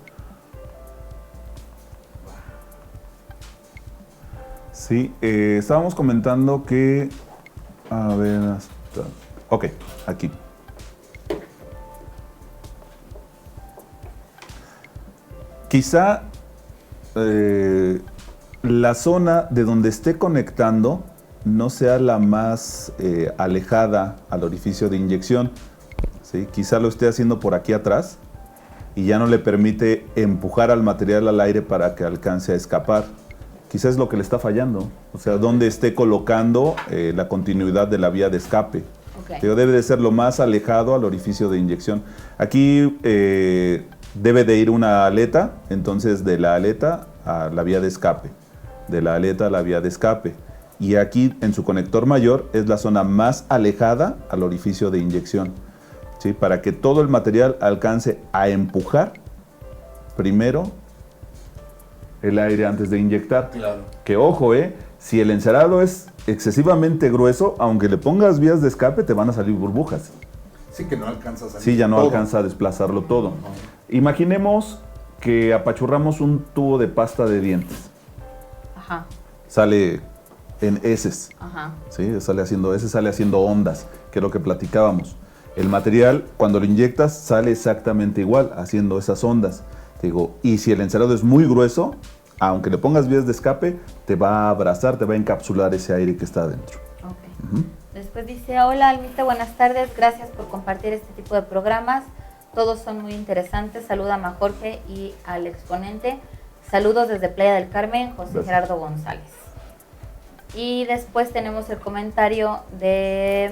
Sí, estábamos comentando que, a ver, ok, aquí. Quizá la zona de donde esté conectando no sea la más alejada al orificio de inyección, ¿sí? Quizá lo esté haciendo por aquí atrás y ya no le permite empujar al material al aire para que alcance a escapar. Quizá es lo que le está fallando, o sea, donde esté colocando la continuidad de la vía de escape.
Okay.
Pero debe de ser lo más alejado al orificio de inyección. Aquí debe de ir una aleta, entonces de la aleta a la vía de escape, de la aleta a la vía de escape. Y aquí en su conector mayor es la zona más alejada al orificio de inyección, ¿sí? Para que todo el material alcance a empujar primero el aire antes de inyectar.
Claro.
Que ojo, si el encerado es excesivamente grueso, aunque le pongas vías de escape, te van a salir burbujas.
Sí, que no alcanza a salir.
Sí, ya no
todo.
alcanza a desplazarlo todo. Imaginemos que apachurramos un tubo de pasta de dientes.
Ajá,
Sale en heces,
ajá.
¿sí? Sale haciendo ondas, que es lo que platicábamos. El material, cuando lo inyectas, sale exactamente igual, haciendo esas ondas. Digo, y si el encerado es muy grueso, aunque le pongas vías de escape, te va a abrazar, te va a encapsular ese aire que está adentro.
Okay. Después dice, hola Almita, buenas tardes, gracias por compartir este tipo de programas, todos son muy interesantes, saluda a Jorge y al exponente, saludos desde Playa del Carmen, José
Gracias.
Gerardo González. Y después tenemos el comentario de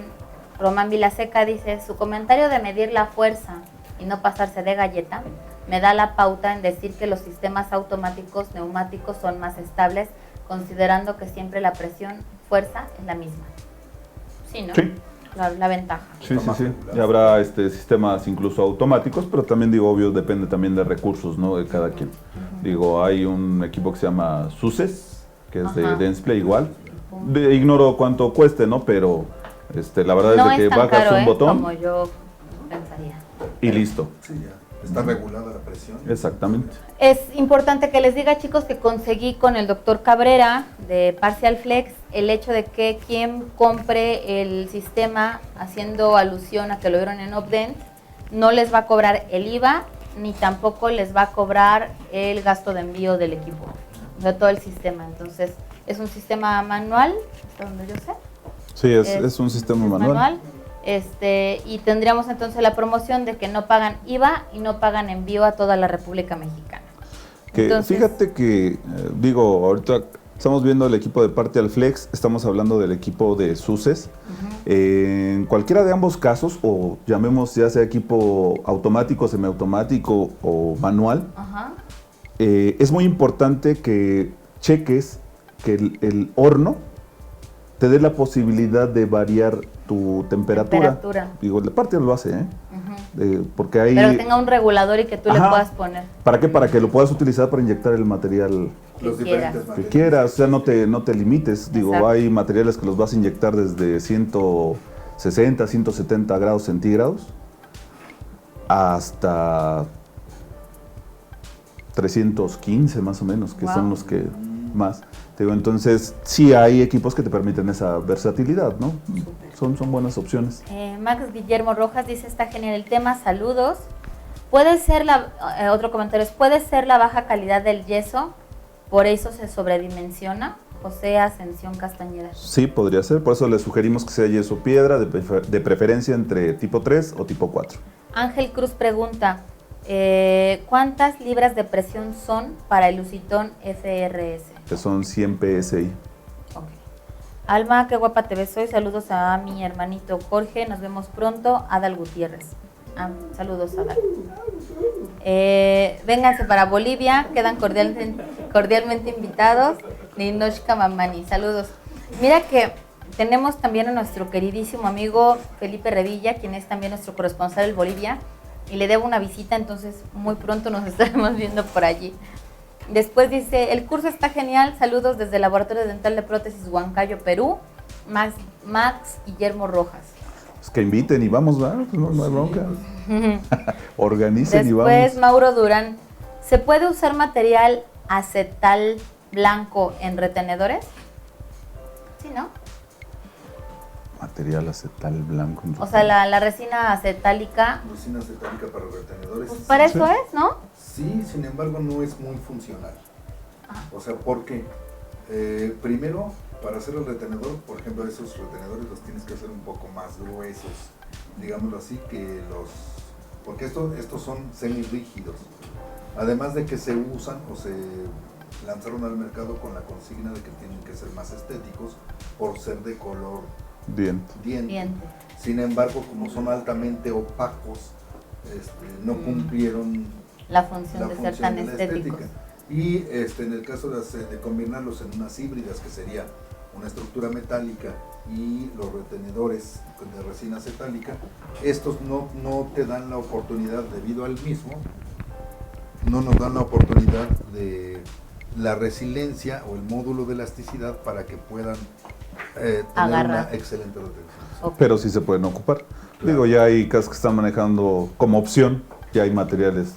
Román Vilaseca, dice, su comentario de medir la fuerza y no pasarse de galleta, me da la pauta en decir que los sistemas automáticos neumáticos son más estables, considerando que siempre la presión, fuerza es la misma. Sí, ¿no?
Sí.
La ventaja.
Sí. Y habrá sistemas incluso automáticos, pero también digo, obvio, depende también de recursos, ¿no? De cada quien. Digo, hay un equipo que se llama SUSES, que es de Densplay igual. Ignoro cuánto cueste, ¿no? Pero la verdad
No
es de
es
que
tan
bajas
caro,
un botón
como yo pensaría.
y listo.
Sí, ya. Está regulada la presión.
Exactamente.
Es importante que les diga, chicos, que conseguí con el doctor Cabrera de Partial Flex el hecho de que quien compre el sistema, haciendo alusión a que lo vieron en Opdent, no les va a cobrar el IVA ni tampoco les va a cobrar el gasto de envío del equipo, de todo el sistema. Entonces, es un sistema manual, hasta donde yo sé.
Sí, es un sistema manual.
Y tendríamos entonces la promoción de que no pagan IVA y no pagan envío a toda la República Mexicana.
Que
Entonces,
fíjate que, ahorita estamos viendo el equipo de Partial Flex, estamos hablando del equipo de SUSES. En cualquiera de ambos casos, o llamemos ya sea equipo automático, semiautomático o manual, es muy importante que cheques que el horno te dé la posibilidad de variar tu temperatura. Digo, la Partial lo hace, porque ahí...
Pero que tenga un regulador y que tú le
Ajá.
puedas poner.
¿Para qué? Para que lo puedas utilizar para inyectar el material
Los
que
diferentes
quieras.
que
materiales.
quieras, o sea, no te limites. Digo,
Exacto.
hay materiales que los vas a inyectar desde 160, 170 grados centígrados hasta 315 más o menos, que
Wow.
son los que más. Te digo, entonces, sí hay equipos que te permiten esa versatilidad, ¿no? Son buenas opciones.
Max Guillermo Rojas dice, está genial el tema, saludos. Puede ser otro comentario es, ¿puede ser la baja calidad del yeso? Por eso se sobredimensiona. José Ascensión Castañeda.
Sí, podría ser. Por eso le sugerimos que sea yeso piedra, de preferencia entre tipo 3 o tipo 4.
Ángel Cruz pregunta, ¿cuántas libras de presión son para el Lucitón FRS?
Que son 100 PSI.
Ok. Alma, qué guapa te ves hoy. Saludos a mi hermanito Jorge. Nos vemos pronto. Adal Gutiérrez. Saludos, Adal. Vénganse para Bolivia. Quedan cordialmente invitados. Ninoshka Mamani. Saludos. Mira que tenemos también a nuestro queridísimo amigo Felipe Revilla, quien es también nuestro corresponsal en Bolivia. Y le debo una visita, entonces muy pronto nos estaremos viendo por allí. Después dice, el curso está genial, saludos desde el Laboratorio Dental de Prótesis Huancayo, Perú, Max Guillermo Rojas.
Pues que inviten y vamos, ¿verdad? Pues no hay bronca. Organicen y vamos.
Después Mauro Durán, ¿se puede usar material acetal blanco en retenedores? Sí, ¿no?
Material acetal blanco.
O sea, la resina acetálica.
Resina acetálica para retenedores.
Pues para
sí.
eso es, ¿no?
Sí, sin embargo no es muy funcional. O sea, porque primero, para hacer el retenedor, por ejemplo, esos retenedores los tienes que hacer un poco más gruesos, digámoslo así, que porque estos son semi-rígidos. Además de que se usan o se lanzaron al mercado con la consigna de que tienen que ser más estéticos por ser de color diente. Sin embargo, como son altamente opacos, no cumplieron
la función de ser tan
de la
estéticos.
estética. Y en el caso de combinarlos en unas híbridas, que sería una estructura metálica y los retenedores de resina acetálica, estos no te dan la oportunidad, debido al mismo, no nos dan la oportunidad de la resiliencia o el módulo de elasticidad para que puedan tener una excelente retención.
Okay.
Pero sí se pueden ocupar. Claro. Digo, ya hay casas que están manejando como opción, ya hay materiales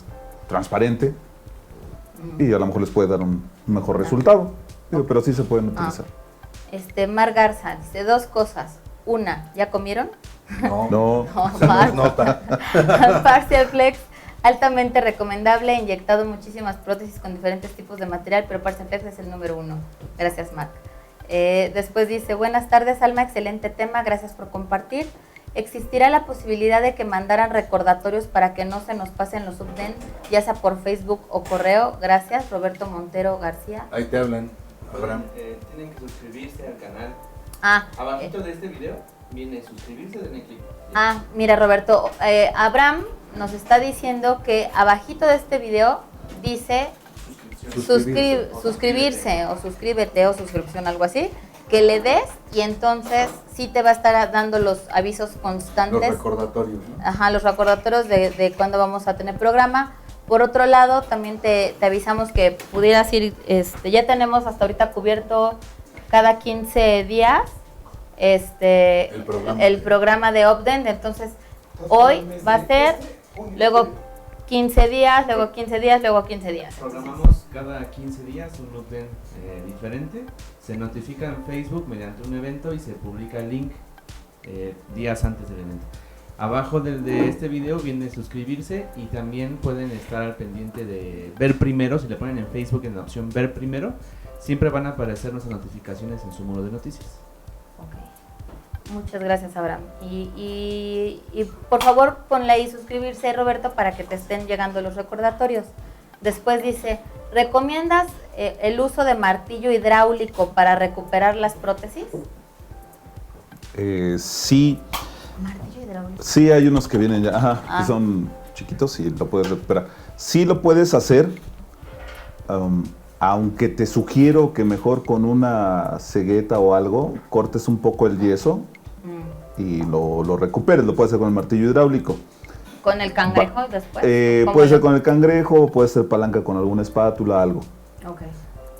transparente y a lo mejor les puede dar un mejor resultado. Digo, pero sí se pueden utilizar.
Mar Garza dice 2 cosas. Una, ¿ya comieron?
No.
Se nos nota.
Partial Flex, altamente recomendable, he inyectado muchísimas prótesis con diferentes tipos de material, pero Partial Flex es el número 1. Gracias, Marc. Después dice, buenas tardes, Alma, excelente tema, gracias por compartir. ¿Existirá la posibilidad de que mandaran recordatorios para que no se nos pasen los updates, ya sea por Facebook o correo? Gracias, Roberto Montero García.
Ahí te hablan, Abraham.
Tienen que suscribirse al canal.
Abajito
de este video viene suscribirse, denle clic.
Mira, Roberto, Abraham nos está diciendo que abajito de este video dice suscribirse o suscríbete o suscripción, algo así, que le des y entonces sí te va a estar dando los avisos constantes.
Los recordatorios, ¿no?
Los recordatorios de cuándo vamos a tener programa. Por otro lado, también te avisamos que pudieras ir, ya tenemos hasta ahorita cubierto cada 15 días el programa de Opdent, entonces hoy va a ser, luego 15 días, luego 15 días, luego 15 días.
Programamos cada 15 días un update diferente, se notifica en Facebook mediante un evento y se publica el link días antes del evento. Abajo de este video viene suscribirse y también pueden estar al pendiente de ver primero. Si le ponen en Facebook en la opción ver primero, siempre van a aparecer nuestras notificaciones en su muro de noticias.
Ok, muchas gracias, Abraham. Y por favor ponle ahí suscribirse, Roberto, para que te estén llegando los recordatorios. Después dice, ¿recomiendas el uso de martillo hidráulico para recuperar las prótesis?
Sí.
¿Martillo hidráulico?
Sí, hay unos que vienen ya, que son chiquitos y lo puedes recuperar. Sí lo puedes hacer, aunque te sugiero que mejor con una cegueta o algo cortes un poco el yeso y lo recuperes. Lo puedes hacer con el martillo hidráulico.
¿Con el cangrejo después?
Puede ser con el cangrejo, puede ser palanca con alguna espátula, algo.
Ok.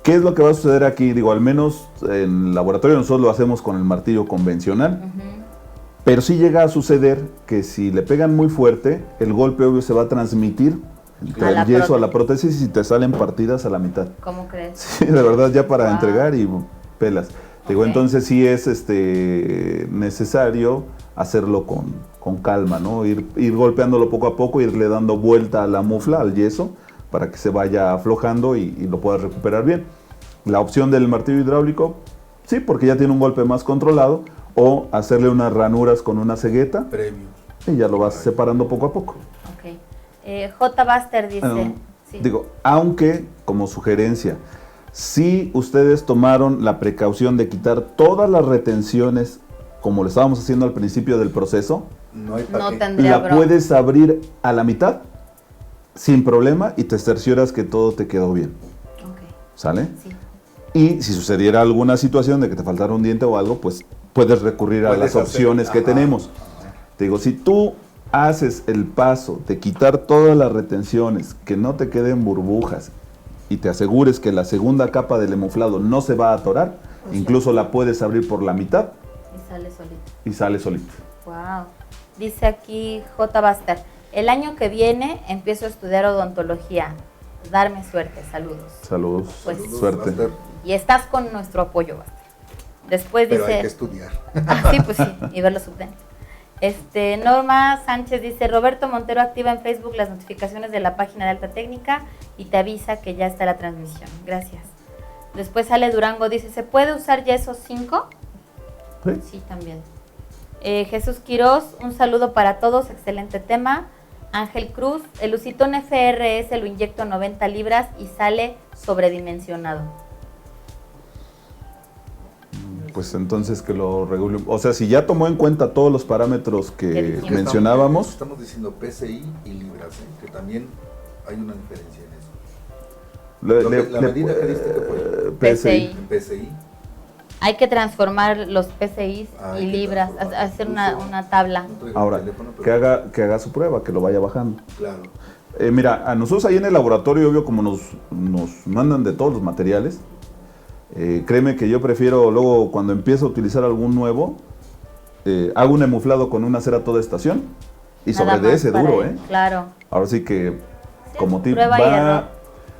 ¿Qué es lo que va a suceder aquí? Digo, al menos en el laboratorio nosotros lo hacemos con el martillo convencional. Pero sí llega a suceder que si le pegan muy fuerte, el golpe obvio se va a transmitir entre
A la
el yeso a
prótesis.
la prótesis y te salen partidas a la mitad.
¿Cómo crees?
Sí, de verdad, ya para
Wow.
entregar y pelas. Te digo,
Ok.
entonces sí es necesario hacerlo con calma, ¿no? Ir golpeándolo poco a poco, irle dando vuelta a la mufla, al yeso, para que se vaya aflojando y lo puedas recuperar bien. La opción del martillo hidráulico, sí, porque ya tiene un golpe más controlado, o hacerle unas ranuras con una cegueta
Premio.
y ya lo vas separando poco a poco.
Ok. J. Buster dice... sí.
Digo, aunque como sugerencia, si ustedes tomaron la precaución de quitar todas las retenciones, como lo estábamos haciendo al principio del proceso,
No hay
No
pa' qué.
tendría
la
bronca.
puedes abrir a la mitad sin problema y te cercioras que todo te quedó bien,
Ok,
¿sale?
sí.
Y si sucediera alguna situación de que te faltara un diente o algo, pues puedes recurrir a
Puedes
las
hacer-
opciones que
ajá.
tenemos. Te digo, si tú haces el paso de quitar todas las retenciones, que no te queden burbujas y te asegures que la segunda capa del emuflado no se va a atorar, incluso la puedes abrir por la mitad
Y sale solito.
y sale solito.
Wow. Dice aquí J. Buster, el año que viene empiezo a estudiar odontología. Darme suerte, saludos.
Saludos,
Pues-
suerte.
Buster,
Y estás con nuestro apoyo, Buster. Después
pero hay que
dice...
estudiar.
Ah, sí, pues sí, y ver los subdentes. Norma Sánchez dice, Roberto Montero activa en Facebook las notificaciones de la página de Alta Técnica y te avisa que ya está la transmisión. Gracias. Después Ale Durango dice, ¿se puede usar yeso 5?
Sí.
Sí, también. Jesús Quiroz, un saludo para todos, excelente tema. Ángel Cruz, el Lucitón FRS lo inyecto 90 libras y sale sobredimensionado.
Pues entonces que lo regule. O sea, si ya tomó en cuenta todos los parámetros
Que
que
dijimos.
mencionábamos,
Estamos diciendo PCI y libras, ¿eh? Que también hay una diferencia en eso. La medida que diste que fue.
PCI.
En PCI.
Hay que transformar los PCIs
Hay
y
que
libras,
transformar.
hacer
Incluso-
una tabla.
No traigo
ahora,
el teléfono, pero-
que haga su prueba, que lo vaya bajando.
Claro.
Mira, a nosotros ahí en el laboratorio, obvio, como nos mandan de todos los materiales, créeme que yo prefiero luego cuando empiezo a utilizar algún nuevo, hago un emuflado con una cera toda estación y
Nada
sobre de
más
ese
para
duro,
él, Claro.
Ahora sí que
Sí,
como tip
prueba y error.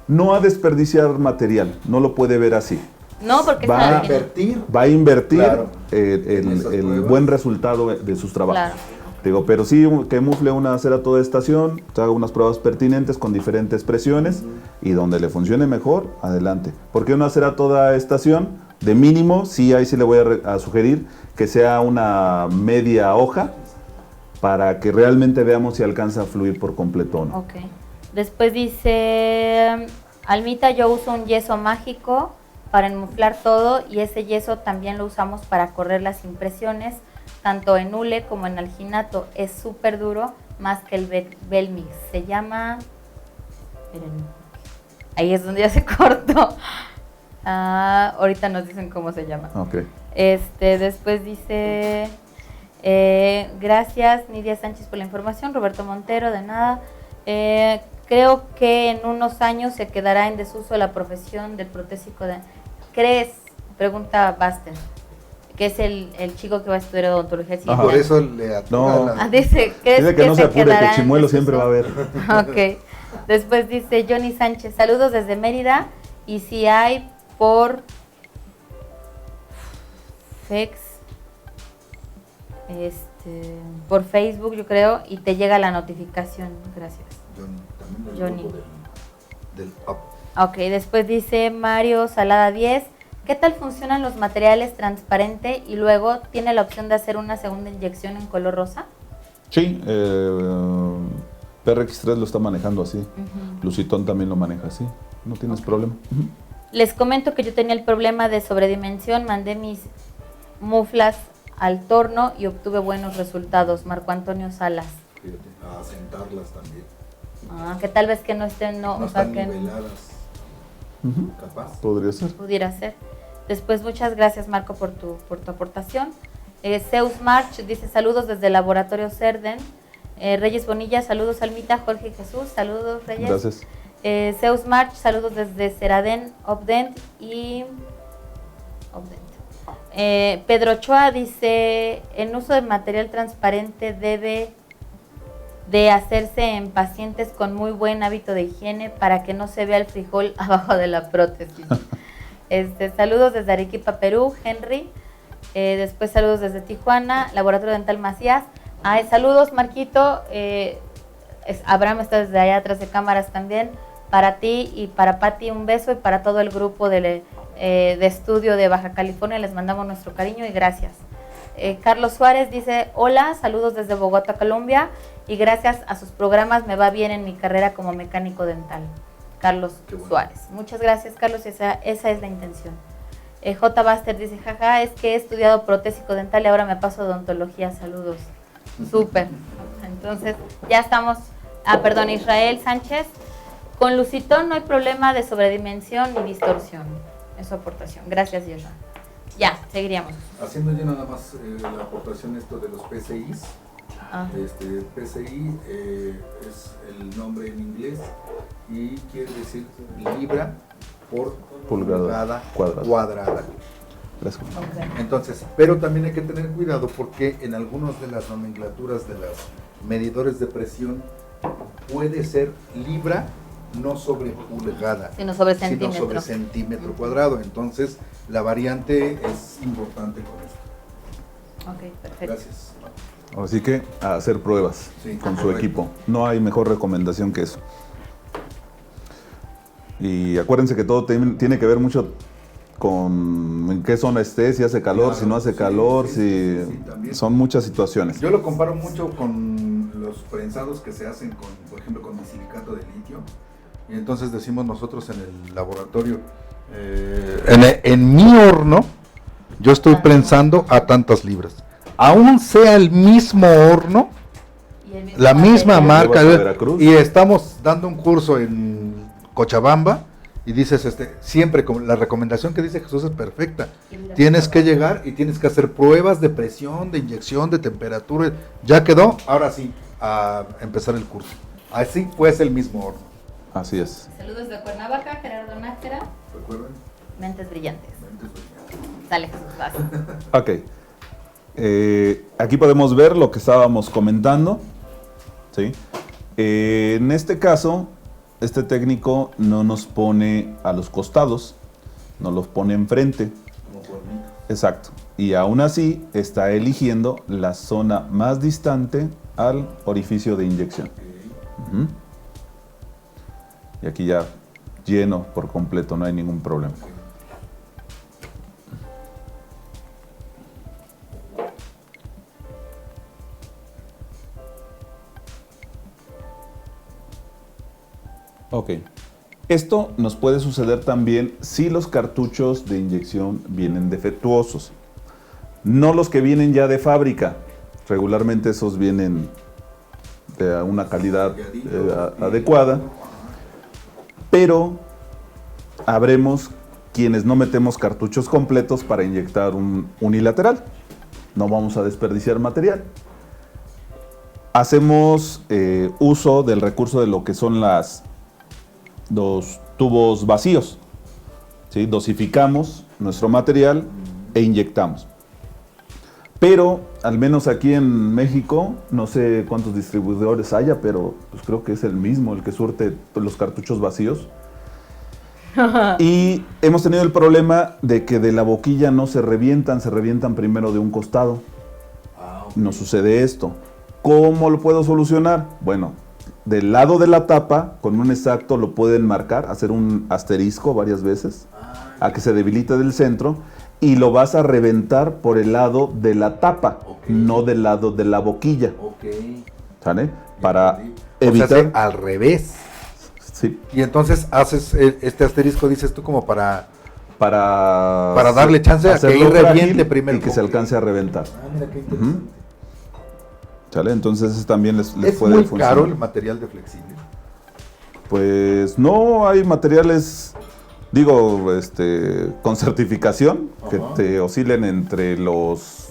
no a desperdiciar material, no lo puede ver así.
No, porque
Va
es
a
una original.
Invertir.
Va a invertir
Claro.
el
esas pruebas.
buen resultado de sus trabajos.
Claro.
Digo, pero sí que emufle una cera toda estación, se haga unas pruebas pertinentes con diferentes presiones y donde le funcione mejor, adelante. Porque una cera toda estación, de mínimo, sí, ahí sí le voy a sugerir que sea una media hoja para que realmente veamos si alcanza a fluir por completo o no.
Ok. Después dice, Almita, yo uso un yeso mágico para enmuflar todo y ese yeso también lo usamos para correr las impresiones, tanto en hule como en alginato. Es súper duro, más que el Belmix. Se llama... Esperen, ahí es donde ya se cortó. Ahorita nos dicen cómo se llama.
Ok.
Después dice, gracias Nidia Sánchez por la información, Roberto Montero, de nada. Creo que en unos años se quedará en desuso la profesión del protésico. ¿Crees? Pregunta Basten, que es el chico que va a estudiar odontología el siguiente
Ajá.
Por
año.
eso le atora
No.
la-
Dice, ¿crees
Dice que no se apure,
quedará
que
en
Chimuelo
desuso?
siempre va a haber.
Ok. Después dice Johnny Sánchez, saludos desde Mérida. Y si hay por Fex, por Facebook, yo creo, y te llega la notificación. Gracias.
También del
Johnny.
grupo del up.
Ok, después dice Mario Salada 10. ¿Qué tal funcionan los materiales transparente y luego tiene la opción de hacer una segunda inyección en color rosa?
Sí, PRX3 lo está manejando así. Lucitón también lo maneja así. No tienes problema. Ujú.
Les comento que yo tenía el problema de sobredimensión, mandé mis muflas al torno y obtuve buenos resultados. Marco Antonio Salas.
Fíjate, a sentarlas también.
Que tal vez que no estén,
No
o sea,
están
que
niveladas.
Ujú.
Capaz.
Podría ser.
pudiera ser. Después, muchas gracias Marco por tu aportación. Zeus March dice saludos desde el laboratorio Cerden. Reyes Bonilla, saludos Almita, Jorge y Jesús, saludos Reyes.
Gracias.
Zeus March, saludos desde Ceraden, Obdent y Obdent. Pedro Ochoa dice, en uso de material transparente de hacerse en pacientes con muy buen hábito de higiene para que no se vea el frijol abajo de la prótesis. Saludos desde Arequipa, Perú, Henry. Después saludos desde Tijuana, Laboratorio Dental Macías. Saludos, Marquito. Abraham está desde allá atrás de cámaras también. Para ti y para Patti un beso, y para todo el grupo de estudio de Baja California les mandamos nuestro cariño y gracias. Carlos Suárez dice: hola, saludos desde Bogotá, Colombia, y gracias a sus programas me va bien en mi carrera como mecánico dental. Carlos Suárez. Muchas gracias, Carlos, esa es la intención. J. Baster dice: jaja, es que he estudiado protésico dental y ahora me paso a odontología, saludos. Súper. Entonces, ya estamos. Perdón, Israel Sánchez: con Lucitón no hay problema de sobredimensión ni distorsión. Es su aportación. Gracias, Yesha. Ya, seguiríamos.
Haciendo ya nada más la aportación esto de los PCIs. PCI es el nombre en inglés y quiere decir libra por pulgada cuadrada.
Okay.
Entonces, pero también hay que tener cuidado porque en algunas de las nomenclaturas de los medidores de presión puede ser libra, no sobre pulgada,
sino sobre centímetro,
cuadrado. Entonces, la variante es importante con esto.
Ok, perfecto.
Gracias.
Así que a hacer pruebas con su equipo. No hay mejor recomendación que eso. Y acuérdense que todo tiene que ver mucho con en qué zona esté, si hace calor, si no hace calor, son muchas situaciones.
Yo lo comparo mucho con los prensados que se hacen con, por ejemplo, con silicato de litio. Y entonces decimos nosotros en el laboratorio, en mi horno, yo estoy prensando a tantas libras. Aún sea el mismo horno, la misma marca, y estamos dando un curso en Cochabamba, y dices, siempre, como la recomendación que dice Jesús es perfecta, tienes que llegar y tienes que hacer pruebas de presión, de inyección, de temperatura, ya quedó, ahora sí, a empezar el curso. Así pues el mismo horno.
Así es.
Saludos de Cuernavaca, Gerardo Nájera.
¿Recuerdan?
Mentes brillantes. Dale, Jesús, vas.
Ok. Aquí podemos ver lo que estábamos comentando. ¿Sí? En este caso, este técnico no nos pone a los costados, nos los pone enfrente.
Como cuernito.
Exacto. Y aún así está eligiendo la zona más distante al orificio de inyección.
Okay.
Y aquí ya lleno por completo, no hay ningún problema. Ok. Esto nos puede suceder también si los cartuchos de inyección vienen defectuosos. No los que vienen ya de fábrica. Regularmente esos vienen de una calidad adecuada. Pero habremos quienes no metemos cartuchos completos para inyectar un unilateral. No vamos a desperdiciar material. Hacemos uso del recurso de lo que son los tubos vacíos. ¿Sí? Dosificamos nuestro material e inyectamos. Pero, al menos aquí en México, no sé cuántos distribuidores haya, pero pues creo que es el mismo, el que surte los cartuchos vacíos. Y hemos tenido el problema de que de la boquilla no se revientan primero de un costado. Nos sucede esto. ¿Cómo lo puedo solucionar? Bueno, del lado de la tapa, con un exacto lo pueden marcar, hacer un asterisco varias veces, a que se debilite del centro, y lo vas a reventar por el lado de la tapa, no del lado de la boquilla. ¿Sale? Para evitar...
O sea, al revés.
Sí.
Y entonces haces este asterisco, dices tú, como para
para
darle chance a que ir reviente primero.
Y que se alcance a reventar.
Mira qué interesante.
¿Sale? Entonces eso también les puede
funcionar. ¿Es muy caro el
funcionar.
material de flexible?
Pues no, hay materiales, digo, con certificación, que te oscilen entre los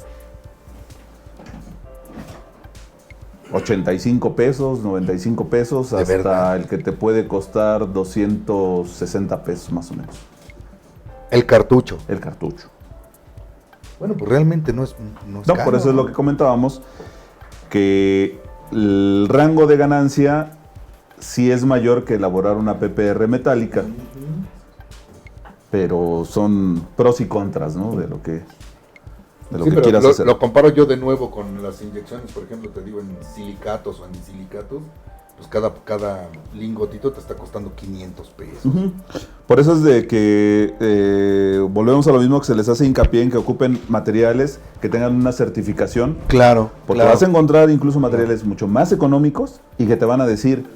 85 pesos, 95 pesos,
¿De
hasta
verdad?
el que te puede costar 260 pesos más o menos.
El cartucho.
El cartucho.
Bueno, pues realmente no es
No,
caro.
por eso es lo que comentábamos, que el rango de ganancia sí es mayor que elaborar una PPR metálica, pero son pros y contras, ¿no? De lo que
Sí, pero
quieras hacer.
lo comparo yo de nuevo con las inyecciones, por ejemplo, te digo en silicatos o en disilicatos, pues cada lingotito te está costando 500 pesos.
Ujú. Por eso es de que volvemos a lo mismo, que se les hace hincapié en que ocupen materiales que tengan una certificación,
Claro,
porque vas a encontrar incluso materiales mucho más económicos y que te van a decir,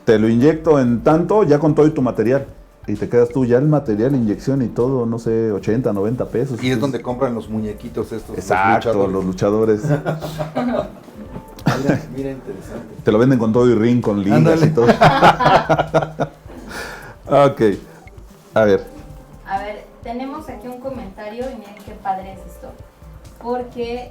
te lo inyecto en tanto ya con todo y tu material. Y te quedas tú ya el material, inyección y todo, no sé, 80, 90 pesos.
Y es donde compran los muñequitos estos.
Exacto, los luchadores.
Mira, mira, interesante.
Te lo venden con todo y ring, con ligas
Ándale.
y todo. Ok, a ver.
A ver, tenemos aquí un comentario y miren qué padre es esto. Porque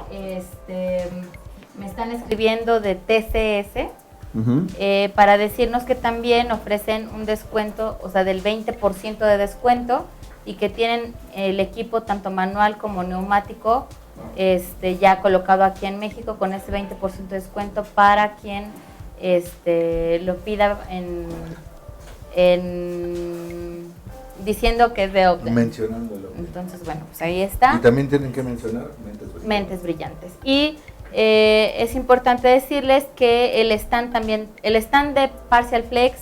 me están escribiendo de TCS
Ujú.
para decirnos que también ofrecen un descuento, o sea, del 20% de descuento y que tienen el equipo tanto manual como neumático ya colocado aquí en México con ese 20% de descuento para quien lo pida diciendo que es de Opten.
Mencionándolo.
Entonces, bueno, pues ahí está.
Y también tienen que mencionar
Mentes brillantes. Y es importante decirles que el stand de Partial Flex,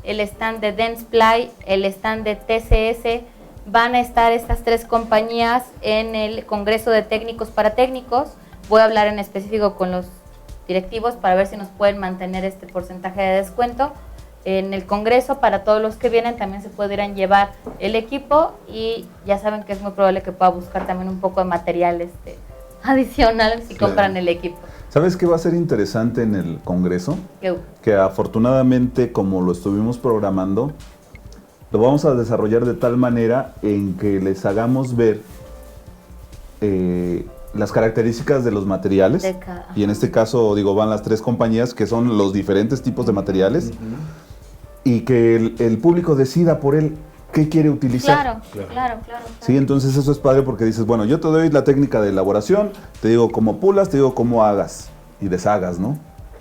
el stand de Dentsply, el stand de TCS, van a estar estas tres compañías en el Congreso de Técnicos para Técnicos. Voy a hablar en específico con los directivos para ver si nos pueden mantener este porcentaje de descuento. En el Congreso, para todos los que vienen, también se podrán llevar el equipo y ya saben que es muy probable que pueda buscar también un poco de material adicional si compran el equipo.
¿Sabes qué va a ser interesante en el Congreso? Que afortunadamente, como lo estuvimos programando, lo vamos a desarrollar de tal manera en que les hagamos ver las características de los materiales. Y en este caso, digo, van las tres compañías que son los diferentes tipos de materiales y que el público decida por él qué quiere utilizar.
Claro.
Sí, entonces eso es padre porque dices, bueno, yo te doy la técnica de elaboración, te digo cómo pulas, te digo cómo hagas y deshagas, ¿no?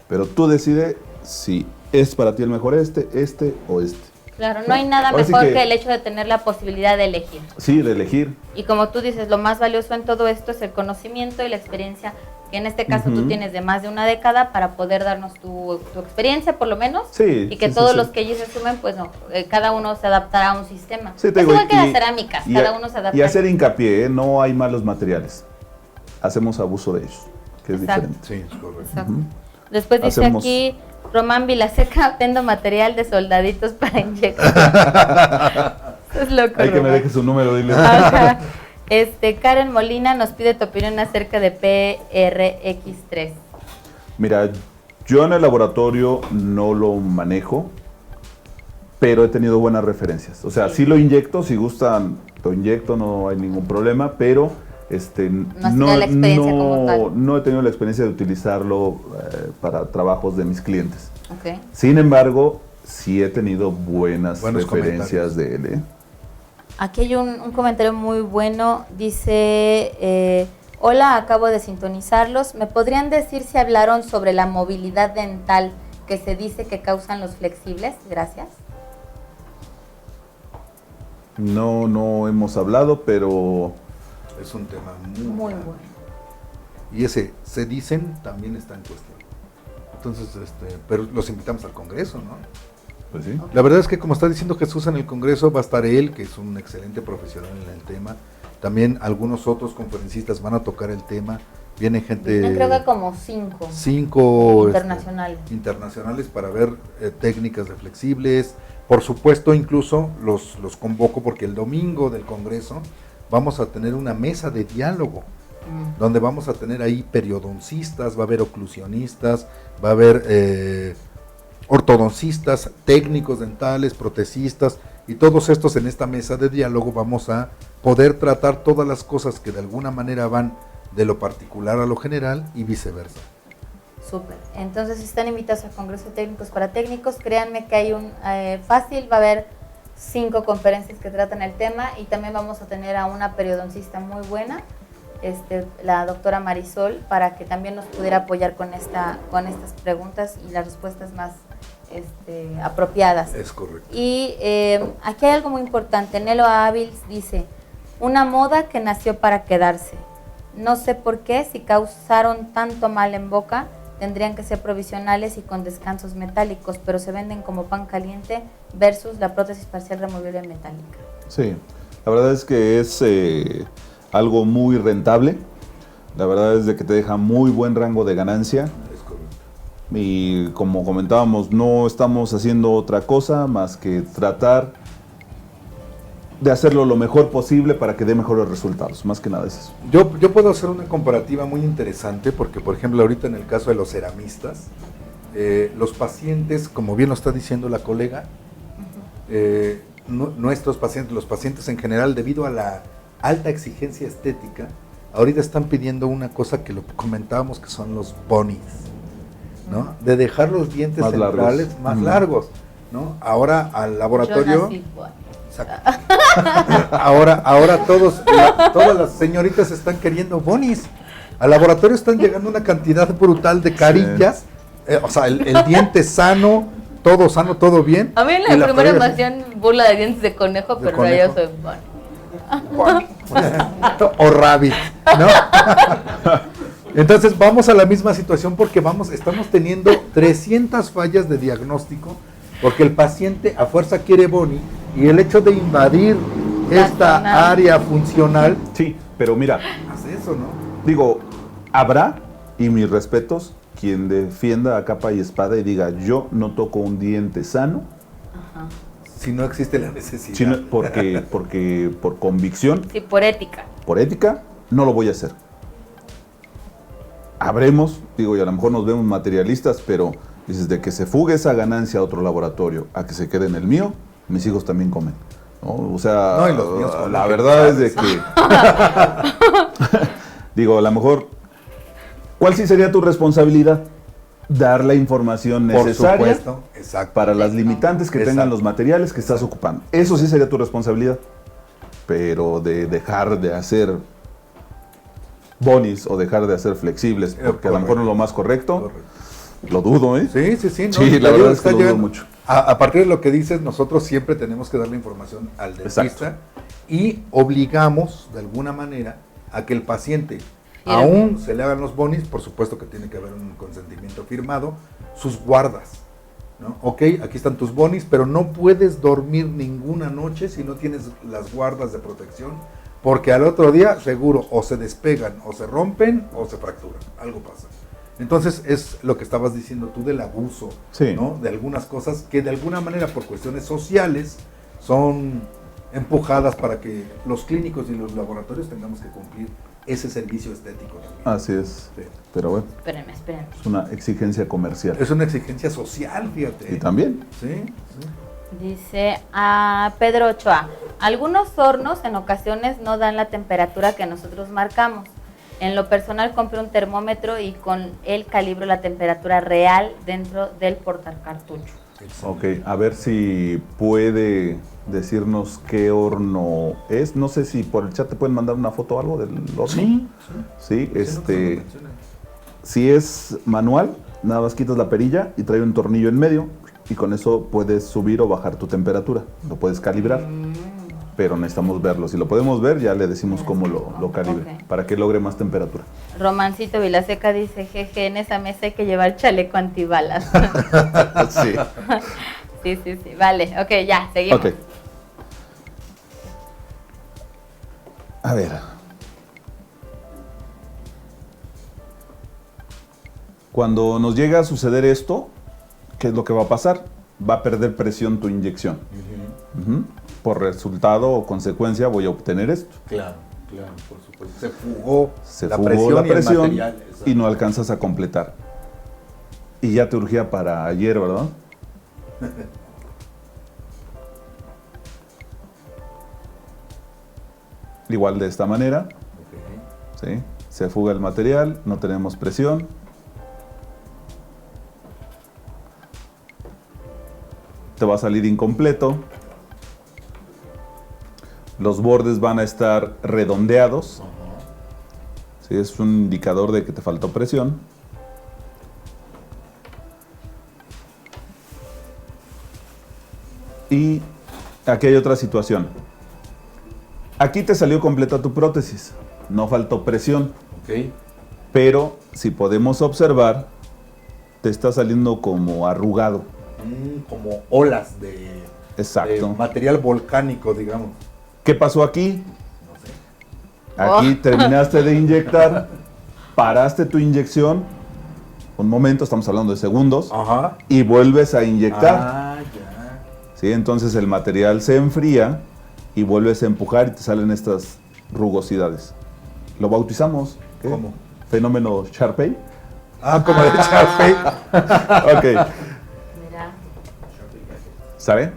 Pero tú decides si es para ti el mejor este o este.
Claro, no hay nada
Ahora sí
mejor que el hecho de tener la posibilidad de elegir.
Sí, de elegir.
Y como tú dices, lo más valioso en todo esto es el conocimiento y la experiencia, que en este caso tú tienes de más de una década para poder darnos tu experiencia, por lo menos,
Sí,
y que
sí,
todos
sí,
los
sí.
que ellos asumen, pues no, cada uno se adaptará a un sistema.
Sí,
Es
te digo,
igual que las cerámicas, cada uno se adapta.
Y hacer hincapié, no hay malos materiales. Hacemos abuso de ellos, que es
Exacto.
diferente.
Sí, es correcto.
Exacto. Después dice
Hacemos-
aquí, Román Vilaseca, vendo material de soldaditos para inyectar. Eso es loco,
Hay que me
Román.
deje su número, dile.
Ajá. Karen Molina nos pide tu opinión acerca de PRX3.
Mira, yo en el laboratorio no lo manejo, pero he tenido buenas referencias. O sea, sí lo inyecto, si gustan, lo inyecto, no hay ningún problema, pero
has tenido la experiencia como tal.
no he tenido la experiencia de utilizarlo para trabajos de mis clientes.
Okay.
Sin embargo, sí he tenido buenos
comentarios.
referencias de él.
Aquí hay un comentario muy bueno, dice, hola, acabo de sintonizarlos, ¿me podrían decir si hablaron sobre la movilidad dental que se dice que causan los flexibles? Gracias.
No hemos hablado, pero
Es un tema
Muy
grande.
bueno.
Y ese se dicen también está en cuestión. Entonces, pero los invitamos al Congreso, ¿no?
pues sí.
La verdad es que como está diciendo Jesús en el Congreso, va a estar él, que es un excelente profesional en el tema. También algunos otros conferencistas van a tocar el tema. Viene gente...
Yo creo que como 5
cinco
internacionales.
internacionales para ver técnicas de flexibles. Por supuesto, incluso los convoco porque el domingo del Congreso vamos a tener una mesa de diálogo donde vamos a tener ahí periodoncistas, va a haber oclusionistas, va a haber ortodoncistas, técnicos dentales, protecistas, y todos estos en esta mesa de diálogo vamos a poder tratar todas las cosas que de alguna manera van de lo particular a lo general y viceversa.
Súper. Entonces, si están invitados al Congreso de Técnicos para Técnicos, créanme que hay un fácil, va a haber 5 conferencias que tratan el tema y también vamos a tener a una periodoncista muy buena la doctora Marisol, para que también nos pudiera apoyar con estas preguntas y las respuestas más apropiadas.
Es correcto.
Y aquí hay algo muy importante. Nelo Ávils dice, una moda que nació para quedarse. No sé por qué, si causaron tanto mal en boca, tendrían que ser provisionales y con descansos metálicos, pero se venden como pan caliente versus la prótesis parcial removible metálica.
Sí, la verdad es que es algo muy rentable. La verdad es de que te deja muy buen rango de ganancia.
Es correcto.
Y como comentábamos, no estamos haciendo otra cosa más que tratar de hacerlo lo mejor posible para que dé mejores resultados. Más que nada es eso.
Yo puedo hacer una comparativa muy interesante porque, por ejemplo, ahorita en el caso de los ceramistas, los pacientes, como bien lo está diciendo la colega, nuestros pacientes, los pacientes en general, debido a la alta exigencia estética, ahorita están pidiendo una cosa que lo comentábamos, que son los bonis, ¿no? De dejar los dientes
Más
centrales
largos.
más largos, ¿no? Ahora al laboratorio...
Yo nací buena.
Exacto. Ahora todas las señoritas están queriendo bonis. Al laboratorio están llegando una cantidad brutal de carillas, o sea, el diente sano, todo bien.
A mí en
y
la primera me
carilla
hacían burla de dientes de conejo,
De
pero
conejo.
ya yo soy buena.
Bueno, o rabbit, ¿no? Entonces vamos a la misma situación porque estamos teniendo 300 fallas de diagnóstico porque el paciente a fuerza quiere boni y el hecho de invadir
La
esta
zona.
área funcional
Sí, pero mira,
hace eso, ¿no?
digo, habrá, y mis respetos, quien defienda a capa y espada y diga, yo no toco un diente sano,
Ajá.
Si no existe la necesidad.
sino porque por convicción,
Sí, por ética.
por ética, no lo voy a hacer. Habremos, digo, y a lo mejor nos vemos materialistas, pero dices, de que se fugue esa ganancia a otro laboratorio, a que se quede en el mío, mis hijos también comen, ¿no? O sea,
No, y los míos comen,
la
que
verdad es de
sabes.
que, digo, a lo mejor, ¿cuál sí sería tu responsabilidad? Dar la información
Por
necesaria
supuesto, exacto.
para las limitantes que tengan
Exacto.
los materiales que estás ocupando. Eso sí sería tu responsabilidad. Pero de dejar de hacer bonis o dejar de hacer flexibles, porque a lo mejor no es lo más correcto,
Correcto.
lo dudo, ¿eh?
Sí, no,
Sí, la
te digo,
verdad es que
está
lo dudo
llegando.
mucho.
A partir de lo que dices, nosotros siempre tenemos que dar la información al dentista
Exacto.
y obligamos de alguna manera a que el paciente,
Firme.
aún se le hagan los bonis, por supuesto que tiene que haber un consentimiento firmado, sus guardas, ¿no? Ok, aquí están tus bonis, pero no puedes dormir ninguna noche si no tienes las guardas de protección, porque al otro día seguro o se despegan, o se rompen, o se fracturan, algo pasa. Entonces es lo que estabas diciendo tú del abuso,
Sí.
¿no? De algunas cosas que de alguna manera por cuestiones sociales son empujadas para que los clínicos y los laboratorios tengamos que cumplir ese servicio estético también.
Así es.
Sí.
Pero bueno,
Espérenme.
es una exigencia comercial.
Es una exigencia social, fíjate.
Y también.
Sí, sí.
Dice a Pedro Ochoa, algunos hornos en ocasiones no dan la temperatura que nosotros marcamos. En lo personal compré un termómetro y con él calibro la temperatura real dentro del portacartucho.
Ok, a ver si puede decirnos qué horno es. No sé si por el chat te pueden mandar una foto o algo del horno.
Sí,
Sí,
sí, no se lo mencioné.
si es manual, nada más quitas la perilla y trae un tornillo en medio y con eso puedes subir o bajar tu temperatura. Lo puedes calibrar, pero necesitamos verlo. Si lo podemos ver, ya le decimos cómo lo calibre,
Ok.
para que logre más temperatura.
Romancito Vilaseca dice, jeje, en esa mesa hay que llevar chaleco antibalas.
Sí.
Sí, vale, ok, ya, seguimos.
Ok. A ver. Cuando nos llega a suceder esto, ¿qué es lo que va a pasar? Va a perder presión tu inyección. Ujú. Por resultado o consecuencia voy a obtener esto.
Claro, por supuesto. Se fugó,
Se
la
fugó
presión,
la
y el
presión
material.
y no alcanzas a completar. Y ya te urgía para ayer, ¿verdad? Igual de esta manera,
Ok.
¿sí? Se fuga el material, no tenemos presión. Te va a salir incompleto. Los bordes van a estar redondeados. Sí, es un indicador de que te faltó presión. Y aquí hay otra situación. Aquí te salió completa tu prótesis, no faltó presión,
Ok.
pero si podemos observar, te está saliendo como arrugado.
Como olas de
Exacto.
material volcánico, digamos.
¿Qué pasó aquí?
No sé.
Aquí terminaste de inyectar, paraste tu inyección, un momento, estamos hablando de segundos,
Ajá.
y vuelves a inyectar.
Ah, ya.
¿Sí? Entonces el material se enfría y vuelves a empujar y te salen estas rugosidades. Lo bautizamos. ¿qué?
¿Cómo?
Fenómeno Sharpey.
Ah, como de Sharpey.
Ok,
Mira.
¿sabe?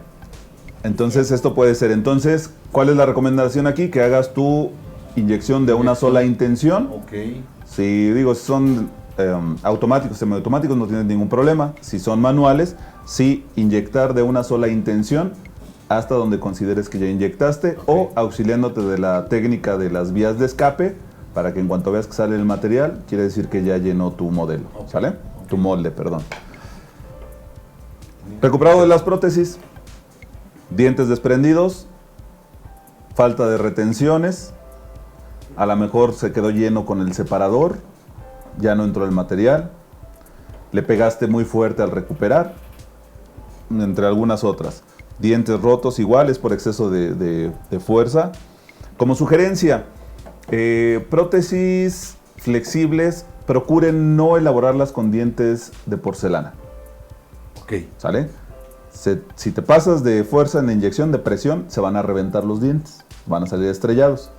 Entonces esto puede ser. Entonces, ¿cuál es la recomendación aquí? Que hagas tu inyección de una sola intención.
Ok.
Si digo, si son automáticos, semiautomáticos, no tienes ningún problema. Si son manuales, sí inyectar de una sola intención hasta donde consideres que ya inyectaste, o auxiliándote de la técnica de las vías de escape para que en cuanto veas que sale el material, quiere decir que ya llenó tu modelo, ¿sale? Tu molde, perdón. Recuperado de las prótesis, dientes desprendidos, falta de retenciones, a lo mejor se quedó lleno con el separador, ya no entró el material, le pegaste muy fuerte al recuperar, entre algunas otras. Dientes rotos iguales por exceso de fuerza. Como sugerencia, prótesis flexibles, procuren no elaborarlas con dientes de porcelana.
Ok.
¿Sale? Si te pasas de fuerza en la inyección, de presión, se van a reventar los dientes, van a salir estrellados.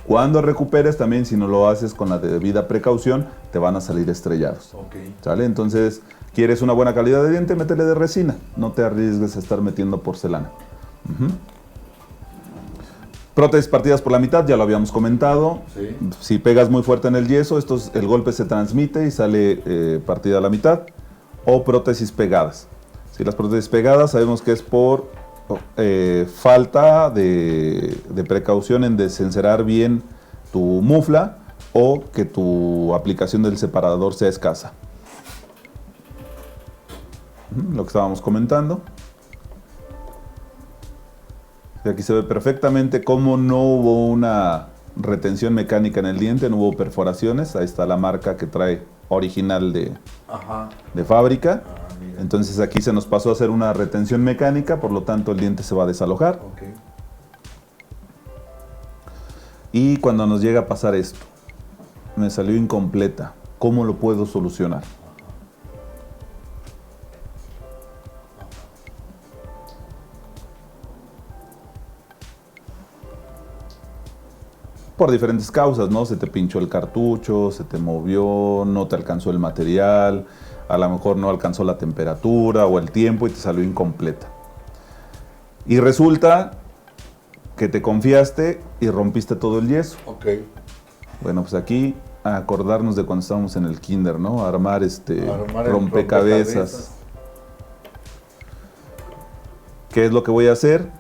Cuando recuperes también, si no lo haces con la debida precaución, te van a salir estrellados.
Ok.
¿Sale? Entonces, ¿quieres una buena calidad de diente? Métele de resina. No te arriesgues a estar metiendo porcelana. Ujú. Prótesis partidas por la mitad, ya lo habíamos comentado.
Sí.
Si pegas muy fuerte en el yeso, el golpe se transmite y sale partida a la mitad. O prótesis pegadas. Si las prótesis pegadas sabemos que es por falta de precaución en desencerar bien tu mufla o que tu aplicación del separador sea escasa. Lo que estábamos comentando. Y aquí se ve perfectamente cómo no hubo una retención mecánica en el diente, no hubo perforaciones. Ahí está la marca que trae original
Ajá.
de fábrica.
Ah, mira.
Entonces aquí se nos pasó a hacer una retención mecánica, por lo tanto el diente se va a desalojar.
Ok.
Y cuando nos llega a pasar esto, me salió incompleta, ¿cómo lo puedo solucionar? Por diferentes causas, ¿no? Se te pinchó el cartucho, se te movió, no te alcanzó el material, a lo mejor no alcanzó la temperatura o el tiempo y te salió incompleta. Y resulta que te confiaste y rompiste todo el yeso.
Ok.
Bueno, pues aquí a acordarnos de cuando estábamos en el kinder, ¿no? Armar
Armar el
rompecabezas. ¿Qué es lo que voy a hacer?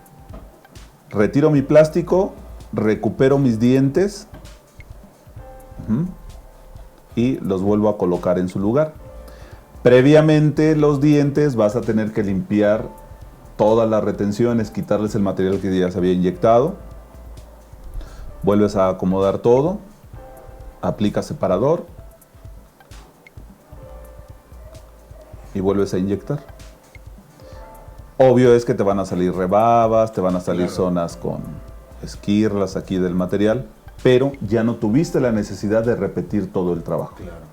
Retiro mi plástico, recupero mis dientes y los vuelvo a colocar en su lugar. Previamente los dientes vas a tener que limpiar todas las retenciones, quitarles el material que ya se había inyectado. Vuelves a acomodar todo, aplicas separador y vuelves a inyectar. Obvio es que te van a salir rebabas, te van a salir zonas con esquirlas aquí del material, pero ya no tuviste la necesidad de repetir todo el trabajo.
Claro.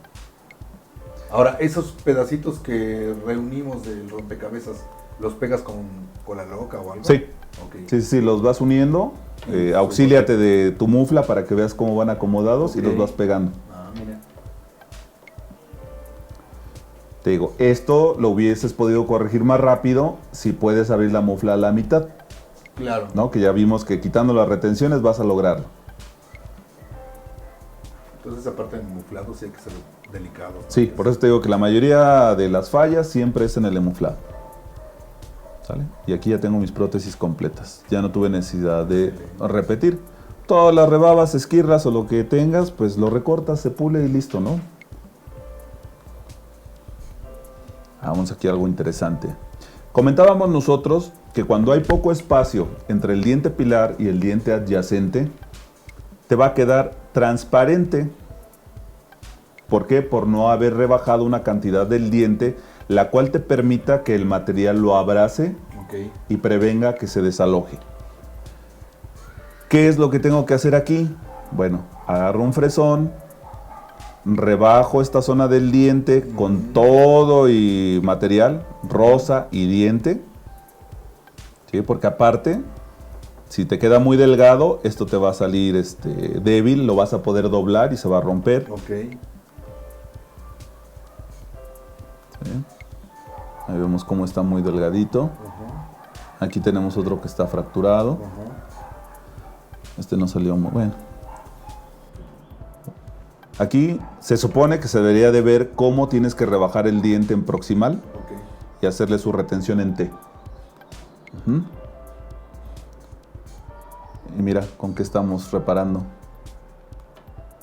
Ahora, esos pedacitos que reunimos del rompecabezas, ¿los pegas con la loca o algo?
Sí.
Ok.
Sí, los vas uniendo, auxíliate de tu mufla para que veas cómo van acomodados y
Ok.
los vas pegando.
Ah, mira.
Te digo, esto lo hubieses podido corregir más rápido si puedes abrir la mufla a la mitad,
Claro.
¿no? Que ya vimos que quitando las retenciones vas a lograrlo.
Entonces, aparte del muflado, sí hay que ser delicado.
Sí, por eso te digo que la mayoría de las fallas siempre es en el emuflado. ¿Sale? Y aquí ya tengo mis prótesis completas. Ya no tuve necesidad de repetir. todas las rebabas, esquirlas o lo que tengas, pues lo recortas, se pule y listo, ¿no? Vamos aquí a algo interesante. Comentábamos nosotros que cuando hay poco espacio entre el diente pilar y el diente adyacente, te va a quedar transparente. ¿Por qué? Por no haber rebajado una cantidad del diente, la cual te permita que el material lo abrace y prevenga que se desaloje. ¿Qué es lo que tengo que hacer aquí? Bueno, agarro un fresón, rebajo esta zona del diente con todo y material, rosa y diente, ¿sí? Porque aparte, si te queda muy delgado, esto te va a salir débil, lo vas a poder doblar y se va a romper.
Ok.
¿Sí? Ahí vemos cómo está muy delgadito.
Ajá.
Aquí tenemos otro que está fracturado.
Ajá.
Este no salió muy bueno. Aquí se supone que se debería de ver cómo tienes que rebajar el diente en proximal
Ok.
y hacerle su retención en T. Ujú. Y mira con qué estamos reparando.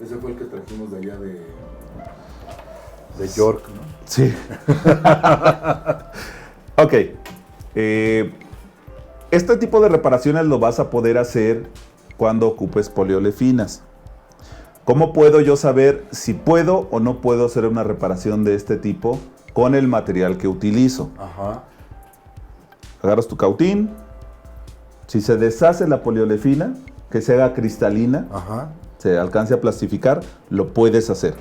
Ese fue el que trajimos de allá de York, ¿no?
Sí. Ok. Este tipo de reparaciones lo vas a poder hacer cuando ocupes poliolefinas. ¿Cómo puedo yo saber si puedo o no puedo hacer una reparación de este tipo con el material que utilizo?
Ajá.
Agarras tu cautín. Si se deshace la poliolefina, que se haga cristalina,
Ajá.
se alcance a plastificar, lo puedes hacer.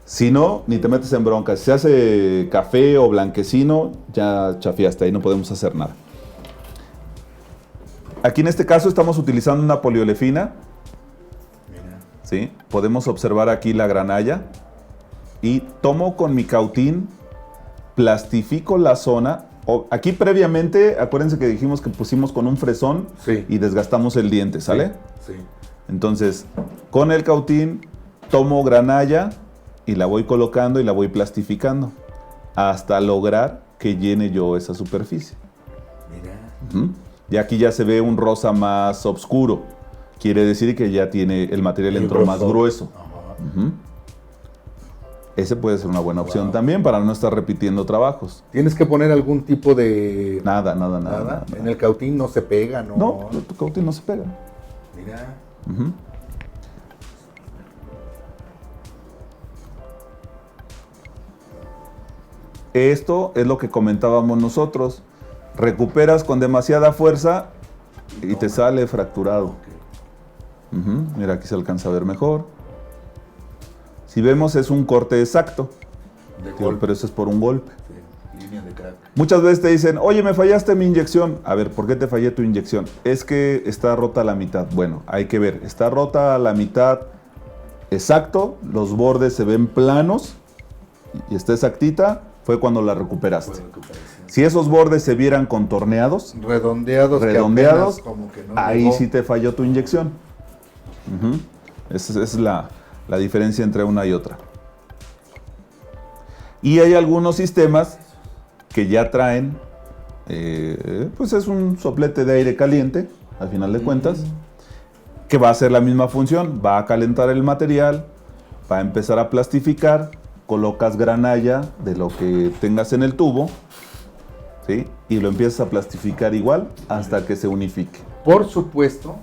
Si no, ni te metes en bronca. Si se hace café o blanquecino, ya chafiaste, ahí no podemos hacer nada. Aquí en este caso estamos utilizando una poliolefina.
Mira.
¿Sí? Podemos observar aquí la granalla. Y tomo con mi cautín, plastifico la zona. Aquí previamente, acuérdense que dijimos que pusimos con un fresón
Sí.
y desgastamos el diente, ¿sale?
Sí.
Entonces, con el cautín tomo granalla y la voy colocando y la voy plastificando hasta lograr que llene yo esa superficie.
Mira.
Ujú. Y aquí ya se ve un rosa más oscuro. Quiere decir que ya tiene el material entró más grueso.
Ajá.
Ujú. Ese puede ser una buena opción
Wow.
también para no estar repitiendo trabajos.
¿Tienes que poner algún tipo de...
Nada.
En el cautín no se pega, ¿no?
No, tu cautín no se pega.
Mira.
Ujú. Esto es lo que comentábamos nosotros. Recuperas con demasiada fuerza y te sale fracturado.
Ok.
Ujú. Mira, aquí se alcanza a ver mejor. Si vemos, es un corte exacto,
De
pero
golpe.
eso es por un golpe.
Sí. Línea de crack.
Muchas veces te dicen, oye, me fallaste mi inyección. A ver, ¿por qué te fallé tu inyección? Es que está rota a la mitad. Bueno, hay que ver. Está rota a la mitad exacto, los bordes se ven planos y está exactita, fue cuando la recuperaste.
Fue recuperación.
Si esos bordes se vieran contorneados,
Redondeados. que
redondeados,
apenas como que no
ahí
llegó.
sí te falló tu inyección. Ujú. Esa es la diferencia entre una y otra. Y hay algunos sistemas que ya traen, pues es un soplete de aire caliente, al final de cuentas, que va a hacer la misma función, va a calentar el material, va a empezar a plastificar, colocas granalla de lo que tengas en el tubo, ¿sí? Y lo empiezas a plastificar igual hasta que se unifique.
Por supuesto,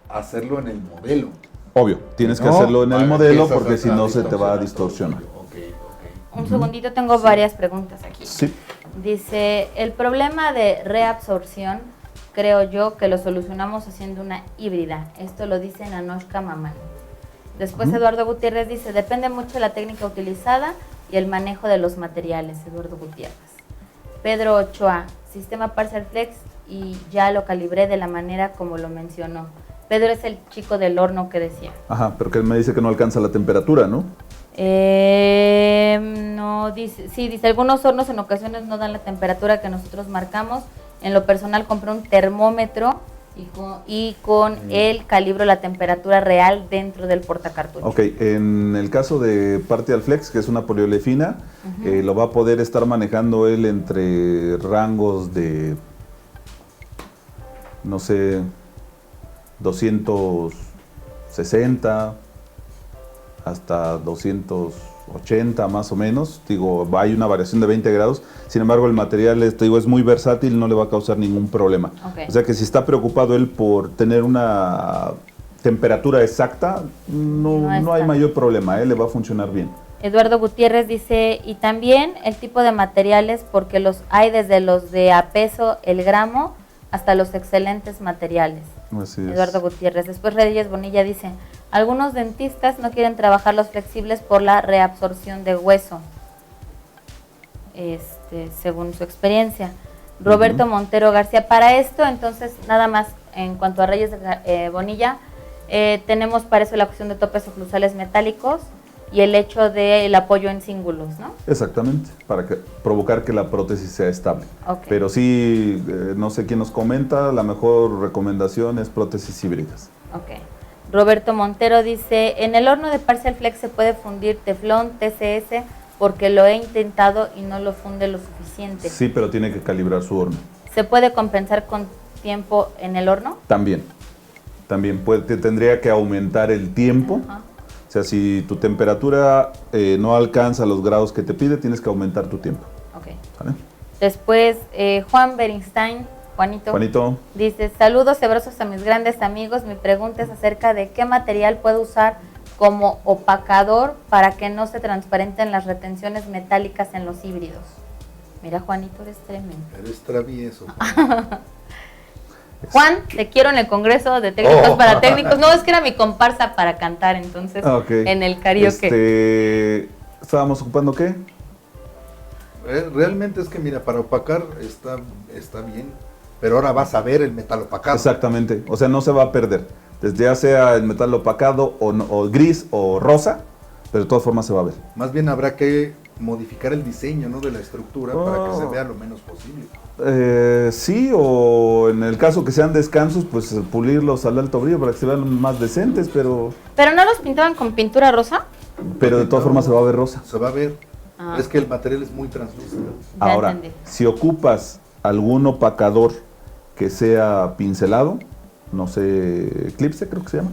hacerlo en el modelo.
Obvio, tienes que
No,
hacerlo en el modelo
empiezas
porque si
a
no se te va a
distorsionar
distorsionar.
todo. Ok.
Un segundito, tengo varias preguntas aquí.
Sí.
Dice, el problema de reabsorción, creo yo que lo solucionamos haciendo una híbrida. Esto lo dice Nanoshka Maman. Después Eduardo Gutiérrez dice, depende mucho de la técnica utilizada y el manejo de los materiales. Eduardo Gutiérrez. Pedro Ochoa, sistema Parcel Flex y ya lo calibré de la manera como lo mencionó. Pedro es el chico del horno que decía.
Ajá, pero que él me dice que no alcanza la temperatura, ¿no?
No, dice, sí, dice, algunos hornos en ocasiones no dan la temperatura que nosotros marcamos. En lo personal compré un termómetro y con él calibro la temperatura real dentro del portacartucho.
Ok, en el caso de Partial Flex, que es una poliolefina, lo va a poder estar manejando él entre rangos de, no sé, 260 hasta 280 más o menos. Digo, hay una variación de 20 grados. Sin embargo, el material es muy versátil, no le va a causar ningún problema.
Ok.
O sea que si está preocupado él por tener una temperatura exacta, no hay
está.
mayor problema, le va a funcionar bien.
Eduardo Gutiérrez dice, y también el tipo de materiales, porque los hay desde los de a peso el gramo hasta los excelentes materiales.
Así es.
Eduardo Gutiérrez. Después Reyes Bonilla dice, algunos dentistas no quieren trabajar los flexibles por la reabsorción de hueso, según su experiencia. Roberto Montero García, para esto, entonces, nada más en cuanto a Reyes Bonilla, tenemos para eso la cuestión de topes oclusales metálicos y el hecho del apoyo en cíngulos, ¿no?
Exactamente, para provocar que la prótesis sea estable.
Ok.
Pero sí, no sé quién nos comenta, la mejor recomendación es prótesis híbridas.
Ok. Roberto Montero dice, en el horno de Parcial Flex se puede fundir teflón, TCS, porque lo he intentado y no lo funde lo suficiente.
Sí, pero tiene que calibrar su horno.
¿Se puede compensar con tiempo en el horno?
También tendría que aumentar el tiempo.
Ajá.
O sea, si tu temperatura no alcanza los grados que te pide, tienes que aumentar tu tiempo.
Ok.
¿Vale?
Después, Juan Berinstein,
Juanito,
dice, saludos y abrazos a mis grandes amigos. Mi pregunta es acerca de qué material puedo usar como opacador para que no se transparenten las retenciones metálicas en los híbridos. Mira, Juanito, eres tremendo.
Eres travieso.
Juan, te quiero en el Congreso de Técnicos para Técnicos. No, es que era mi comparsa para cantar, entonces,
okay.
en el karaoke.
¿Estábamos ocupando qué?
Realmente es que, mira, para opacar está bien, pero ahora vas a ver el metal opacado.
Exactamente, o sea, no se va a perder. Desde ya sea el metal opacado o gris o rosa, pero de todas formas se va a ver.
Más bien habrá que modificar el diseño, ¿no?, de la estructura para que se vea lo menos posible.
Sí, o en el caso que sean descansos, pues pulirlos al alto brillo para que se vean más decentes, pero
¿Pero no los pintaban con pintura rosa?
de todas formas se va a ver rosa.
Se va a ver.
Ah.
Es que el material es muy translúcido.
Ya
Ahora,
entendí.
si ocupas algún opacador que sea pincelado, no sé, eclipse creo que se llama,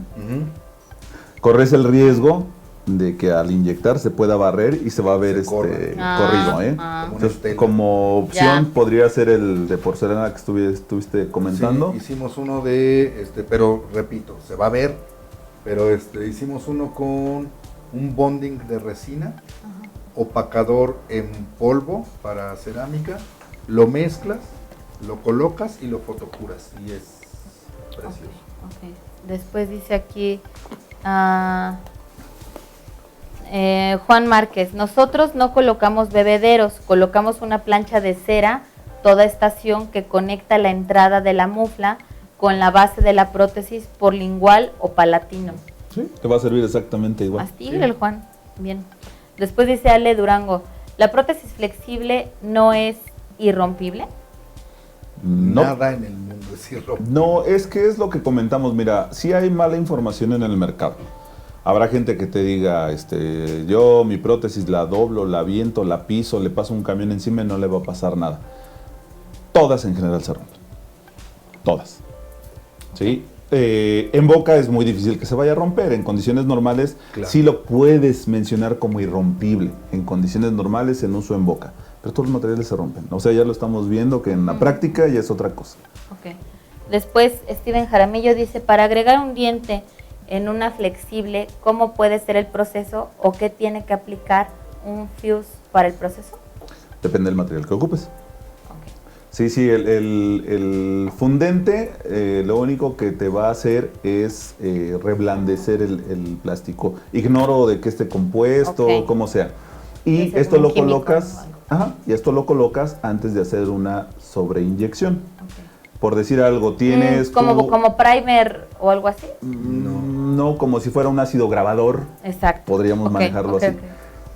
corres el riesgo de que al inyectar se pueda barrer y se va a ver corrido, ¿eh? Entonces, como opción
Ya.
podría ser el de porcelana que estuviste comentando.
Sí, hicimos uno de, pero repito, se va a ver, pero hicimos uno con un bonding de resina, opacador en polvo para cerámica, lo mezclas, lo colocas y lo fotocuras y es precioso.
Ok. Después dice aquí Juan Márquez, nosotros no colocamos bebederos, colocamos una plancha de cera, toda estación que conecta la entrada de la mufla con la base de la prótesis por lingual o palatino.
Sí, te va a servir exactamente igual.
Así el Juan, bien. Después dice Ale Durango, ¿la prótesis flexible no es irrompible?
No.
Nada en el mundo es irrompible.
No, es que es lo que comentamos, mira, sí hay mala información en el mercado. Habrá gente que te diga, yo mi prótesis la doblo, la aviento, la piso, le paso un camión encima y no le va a pasar nada. Todas en general se rompen. Todas. ¿Sí? En boca es muy difícil que se vaya a romper. En condiciones normales
Claro.
sí lo puedes mencionar como irrompible. En condiciones normales en uso en boca. Pero todos los materiales se rompen. O sea, ya lo estamos viendo que en la práctica ya es otra cosa.
Ok. Después Steven Jaramillo dice, para agregar un diente en una flexible, ¿cómo puede ser el proceso o qué tiene que aplicar un fuse para el proceso?
Depende del material que ocupes.
Ok.
Sí, el fundente lo único que te va a hacer es reblandecer el plástico. Ignoro de qué esté compuesto,
Ok.
como sea.
Debe
Y
ser
esto
un
lo
químico
colocas,
o algo.
y esto lo colocas antes de hacer una sobreinyección.
Ok.
Por decir algo, tienes
como primer o algo así.
no como si fuera un ácido grabador,
Exacto.
podríamos
Ok,
manejarlo
ok,
así.
ok.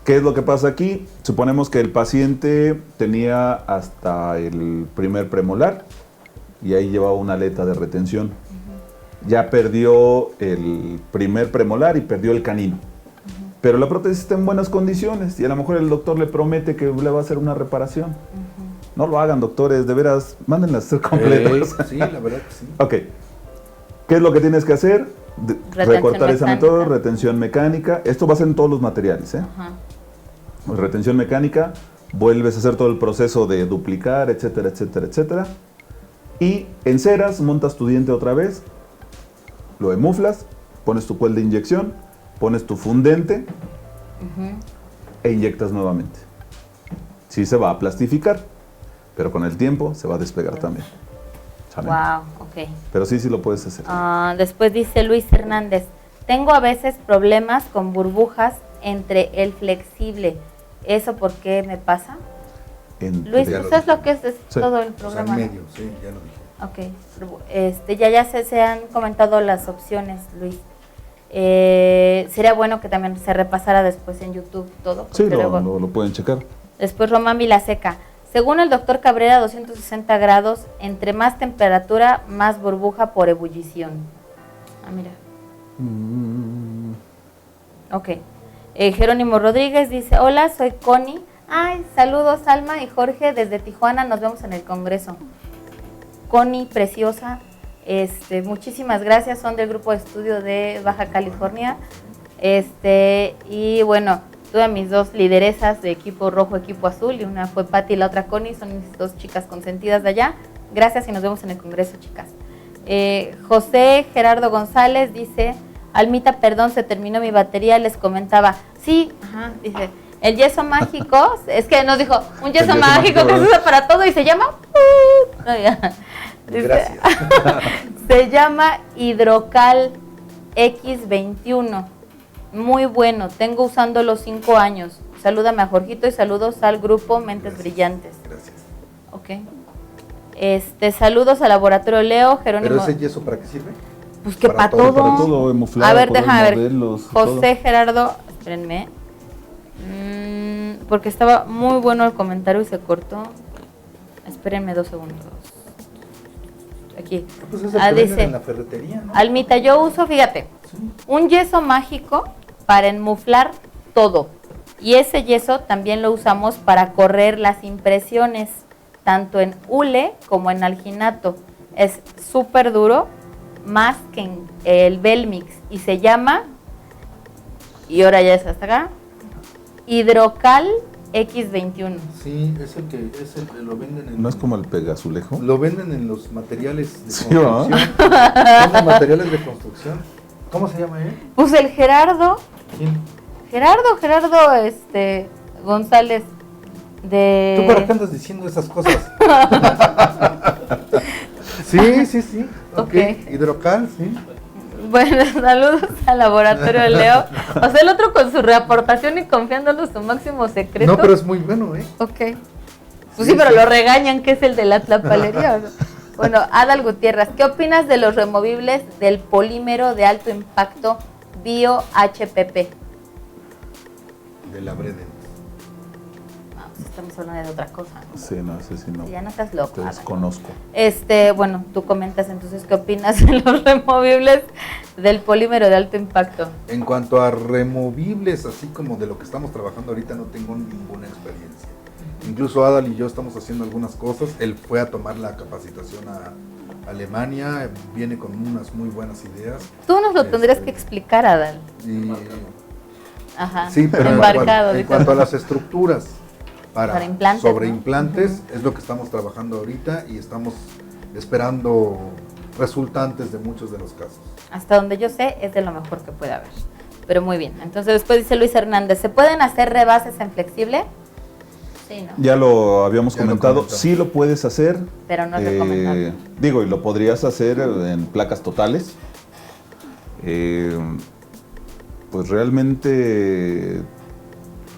¿Qué es lo que pasa aquí? Suponemos que el paciente tenía hasta el primer premolar y ahí llevaba una aleta de retención. Ya perdió el primer premolar y perdió el canino. Pero la prótesis está en buenas condiciones y a lo mejor el doctor le promete que le va a hacer una reparación. No lo hagan, doctores, de veras, mándenlas a hacer completas.
Sí, la verdad que sí.
Ok. ¿Qué es lo que tienes que hacer? Recortar esa
mecánica.
método, retención mecánica. Esto va a ser en todos los materiales, ¿eh?
Ajá.
Retención mecánica, vuelves a hacer todo el proceso de duplicar, etcétera, etcétera, etcétera. Y enceras, montas tu diente otra vez, lo emuflas, pones tu cuel de inyección, pones tu fundente e inyectas nuevamente. Sí se va a plastificar, pero con el tiempo se va a despegar también. ¿Saben?
Wow, ok.
Pero sí lo puedes hacer.
Después dice Luis Hernández, tengo a veces problemas con burbujas entre el flexible. ¿Eso por qué me pasa? Luis,
Ya
pues
lo
es lo que es
Sí.
todo el
O sea,
programa.
en
¿no?
medio, sí, ya lo dije.
Ok, ya se han comentado las opciones, Luis. Sería bueno que también se repasara después en YouTube todo.
Sí,
porque luego-
lo pueden checar.
Después Román Vilaseca. Según el doctor Cabrera, 260 grados, entre más temperatura, más burbuja por ebullición. Ah, mira. Ok. Jerónimo Rodríguez dice, hola, soy Connie. Ay, saludos Alma y Jorge desde Tijuana, nos vemos en el Congreso. Connie, preciosa, muchísimas gracias, son del grupo de estudio de Baja California. Y bueno, tuve a mis dos lideresas de equipo rojo, equipo azul, y una fue Patti y la otra Connie, son mis dos chicas consentidas de allá. Gracias y nos vemos en el Congreso, chicas. José Gerardo González dice, Almita, perdón, se terminó mi batería, les comentaba. Sí, ajá, dice, el yeso mágico, es que nos dijo, un yeso
yeso
mágico que se
mágico,
usa para todo y se llama... No, ya. Dice,
Gracias.
se llama Hidrocal X21. Muy bueno, tengo usándolo 5 años. Salúdame a Jorgito y saludos al grupo Mentes Brillantes.
Gracias.
Ok. Saludos al Laboratorio Leo, Jerónimo.
¿Pero ese yeso para qué sirve?
Pues que para
todo,
todo.
Para todo, emuflado,
A ver,
poner
déjame ver.
modelos,
José Gerardo, espérenme. Porque estaba muy bueno el comentario y se cortó. Espérenme 2 segundos. Aquí.
Pues es el que venden
Dice,
en la ferretería, ¿no?
Almita, yo uso, fíjate, un yeso mágico para enmuflar todo. Y ese yeso también lo usamos para correr las impresiones, tanto en hule como en alginato. Es súper duro, más que en el Belmix. Y se llama, y ahora ya es hasta acá, Hidrocal X21.
Sí, es el que lo venden en...
¿No es como el Pegazulejo?
Lo venden en los materiales de
Sí,
construcción. Son materiales de construcción. ¿Cómo se llama él?
Pues el Gerardo,
¿Quién?
González de...
¿Tú para qué andas diciendo esas cosas? Sí.
Ok.
Hidrocal, sí.
Bueno, saludos al Laboratorio de Leo. O sea, el otro con su reaportación y confiándolo su máximo secreto.
No, pero es muy bueno, ¿eh?
Ok. Pues sí, pero lo regañan que es el de la tlapalería. ¿O no? Bueno, Adal Gutiérrez, ¿qué opinas de los removibles del polímero de alto impacto Bio-HPP?
De la Breden.
No, pues estamos hablando de otra cosa, ¿no?
Sí, no, ese sí no.
Ya no estás loco.
Te
Adal.
desconozco.
Bueno, tú comentas entonces qué opinas de los removibles del polímero de alto impacto.
En cuanto a removibles, así como de lo que estamos trabajando ahorita, no tengo ninguna experiencia. Incluso Adal y yo estamos haciendo algunas cosas. Él fue a tomar la capacitación a Alemania, viene con unas muy buenas ideas.
Tú nos lo tendrías que explicar, Adal.
Y,
Ajá.
sí, pero
Embarcado.
en
dice.
cuanto a las estructuras
Para implantes,
sobre
¿no?
implantes, es lo que estamos trabajando ahorita y estamos esperando resultantes de muchos de los casos.
Hasta donde yo sé, es de lo mejor que puede haber. Pero muy bien. Entonces después dice Luis Hernández, ¿se pueden hacer rebases en flexible? Sí, ¿no?
Ya lo habíamos
Ya lo
comentado.
comentamos.
Sí lo puedes hacer.
Pero no es recomendable.
Digo, y lo podrías hacer en placas totales. Pues realmente,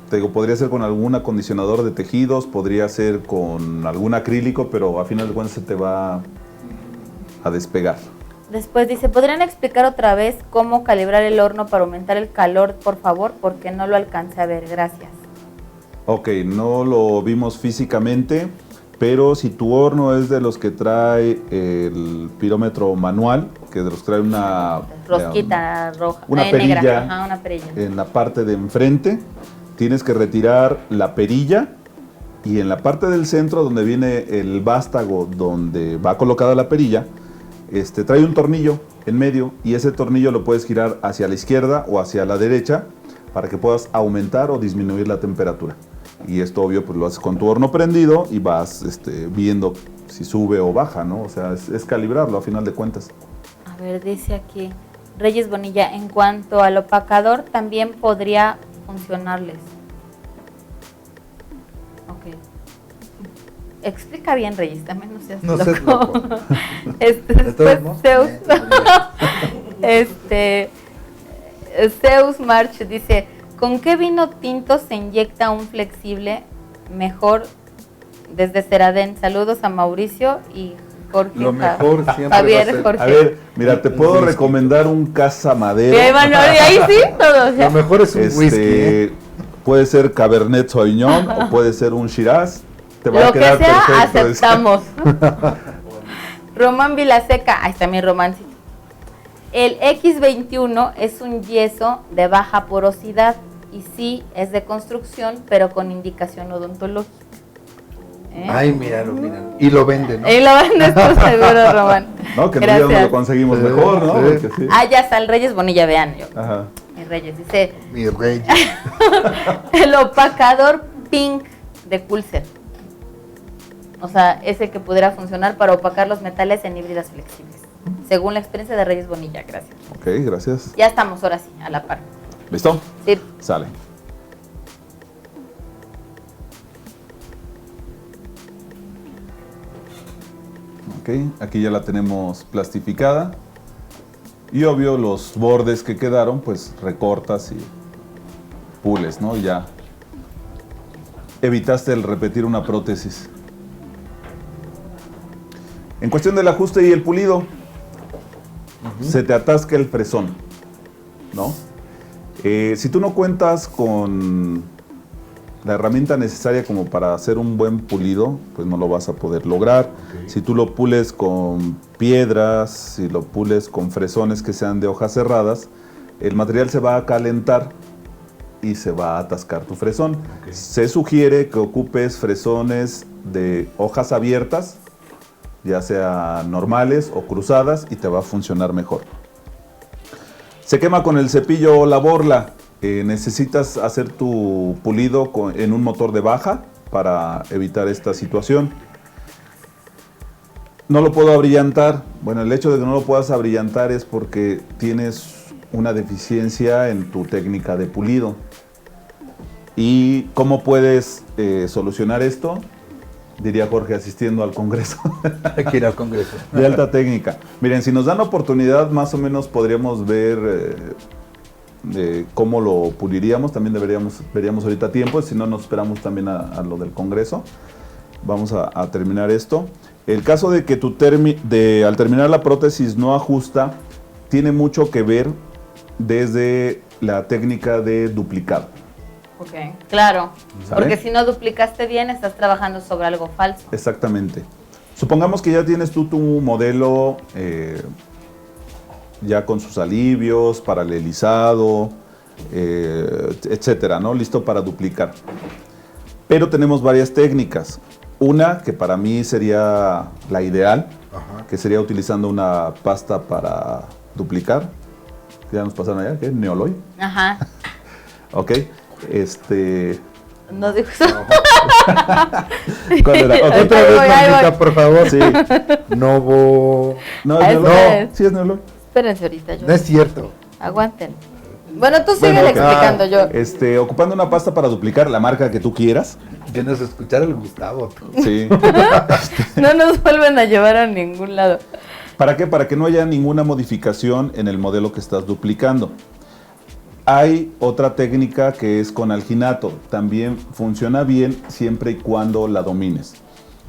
te digo, podría ser con algún acondicionador de tejidos, podría ser con algún acrílico, pero a final de cuentas se te va a despegar.
Después dice, ¿podrían explicar otra vez cómo calibrar el horno para aumentar el calor, por favor? Porque no lo alcancé a ver. Gracias.
Ok, no lo vimos físicamente, pero si tu horno es de los que trae el pirómetro manual, que de los que trae una
Rosquita roja.
una
negra.
perilla.
Ajá, una perilla.
En la parte de enfrente, tienes que retirar la perilla y en la parte del centro donde viene el vástago donde va colocada la perilla, trae un tornillo en medio y ese tornillo lo puedes girar hacia la izquierda o hacia la derecha para que puedas aumentar o disminuir la temperatura. Y esto obvio pues lo haces con tu horno prendido y vas viendo si sube o baja, ¿no? O sea, es calibrarlo a final de cuentas.
A ver, dice aquí Reyes Bonilla, en cuanto al opacador también podría funcionarles. Ok. Explica bien, Reyes, también no seas
No
loco.
seas loco.
Después Zeus, Zeus March dice, ¿con qué vino tinto se inyecta un flexible mejor desde Ceradén? Saludos a Mauricio y Jorge.
Lo mejor siempre
Javier,
va a ser.
Jorge.
A ver, mira, te
Un
puedo
whisky.
recomendar un Casa Madero.
Y ahí, van, y ahí sí, todo. O sea,
Lo mejor es un whisky. ¿eh?
Puede ser Cabernet Sauvignon o puede ser un Shiraz. Te va a
lo que
quedar
sea,
perfecto.
aceptamos. Román Vilaseca, ahí está mi romancito. El X21 es un yeso de baja porosidad y sí es de construcción, pero con indicación odontológica. ¿Eh?
Ay, míralo, míralo. Y lo venden, ¿no?
Y lo vendes tú seguro, Román.
No, que no ya no
Gracias.
lo conseguimos
Sí,
mejor, ¿no?
sí.
Porque sí.
Ah, ya está el Reyes Bonilla, vean yo.
Ajá.
Mi Reyes dice,
Mi rey.
el opacador pink de Pulser. O sea, es el que pudiera funcionar para opacar los metales en híbridas flexibles. Según la experiencia de Reyes Bonilla, gracias.
Ok, gracias.
Ya estamos ahora sí, a la par.
¿Listo?
Sí.
Sale. Ok, aquí ya la tenemos plastificada. Y obvio los bordes que quedaron, pues recortas y pules, ¿no? Y ya evitaste el repetir una prótesis. En cuestión del ajuste y el pulido, se te atasca el fresón, ¿no? Si tú no cuentas con la herramienta necesaria como para hacer un buen pulido, pues no lo vas a poder lograr.
Ok.
Si tú lo pules con piedras, si lo pules con fresones que sean de hojas cerradas, el material se va a calentar y se va a atascar tu fresón.
Ok.
Se sugiere que ocupes fresones de hojas abiertas, ya sea normales o cruzadas, y te va a funcionar mejor. Se quema con el cepillo o la borla. Necesitas hacer tu pulido en un motor de baja para evitar esta situación. No lo puedo abrillantar. Bueno, el hecho de que no lo puedas abrillantar es porque tienes una deficiencia en tu técnica de pulido. ¿Y cómo puedes solucionar esto? Diría Jorge, asistiendo al congreso
Hay que ir al congreso.
de alta técnica. Miren, si nos dan oportunidad, más o menos podríamos ver cómo lo puliríamos. También veríamos ahorita tiempo, si no nos esperamos también a lo del congreso. Vamos a terminar esto. El caso de que al terminar la prótesis no ajusta, tiene mucho que ver desde la técnica de duplicado.
Ok, claro.
¿Sale?
Porque si no duplicaste bien, estás trabajando sobre algo falso.
Exactamente. Supongamos que ya tienes tú tu modelo ya con sus alivios, paralelizado, etcétera, ¿no? Listo para duplicar. Pero tenemos varias técnicas. Una que para mí sería la ideal,
Ajá.
que sería utilizando una pasta para duplicar. Ya nos pasaron allá, ¿qué? Neoloy.
Ajá.
Ok.
No dijo eso.
¿Cuál era? Ok,
Otra
Ahí
vez,
voy, ahí
Marquita,
voy.
por favor.
Sí.
Novo.
No,
Ah,
es Neoloy.
espera.
Sí, es Neoloy.
Espérense ahorita, yo.
No es cierto.
Aguanten. Bueno, tú
Bueno,
sigue
ok.
explicando yo.
Ocupando una pasta para duplicar la marca que tú quieras.
Ya nos escuchar al Gustavo.
Sí.
No nos vuelven a llevar a ningún lado.
¿Para qué? Para que no haya ninguna modificación en el modelo que estás duplicando. Hay otra técnica que es con alginato. También funciona bien siempre y cuando la domines.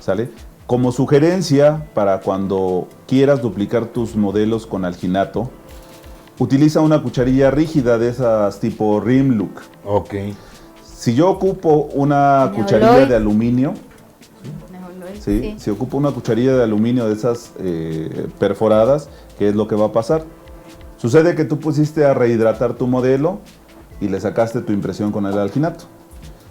¿Sale? Como sugerencia para cuando quieras duplicar tus modelos con alginato, utiliza una cucharilla rígida de esas tipo Rimlook.
Ok.
Si yo ocupo una
Neoloy.
cucharilla de aluminio,
Sí.
si ocupo una cucharilla de aluminio de esas perforadas, ¿qué es lo que va a pasar? Sucede que tú pusiste a rehidratar tu modelo y le sacaste tu impresión con el alginato.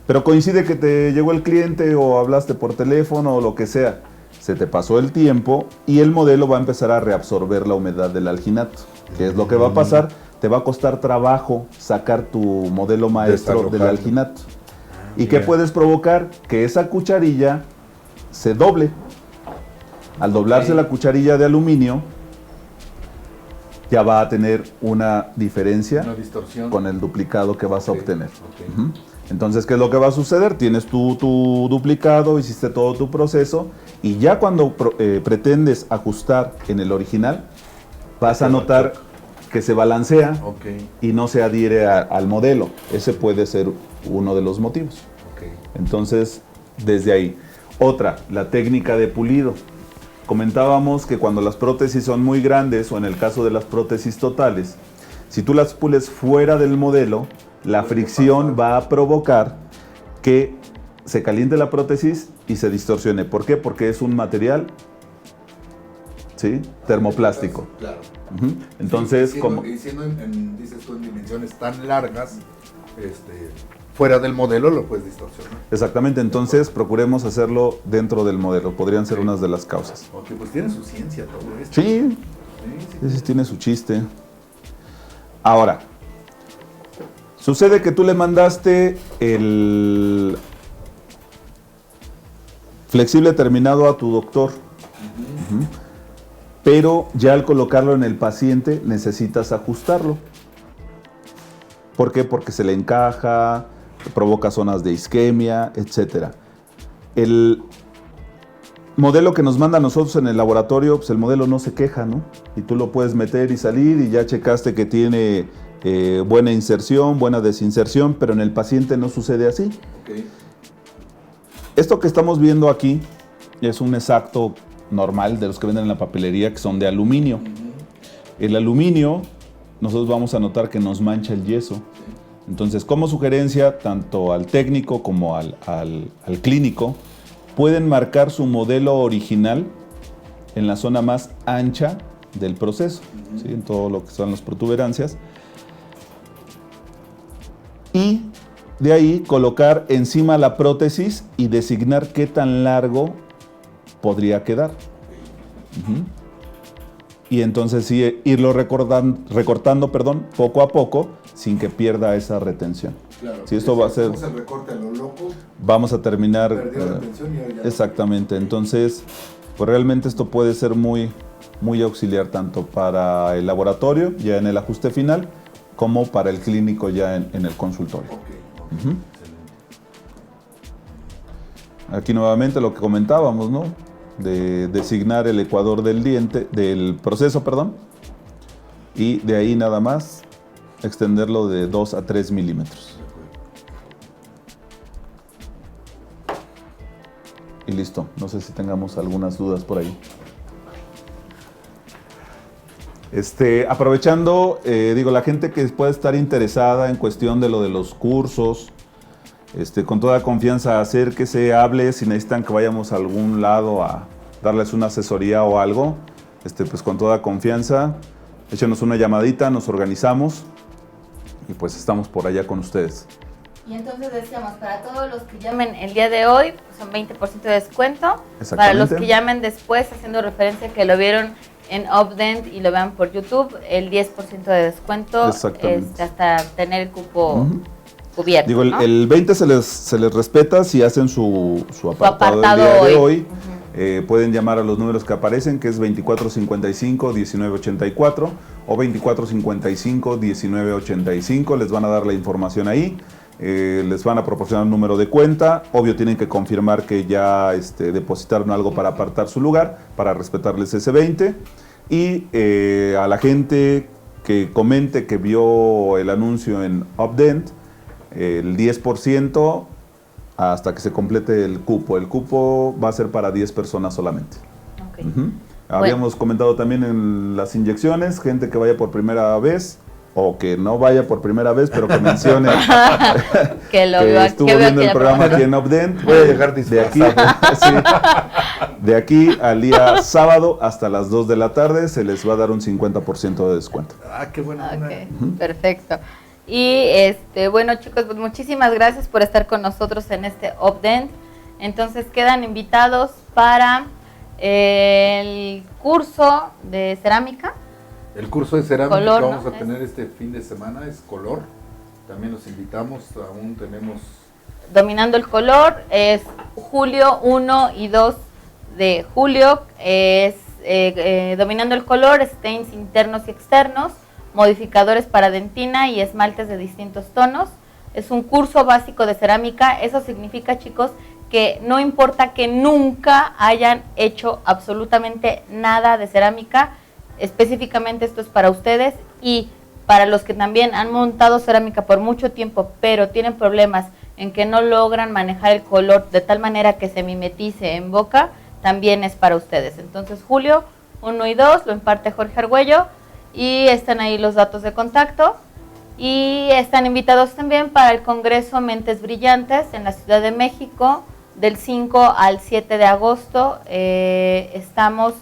Pero coincide que te llegó el cliente o hablaste por teléfono o lo que sea. se te pasó el tiempo y el modelo va a empezar a reabsorber la humedad del alginato. ¿Qué es lo que va a pasar? Te va a costar trabajo sacar tu modelo maestro del alginato. ¿Y qué puedes provocar? Que esa cucharilla se doble. Al doblarse la cucharilla de aluminio, ya va a tener una diferencia,
una distorsión
con el duplicado que vas a obtener. Entonces, ¿qué es lo que va a suceder? Tienes tu duplicado, hiciste todo tu proceso y ya cuando pretendes ajustar en el original, vas a notar que se balancea y no se adhiere al modelo. Ese puede ser uno de los motivos. Entonces, desde ahí. Otra, la técnica de pulido. Comentábamos que cuando las prótesis son muy grandes, o en el caso de las prótesis totales, si tú las pules fuera del modelo, la fricción va a provocar que se caliente la prótesis y se distorsione. ¿Por qué? Porque es un material, ¿sí?, termoplástico.
Claro.
Entonces,
siendo dices tú, en dimensiones tan largas, fuera del modelo lo puedes distorsionar.
Exactamente, entonces procuremos hacerlo dentro del modelo. Podrían ser unas de las causas.
Ok, pues tiene su ciencia todo esto.
Sí, ese tiene su chiste. Ahora, sucede que tú le mandaste el flexible terminado a tu doctor, pero ya al colocarlo en el paciente necesitas ajustarlo. ¿Por qué? Porque se le encaja, provoca zonas de isquemia, etc. El modelo que nos manda a nosotros en el laboratorio, pues el modelo no se queja, ¿no? Y tú lo puedes meter y salir y ya checaste que tiene buena inserción, buena desinserción, pero en el paciente no sucede así. Esto que estamos viendo aquí es un exacto normal de los que venden en la papelería, que son de aluminio. El aluminio, nosotros vamos a notar que nos mancha el yeso. Entonces, como sugerencia, tanto al técnico como al clínico, pueden marcar su modelo original en la zona más ancha del proceso, ¿sí?, en todo lo que son las protuberancias. Y de ahí colocar encima la prótesis y designar qué tan largo podría quedar. Y entonces sí, irlo recortando, poco a poco, sin que pierda esa retención.
Claro,
si esto va a ser,
el recorte a lo loco,
vamos a terminar
retención y ya
exactamente. Entonces, pues realmente esto puede ser muy, muy auxiliar tanto para el laboratorio, ya en el ajuste final, como para el clínico ya en el consultorio. Aquí nuevamente lo que comentábamos, ¿no?, de designar el ecuador del diente, del proceso, y de ahí nada más extenderlo de 2 a 3 milímetros. Y listo. No sé si tengamos algunas dudas por ahí. Aprovechando, la gente que puede estar interesada en cuestión de lo de los cursos, con toda confianza acérquese, hable, si necesitan que vayamos a algún lado a darles una asesoría o algo, pues con toda confianza, échenos una llamadita, nos organizamos y pues estamos por allá con ustedes.
Y entonces decíamos, para todos los que llamen el día de hoy, pues son 20% de descuento. Para los que llamen después, haciendo referencia que lo vieron en Updent y lo vean por YouTube, el 10% de descuento hasta tener el cupo cubierto.
Digo,
¿no?
el 20 se les respeta si hacen su apartado del día de hoy. Pueden llamar a los números que aparecen, que es 2455-1984 o 2455-1985. Les van a dar la información ahí. Les van a proporcionar un número de cuenta. Obvio, tienen que confirmar que ya depositaron algo para apartar su lugar, para respetarles ese 20. Y a la gente que comente que vio el anuncio en Updent, el 10% hasta que se complete el cupo. El cupo va a ser para 10 personas solamente. Habíamos comentado también en las inyecciones, gente que vaya por primera vez o que no vaya por primera vez, pero que mencione que estuvo viendo el programa aquí en Updent.
Voy a llegar disfrazado.
De aquí al día sábado hasta las 2 de la tarde se les va a dar un 50% de descuento.
Qué bueno.
Perfecto. Y bueno, chicos, pues muchísimas gracias por estar con nosotros en este Updent. Entonces quedan invitados para El curso de cerámica.
El curso de cerámica
Color,
que vamos
¿no?
a tener este fin de semana es color. También los invitamos, aún tenemos...
Dominando el color, es julio 1 y 2 de julio, es dominando el color, stains internos y externos, modificadores para dentina y esmaltes de distintos tonos. Es un curso básico de cerámica. Eso significa, chicos, que no importa que nunca hayan hecho absolutamente nada de cerámica, específicamente esto es para ustedes y para los que también han montado cerámica por mucho tiempo, pero tienen problemas en que no logran manejar el color de tal manera que se mimetice en boca, también es para ustedes. Entonces, julio 1 y 2 lo imparte Jorge Argüello y están ahí los datos de contacto. Y están invitados también para el Congreso Mentes Brillantes en la Ciudad de México del 5 al 7 de agosto. Estamos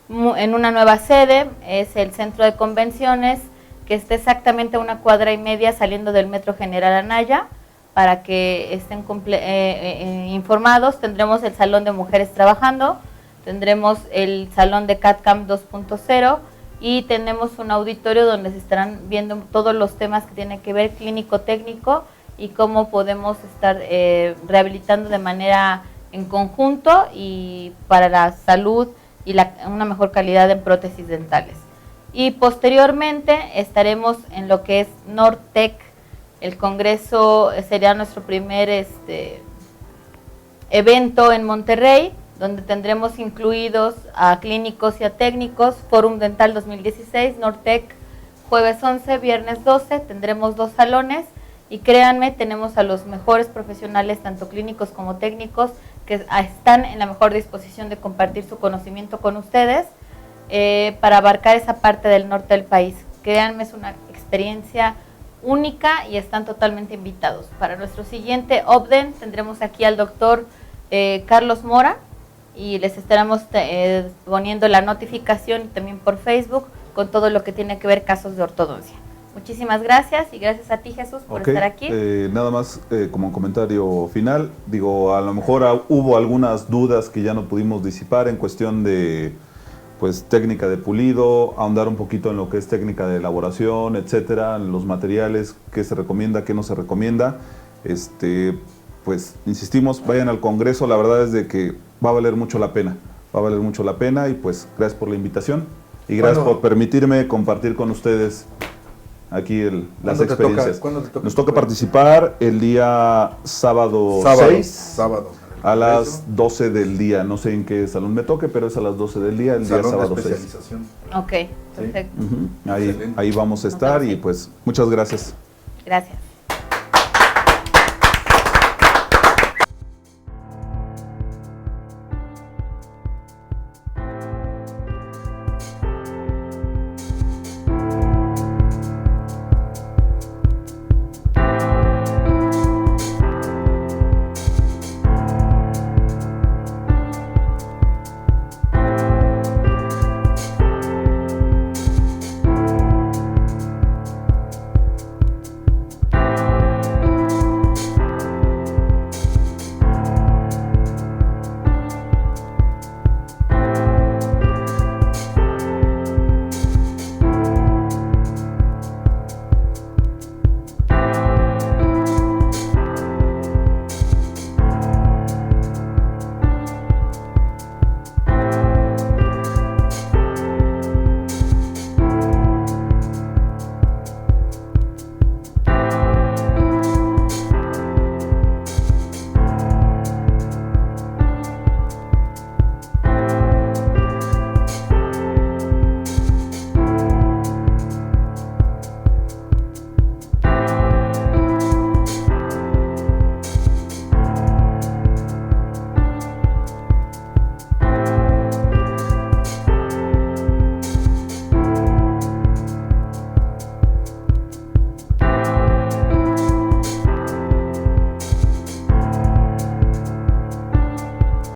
en una nueva sede, es el Centro de Convenciones, que está exactamente a 1,5 cuadras saliendo del Metro General Anaya, para que estén informados. Tendremos el Salón de Mujeres Trabajando, tendremos el Salón de CAD/CAM 2.0 y tenemos un auditorio donde se estarán viendo todos los temas que tienen que ver clínico-técnico y cómo podemos estar rehabilitando de manera en conjunto y para la salud y una mejor calidad en prótesis dentales. Y posteriormente estaremos en lo que es Nortec. El congreso sería nuestro primer evento en Monterrey, donde tendremos incluidos a clínicos y a técnicos. Fórum Dental 2016, Nortec, jueves 11, viernes 12, tendremos 2 salones y créanme, tenemos a los mejores profesionales, tanto clínicos como técnicos, que están en la mejor disposición de compartir su conocimiento con ustedes para abarcar esa parte del norte del país. Créanme, es una experiencia única y están totalmente invitados. Para nuestro siguiente OBDEN tendremos aquí al doctor Carlos Mora y les estaremos poniendo la notificación también por Facebook con todo lo que tiene que ver casos de ortodoncia. Muchísimas gracias y gracias a ti, Jesús, por estar aquí.
Nada más como comentario final, digo, a lo mejor hubo algunas dudas que ya no pudimos disipar en cuestión de pues técnica de pulido, ahondar un poquito en lo que es técnica de elaboración, etcétera, los materiales, qué se recomienda, qué no se recomienda. Pues insistimos, vayan al congreso, la verdad es de que va a valer mucho la pena, y pues gracias por la invitación y gracias por permitirme compartir con ustedes aquí las experiencias.
¿Cuándo te toca?
Nos toca participar el día sábado 6 a las 12 del día. No sé en qué salón me toque, pero es a las 12 del día, el día sábado 6.
Ok, perfecto.
Ahí vamos a estar y pues muchas gracias.
Gracias.